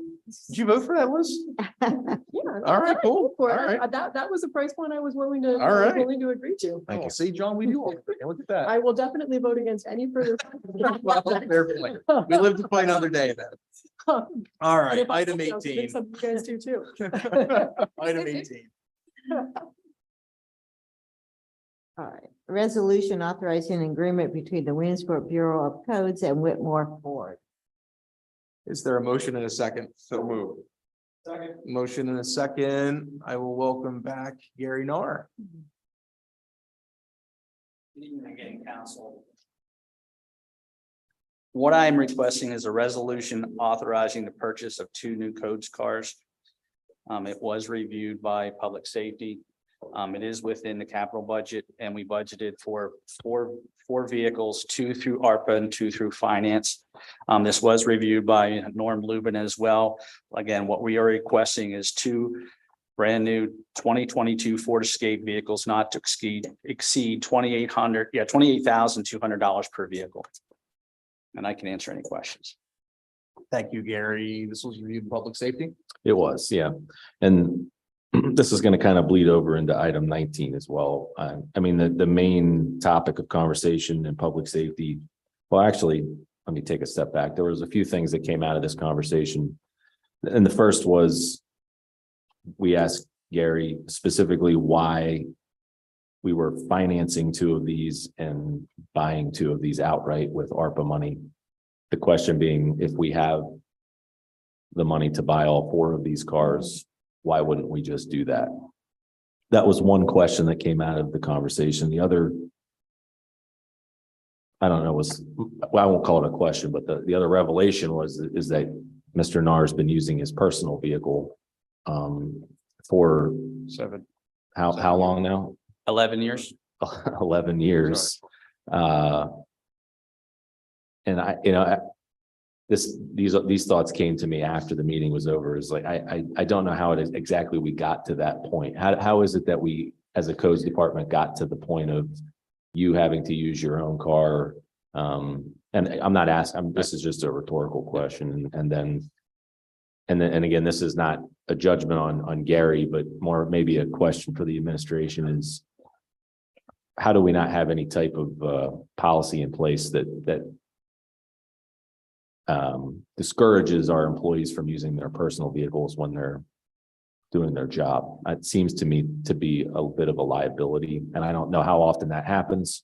Did you vote for that, Liz? Yeah. All right, cool. For All it. right. That was a price point I was willing to, All right. agree to. Thank you. See, John, we do. Look at that. I will definitely vote against any further. Well, fair play. We live to fight another day then. All right, item 18. Some you guys do too. Item 18. All right, resolution authorizing an agreement between the Williamsport Bureau of Codes and Whitmore Ford. Is there a motion and a second? So move. Motion and a second. I will welcome back Gary Narr. Good evening again, council. What I am requesting is a resolution authorizing the purchase of 2 new codes cars. It was reviewed by public safety. It is within the capital budget, and we budgeted for 4 vehicles, 2 through ARPA and 2 through finance. This was reviewed by Norm Lubin as well. Again, what we are requesting is 2 brand new 2022 Ford Escape vehicles not to exceed $28,200 per vehicle. And I can answer any questions. Thank you, Gary. This was reviewed in public safety. It was, yeah. And this is going to kind of bleed over into item 19 as well. I mean, the main topic of conversation in public safety. Well, actually, let me take a step back. There was a few things that came out of this conversation. And the first was we asked Gary specifically why we were financing 2 of these and buying 2 of these outright with ARPA money. The question being, if we have the money to buy all 4 of these cars, why wouldn't we just do that? That was one question that came out of the conversation. The other, I don't know, well, I won't call it a question, but the other revelation is that Mr. Narr has been using his personal vehicle for 7. how long now? 11 years. 11 years. And these thoughts came to me after the meeting was over. Is like, I don't know how it is exactly we got to that point. How is it that we, as a codes department, got to the point of you having to use your own car? And I'm not asking, this is just a rhetorical question. And again, this is not a judgment on Gary, but more maybe a question for the administration is, how do we not have any type of policy in place that discourages our employees from using their personal vehicles when they're doing their job? It seems to me to be a bit of a liability, and I don't know how often that happens.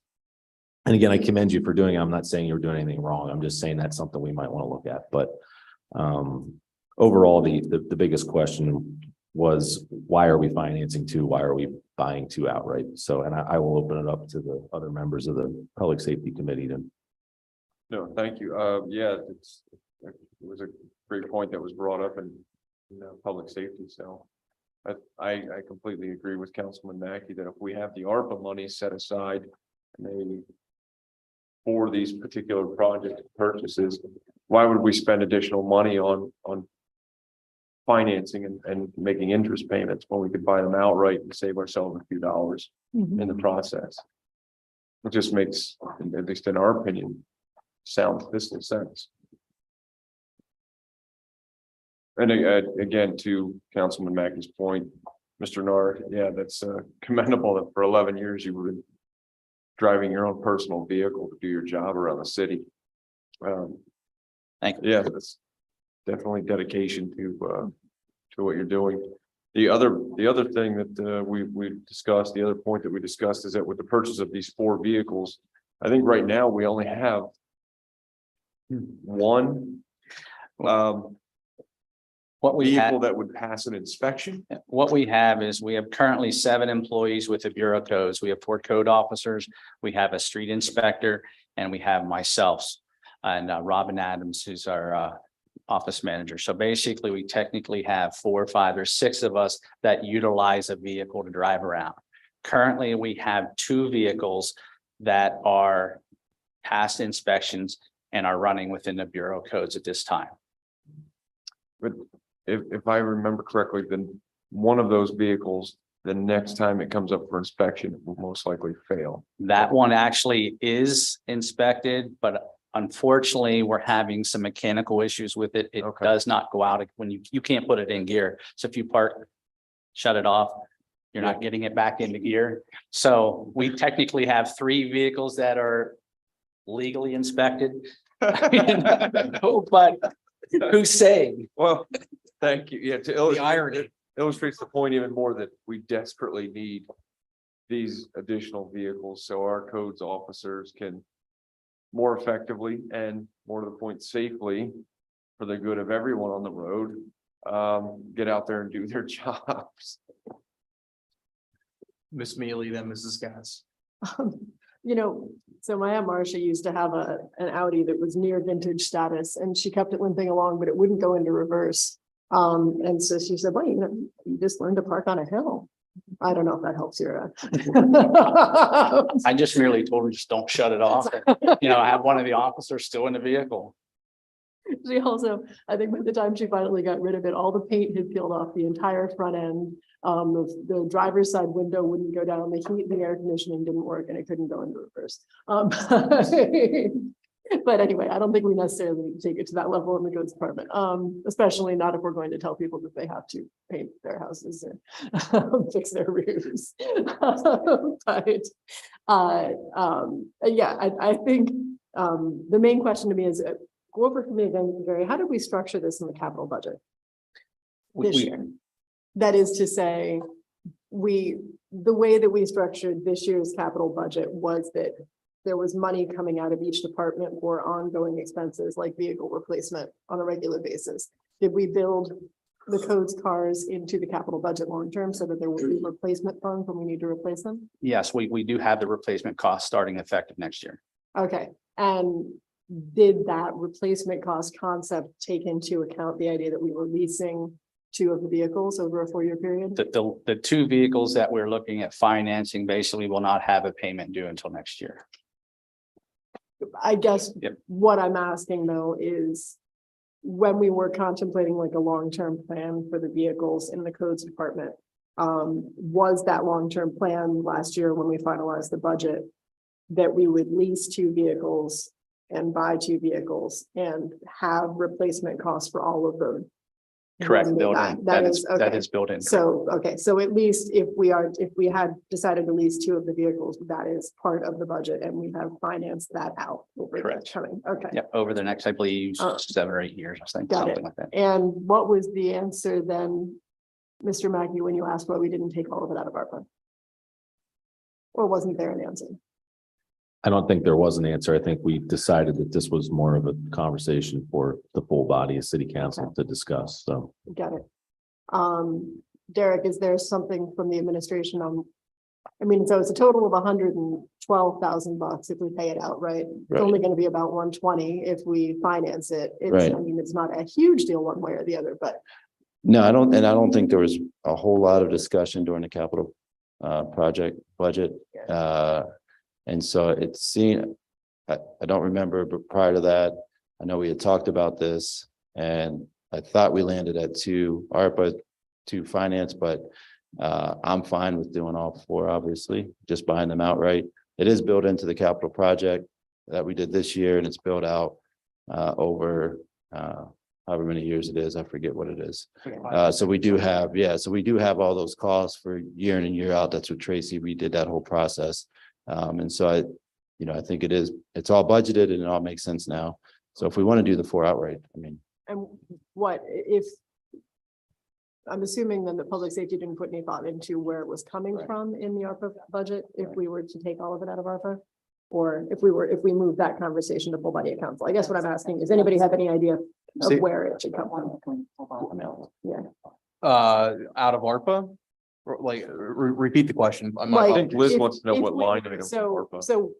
And again, I commend you for doing it. I'm not saying you're doing anything wrong. I'm just saying that's something we might want to look at. But overall, the biggest question was, why are we financing 2? Why are we buying 2 outright? So, and I will open it up to the other members of the Public Safety Committee to. No, thank you. Yeah, it was a great point that was brought up in public safety. So I completely agree with Councilman Mackey that if we have the ARPA money set aside for these particular project purchases, why would we spend additional money on financing and making interest payments when we could buy them outright and save ourselves a few dollars in the process? It just makes, at least in our opinion, sound business sense. And again, to Councilman Mackey's point, Mr. Narr, yeah, that's commendable that for 11 years you were driving your own personal vehicle to do your job around the city. Thank you. Yeah, that's definitely dedication to what you're doing. The other thing that we discussed, the other point that we discussed is that with the purchase of these 4 vehicles, I think right now we only have one What we vehicle have, that would pass an inspection. what we have is we have currently 7 employees with the Bureau of Codes. We have 4 code officers, we have a street inspector, and we have myself and Robin Adams, who's our office manager. So basically, we technically have 4 or 5 or 6 of us that utilize a vehicle to drive around. Currently, we have 2 vehicles that are past inspections and are running within the Bureau of Codes at this time. But if I remember correctly, then one of those vehicles, the next time it comes up for inspection, it will most likely fail. That one actually is inspected, but unfortunately, we're having some mechanical issues with it. It Okay. does not go out when you can't put it in gear. So if you park, shut it off, you're not getting it back into gear. So we technically have 3 vehicles that are legally inspected. But who's saying? Well, thank you. Yeah, to illustrate, irony. it illustrates the point even more that we desperately need these additional vehicles so our codes officers can more effectively and more to the point safely, for the good of everyone on the road, get out there and do their jobs. Miss Mealy, then Mrs. Gatz. So my Aunt Marcia used to have an Audi that was near vintage status, and she kept it limping along, but it wouldn't go into reverse. And so she said, well, you just learn to park on a hill. I don't know if that helps your. I just merely told her, just don't shut it off. Have one of the officers still in the vehicle. She also, I think by the time she finally got rid of it, all the paint had peeled off the entire front end. The driver's side window wouldn't go down, the heat, the air conditioning didn't work, and it couldn't go into reverse. But anyway, I don't think we necessarily need to take it to that level in the codes department, especially not if we're going to tell people that they have to paint their houses or fix their roofs. But yeah, I think the main question to me is, go over for me again, Gary, how did we structure this in the capital budget this year? That is to say, the way that we structured this year's capital budget was that there was money coming out of each department for ongoing expenses like vehicle replacement on a regular basis. Did we build the codes cars into the capital budget long-term so that there will be replacement funds when we need to replace them? Yes, we do have the replacement cost starting effective next year. Okay, and did that replacement cost concept take into account the idea that we were leasing 2 of the vehicles over a 4-year period? The 2 vehicles that we're looking at financing basically will not have a payment due until next year. I guess Yep. what I'm asking though is when we were contemplating like a long-term plan for the vehicles in the codes department, was that long-term plan last year when we finalized the budget that we would lease 2 vehicles and buy 2 vehicles and have replacement costs for all of them? Correct, when we built buy? in. That That okay. is built in. So, okay, so at least if we had decided to lease 2 of the vehicles, that is part of the budget and we have financed that out. Over the Correct. coming, okay. Yep, over the next, I believe, Oh. 7 or 8 years, I think, Got it. something like that. And what was the answer then, Mr. Mackey, when you asked why we didn't take all of it out of ARPA? Or wasn't there an answer? I don't think there was an answer. I think we decided that this was more of a conversation for the full body of city council to discuss, so. Got it. Derek, is there something from the administration on? I mean, so it's a total of $112,000 if we pay it outright. It's Right. only going to be about 120 if we finance it. It's, Right. I mean, it's not a huge deal one way or the other, but No, I don't think there was a whole lot of discussion during the capital project budget. And so it seemed, I don't remember, but prior to that, I know we had talked about this and I thought we landed at 2 ARPA, 2 finance, but I'm fine with doing all 4, obviously, just buying them outright. It is built into the capital project that we did this year and it's built out over however many years it is, I forget what it is. So we do have, so we do have all those costs for year in and year out. That's what Tracy, we did that whole process. And so I think it's all budgeted and it all makes sense now. So if we want to do the 4 outright, I mean. and what if? I'm assuming then that public safety didn't put any thought into where it was coming from in the ARPA budget, if we were to take all of it out of ARPA? Or if we move that conversation to full body council? I guess what I'm asking is, anybody have any idea See- of where it should come from? Yeah. Out of ARPA? Or, like, repeat the question. Like, I think Liz if- wants to know if what we- line item. So, ARPA. so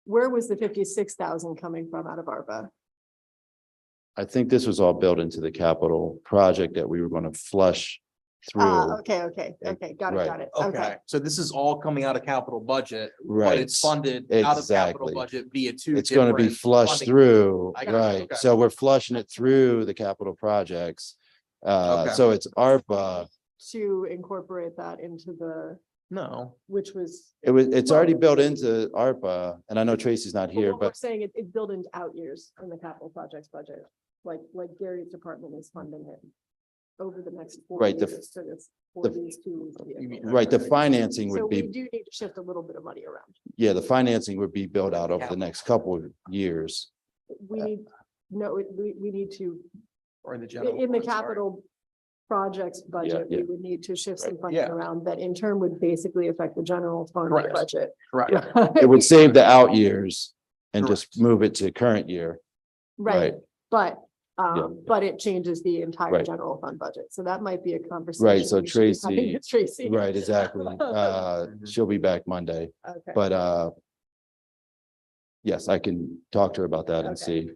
where was the 56,000 coming from out of ARPA? I think this was all built into the capital project that we were going to flush through. Okay, got Right. it, Okay, so this is all coming out of capital budget, but Right. it's funded out of capital Exactly. budget via 2. It's going to be different flushed funding. through, I got it, right? okay. So we're flushing it through the capital projects. Okay. So it's ARPA. To incorporate that into the, No, which was. It's already built into ARPA, and I know Tracy's not here, What we're but saying it's built into out years in the capital projects budget, like Gary's department is funding it over the next 4 Right, years. So it's for the- these 2 vehicles. right, the financing So would we be, do need to shift a little bit of money around. the financing would be built out over the next couple of years. We need, no, we need to, or in the general. in the fund, sorry. capital projects budget, we yeah. would need to shift some Right. funding Yeah. around that in turn would basically affect the general fund Correct. budget. Correct. It would save the out years and just Correct. move it to current year. Right, but, Yeah. but it changes the entire Right. general fund budget, so that might be a conversation. Right, so we should be having Tracy- with Tracy. Right, exactly. She'll be back Monday, Okay. but yes, I can talk to her about that and Okay. see.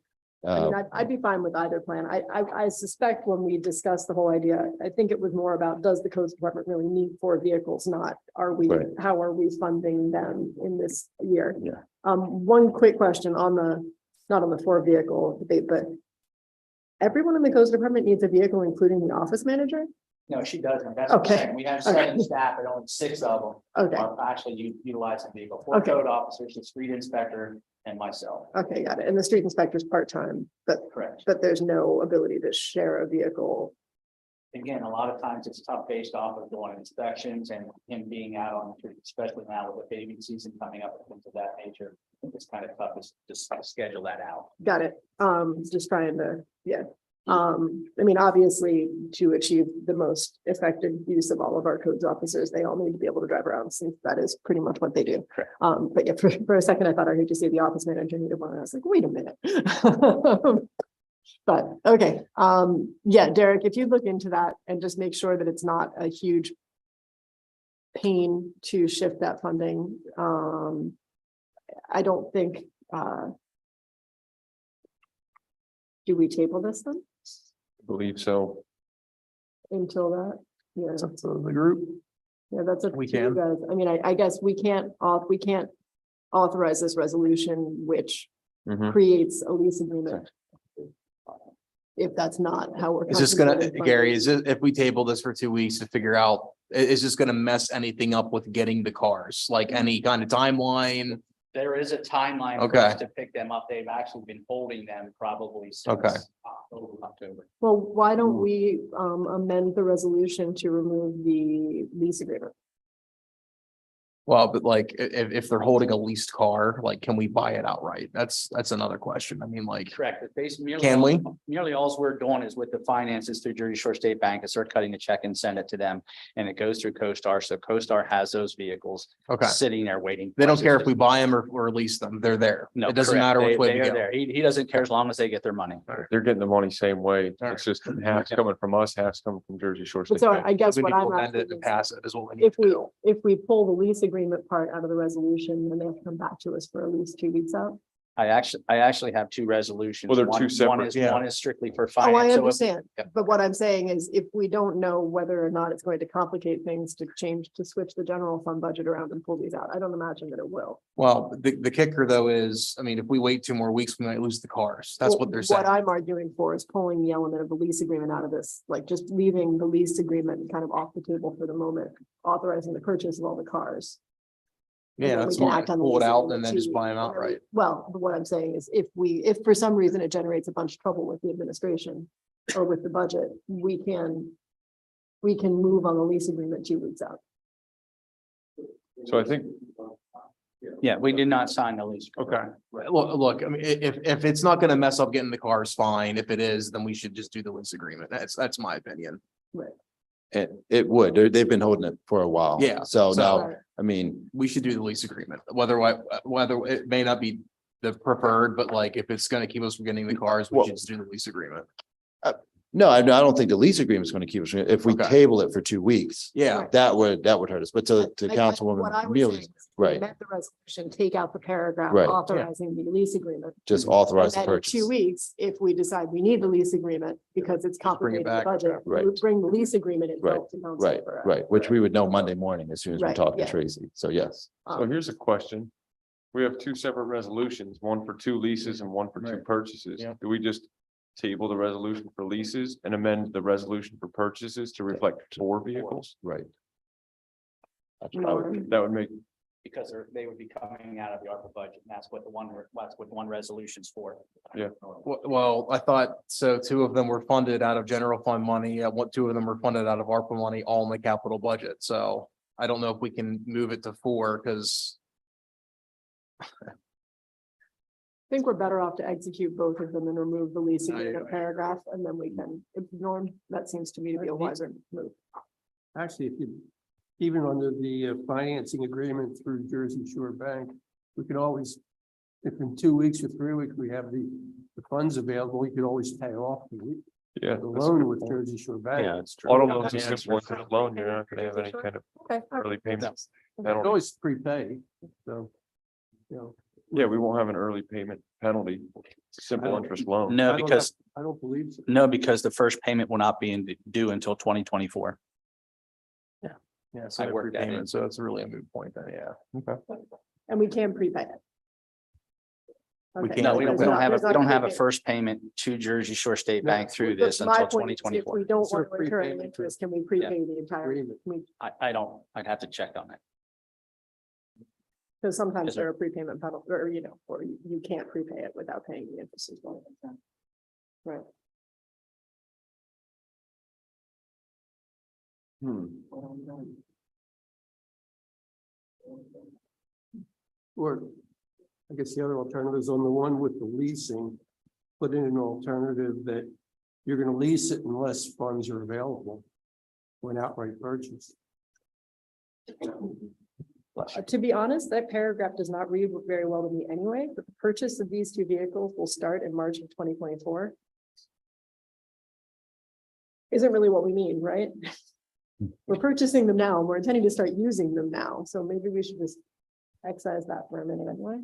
I mean, I'd be fine with either plan. I suspect when we discussed the whole idea, I think it was more about, does the codes department really need 4 vehicles? Not, Right. how are we funding them in this year? Yeah. One quick question on not on the 4 vehicle debate, but everyone in the codes department needs a vehicle, including the office manager? No, she doesn't. That's what I'm Okay. saying. We have Okay. 7 staff, and only 6 of them Okay, are actually utilizing the vehicle. 4 Okay. code officers, the street inspector, and myself. okay, got it. And the street inspector's part-time, Correct. but there's no ability to share a vehicle. Again, a lot of times it's tough based off of doing inspections and him being out on the street, especially now with the paving season coming up and things of that nature. I think it's kind of tough to just schedule that out. Got it. Just trying to, yeah. I mean, obviously, to achieve the most effective use of all of our codes officers, they all need to be able to drive around, since that is pretty much what they do. Correct. But yeah, for a second, I thought I heard you say the office manager needed one, and I was like, wait a minute. But, okay, yeah, Derek, if you look into that and just make sure that it's not a huge pain to shift that funding, I don't think, do we table this then Believe so. until that? Yeah, So the group, yeah, that's up We to you can. guys. I mean, I guess we can't authorize this resolution, which Mhm. creates a lease agreement. If that's not how we're. It's just gonna, contemplating Gary, funding. is it, if we table this for 2 weeks to figure out, is this gonna mess anything up with getting the cars? Like any kind of timeline? There is a timeline for Okay. us to pick them up. They've actually been holding them probably Okay. since October. Well, why don't we amend the resolution to remove the lease agreement? Well, but like, if they're holding a leased car, like, can we buy it outright? That's another question. I mean, like, Correct. But basically, Can we? Nearly all we're doing is with the finances through Jersey Shore State Bank, is they're cutting the check and send it to them, and it goes through CoStar. So CoStar has those vehicles okay, sitting there waiting. they for don't us. care if we buy them or lease them, they're there. No, It doesn't correct. matter which way They we are go. there. He doesn't care as long as they get their money. They're getting the money same way. All It's just half's coming from us, half's coming from Jersey Shore But State so Bank. I guess We what need to I'm amend it asking and is, pass it is what we need if to we, do. if we pull the lease agreement part out of the resolution, then they have to come back to us for at least 2 weeks out. I actually have 2 resolutions. Well, they're One- two separate, yeah. One is strictly for Oh, finance. I So if- understand, Yeah. but what I'm saying is if we don't know whether or not it's going to complicate things to switch the general fund budget around and pull these out, I don't imagine that it will. Well, the kicker though is, I mean, if we wait 2 more weeks, we might lose the cars. That's Well, what they're saying. What I'm arguing for is pulling the element of the lease agreement out of this, like just leaving the lease agreement kind of off the table for the moment, authorizing the purchase of all the cars. And Yeah, then we that's can fine. act on the Pull it lease out agreement and then 2 just buy them weeks outright. later. Well, what I'm saying is if for some reason it generates a bunch of trouble with the administration or with the budget, we can move on the lease agreement 2 weeks out. So I think, Yeah, we did not sign the lease. Okay, look, I mean, if it's not gonna mess up getting the cars, fine. If it is, then we should just do the lease agreement. That's my opinion. It would, they've been holding it for a while. Yeah, So so- now, I mean, We should do the lease agreement, whether it may not be the preferred, but like if it's gonna keep us from getting the cars, we Well- should just do the lease agreement. no, I don't think the lease agreement is going to keep us, if we Okay. table it for 2 weeks, Yeah, that would hurt us. But to What I Councilwoman was Mealy's, saying is we right, amend the resolution, take out the paragraph Right. authorizing the lease agreement. just And authorize the then in purchase. 2 weeks, if we decide we need the lease agreement because it's bring it complicated the back. budget, Right. we bring the lease agreement Right, itself to council. Right, for a- right, which we would know Monday morning as soon as we Right, talk to yeah. Tracy. So yes. so here's a question. We have 2 separate resolutions, one for 2 leases and one for 2 Right. purchases. Yeah. Do we just table the resolution for leases and amend the resolution for purchases to reflect 4 vehicles? Right. That would make, Because they would be coming out of the ARPA budget, and that's what the one resolution's for. Yeah. well, I thought, so 2 of them were funded out of general fund money, 2 of them were funded out of ARPA money, all in the capital budget, so I don't know if we can move it to 4, because I think we're better off to execute both of them and remove the lease I agreement agree. paragraph, and then we can ignore them. That seems to me to be a wiser move. actually, if you, even under the financing agreement through Jersey Shore Bank, we can always, if in 2 weeks or 3 weeks, we have the funds available, we could always pay off yeah. the loan with Jersey Shore Bank. Yeah, it's true. Auto loans are simple, it's a loan, you're not gonna have any kind of Okay. all right. early payments. You can always prepay, so, you know. Yeah, we won't have an early payment penalty. Simple interest loan. No, I don't because, I don't believe so. no, because the first payment will not be due until 2024. Yeah, I worked that in. prepayment, so it's really a moot point then, yeah. Okay. And we can prepay it. We Okay. can't. No, we don't There's not- have, there's we not don't have a prepayment. first payment to Jersey Shore State No, Bank through But this my until point is, twenty if we twenty-four. don't Is there want to incur any prepayment? interest, can we prepay the entire? Agreement. I don't, I'd have to check on that. Because sometimes Yes, sir. there are prepayment penalties, or or you can't prepay it without paying the interest as well. Right. Or I guess the other alternative is on the one with the leasing, put in an alternative that you're gonna lease it unless funds are available for an outright purchase. To be honest, that paragraph does not read very well to me anyway, but the purchase of these two vehicles will start in March of 2024. Isn't really what we mean, right? We're purchasing them now, and we're intending to start using them now, so maybe we should just excise that for a minute anyway.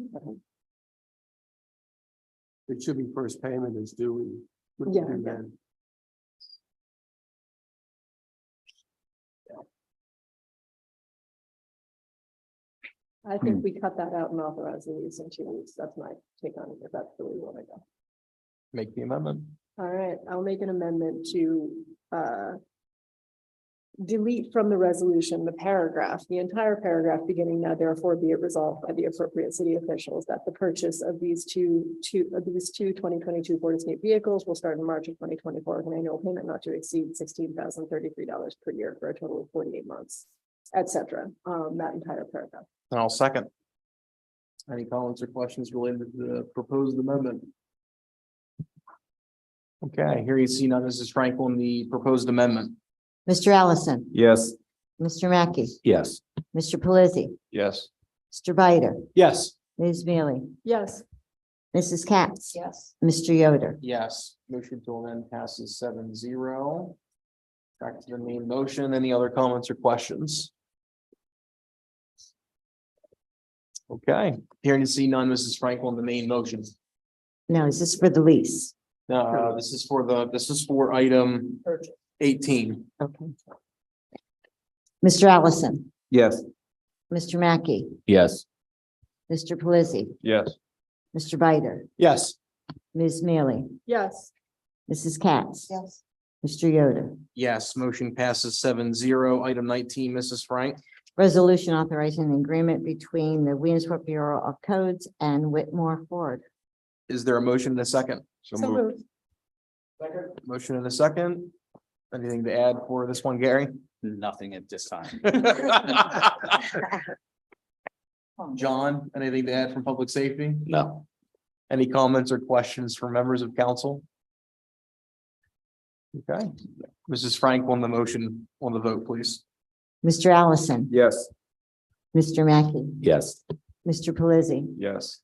It should be first payment is due. We would Yeah, do yeah. then. I think we cut that out and authorize the lease in 2 weeks. That's my take on it, if that's the way you want to go. Make the amendment. All right, I'll make an amendment to delete from the resolution the paragraph, the entire paragraph beginning now, therefore be it resolved by the appropriate city officials that the purchase of these two 2022 Ford Escape vehicles will start in March of 2024 with an annual payment not to exceed $16,033 per year for a total of 48 months, etc. That entire paragraph. And I'll second. Any comments or questions related to the proposed amendment? Okay, here you see now, Mrs. Franklin, the proposed amendment. Mr. Allison, Yes. Mr. Mackey, Yes. Mr. Pelisi, Yes. Mr. Bider, Yes. Ms. Mealy, Yes. Mrs. Katz, Yes. Mr. Yoder. Yes, motion to amend passes 7-0. Back to the main motion. Any other comments or questions? Okay, hearing and see none, Mrs. Franklin, the main motion. No, is this for the lease? This is for item Purchase. 18. Okay. Mr. Allison, Yes. Mr. Mackey, Yes. Mr. Pelisi, Yes. Mr. Bider, Yes. Ms. Mealy, Yes. Mrs. Katz, Yes. Mr. Yoder. Yes, motion passes 7-0. Item 19, Mrs. Frank. Resolution authorizing an agreement between the Williamsport Bureau of Codes and Whitmore Ford. Is there a motion and a second? So So moved. moved. Motion and a second. Anything to add for this one, Gary? Nothing at this time. John, anything to add from public safety? No. Any comments or questions from members of council? Okay, Mrs. Frank on the motion, on the vote, please. Mr. Allison, Yes. Mr. Mackey, Yes. Mr. Pelisi, Yes.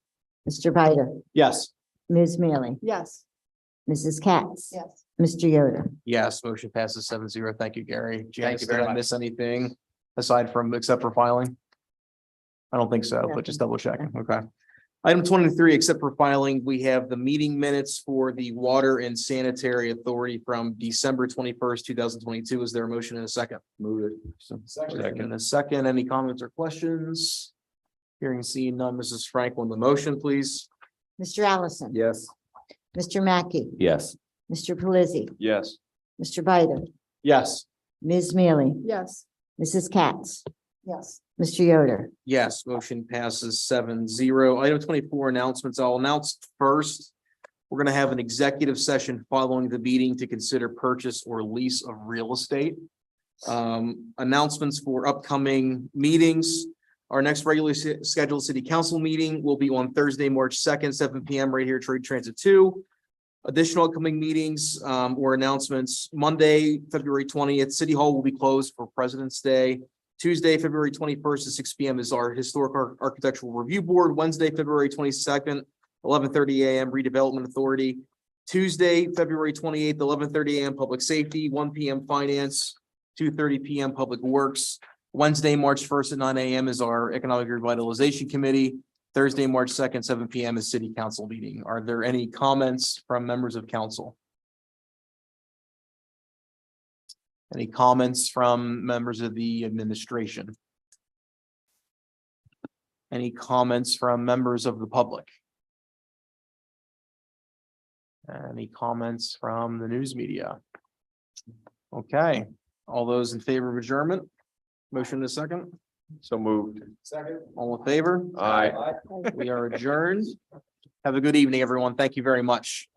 Mr. Bider, Yes. Ms. Mealy, Yes. Mrs. Katz, Yes. Mr. Yoder. Yes, motion passes 7-0. Thank you, Gary. Janice, very did I much. miss anything aside from, except for filing? I don't think so, but just double checking. Okay. Item 23, except for filing, we have the meeting minutes for the Water and Sanitary Authority from December 21st, 2022. Is there a motion and a second? Move it. Second and a second. Any comments or questions? Hearing seen none. Mrs. Frank on the motion, please. Mr. Allison. Yes. Mr. Mackey, Yes. Mr. Pelisi, Yes. Mr. Bider, Yes. Ms. Mealy, Yes. Mrs. Katz, Yes. Mr. Yoder. Yes, motion passes 7-0. Item 24, announcements. I'll announce first. We're gonna have an executive session following the meeting to consider purchase or lease of real estate. Announcements for upcoming meetings. Our next regularly scheduled city council meeting will be on Thursday, March 2nd, 7 PM, right here at Trade Transit 2. Additional upcoming meetings or announcements. Monday, February 20th, City Hall will be closed for President's Day. Tuesday, February 21st at 6 PM is our Historic Architectural Review Board. Wednesday, February 22nd, 11:30 AM, Redevelopment Authority. Tuesday, February 28th, 11:30 AM, Public Safety, 1 PM, Finance, 2:30 PM, Public Works. Wednesday, March 1st at 9 AM is our Economic Revitalization Committee. Thursday, March 2nd, 7 PM is city council meeting. Are there any comments from members of council? Any comments from members of the administration? Any comments from members of the public? Any comments from the news media? Okay, all those in favor of adjournment? Motion to second, So moved. all in favor? Aye. We are adjourned. Have a good evening, everyone. Thank you very much.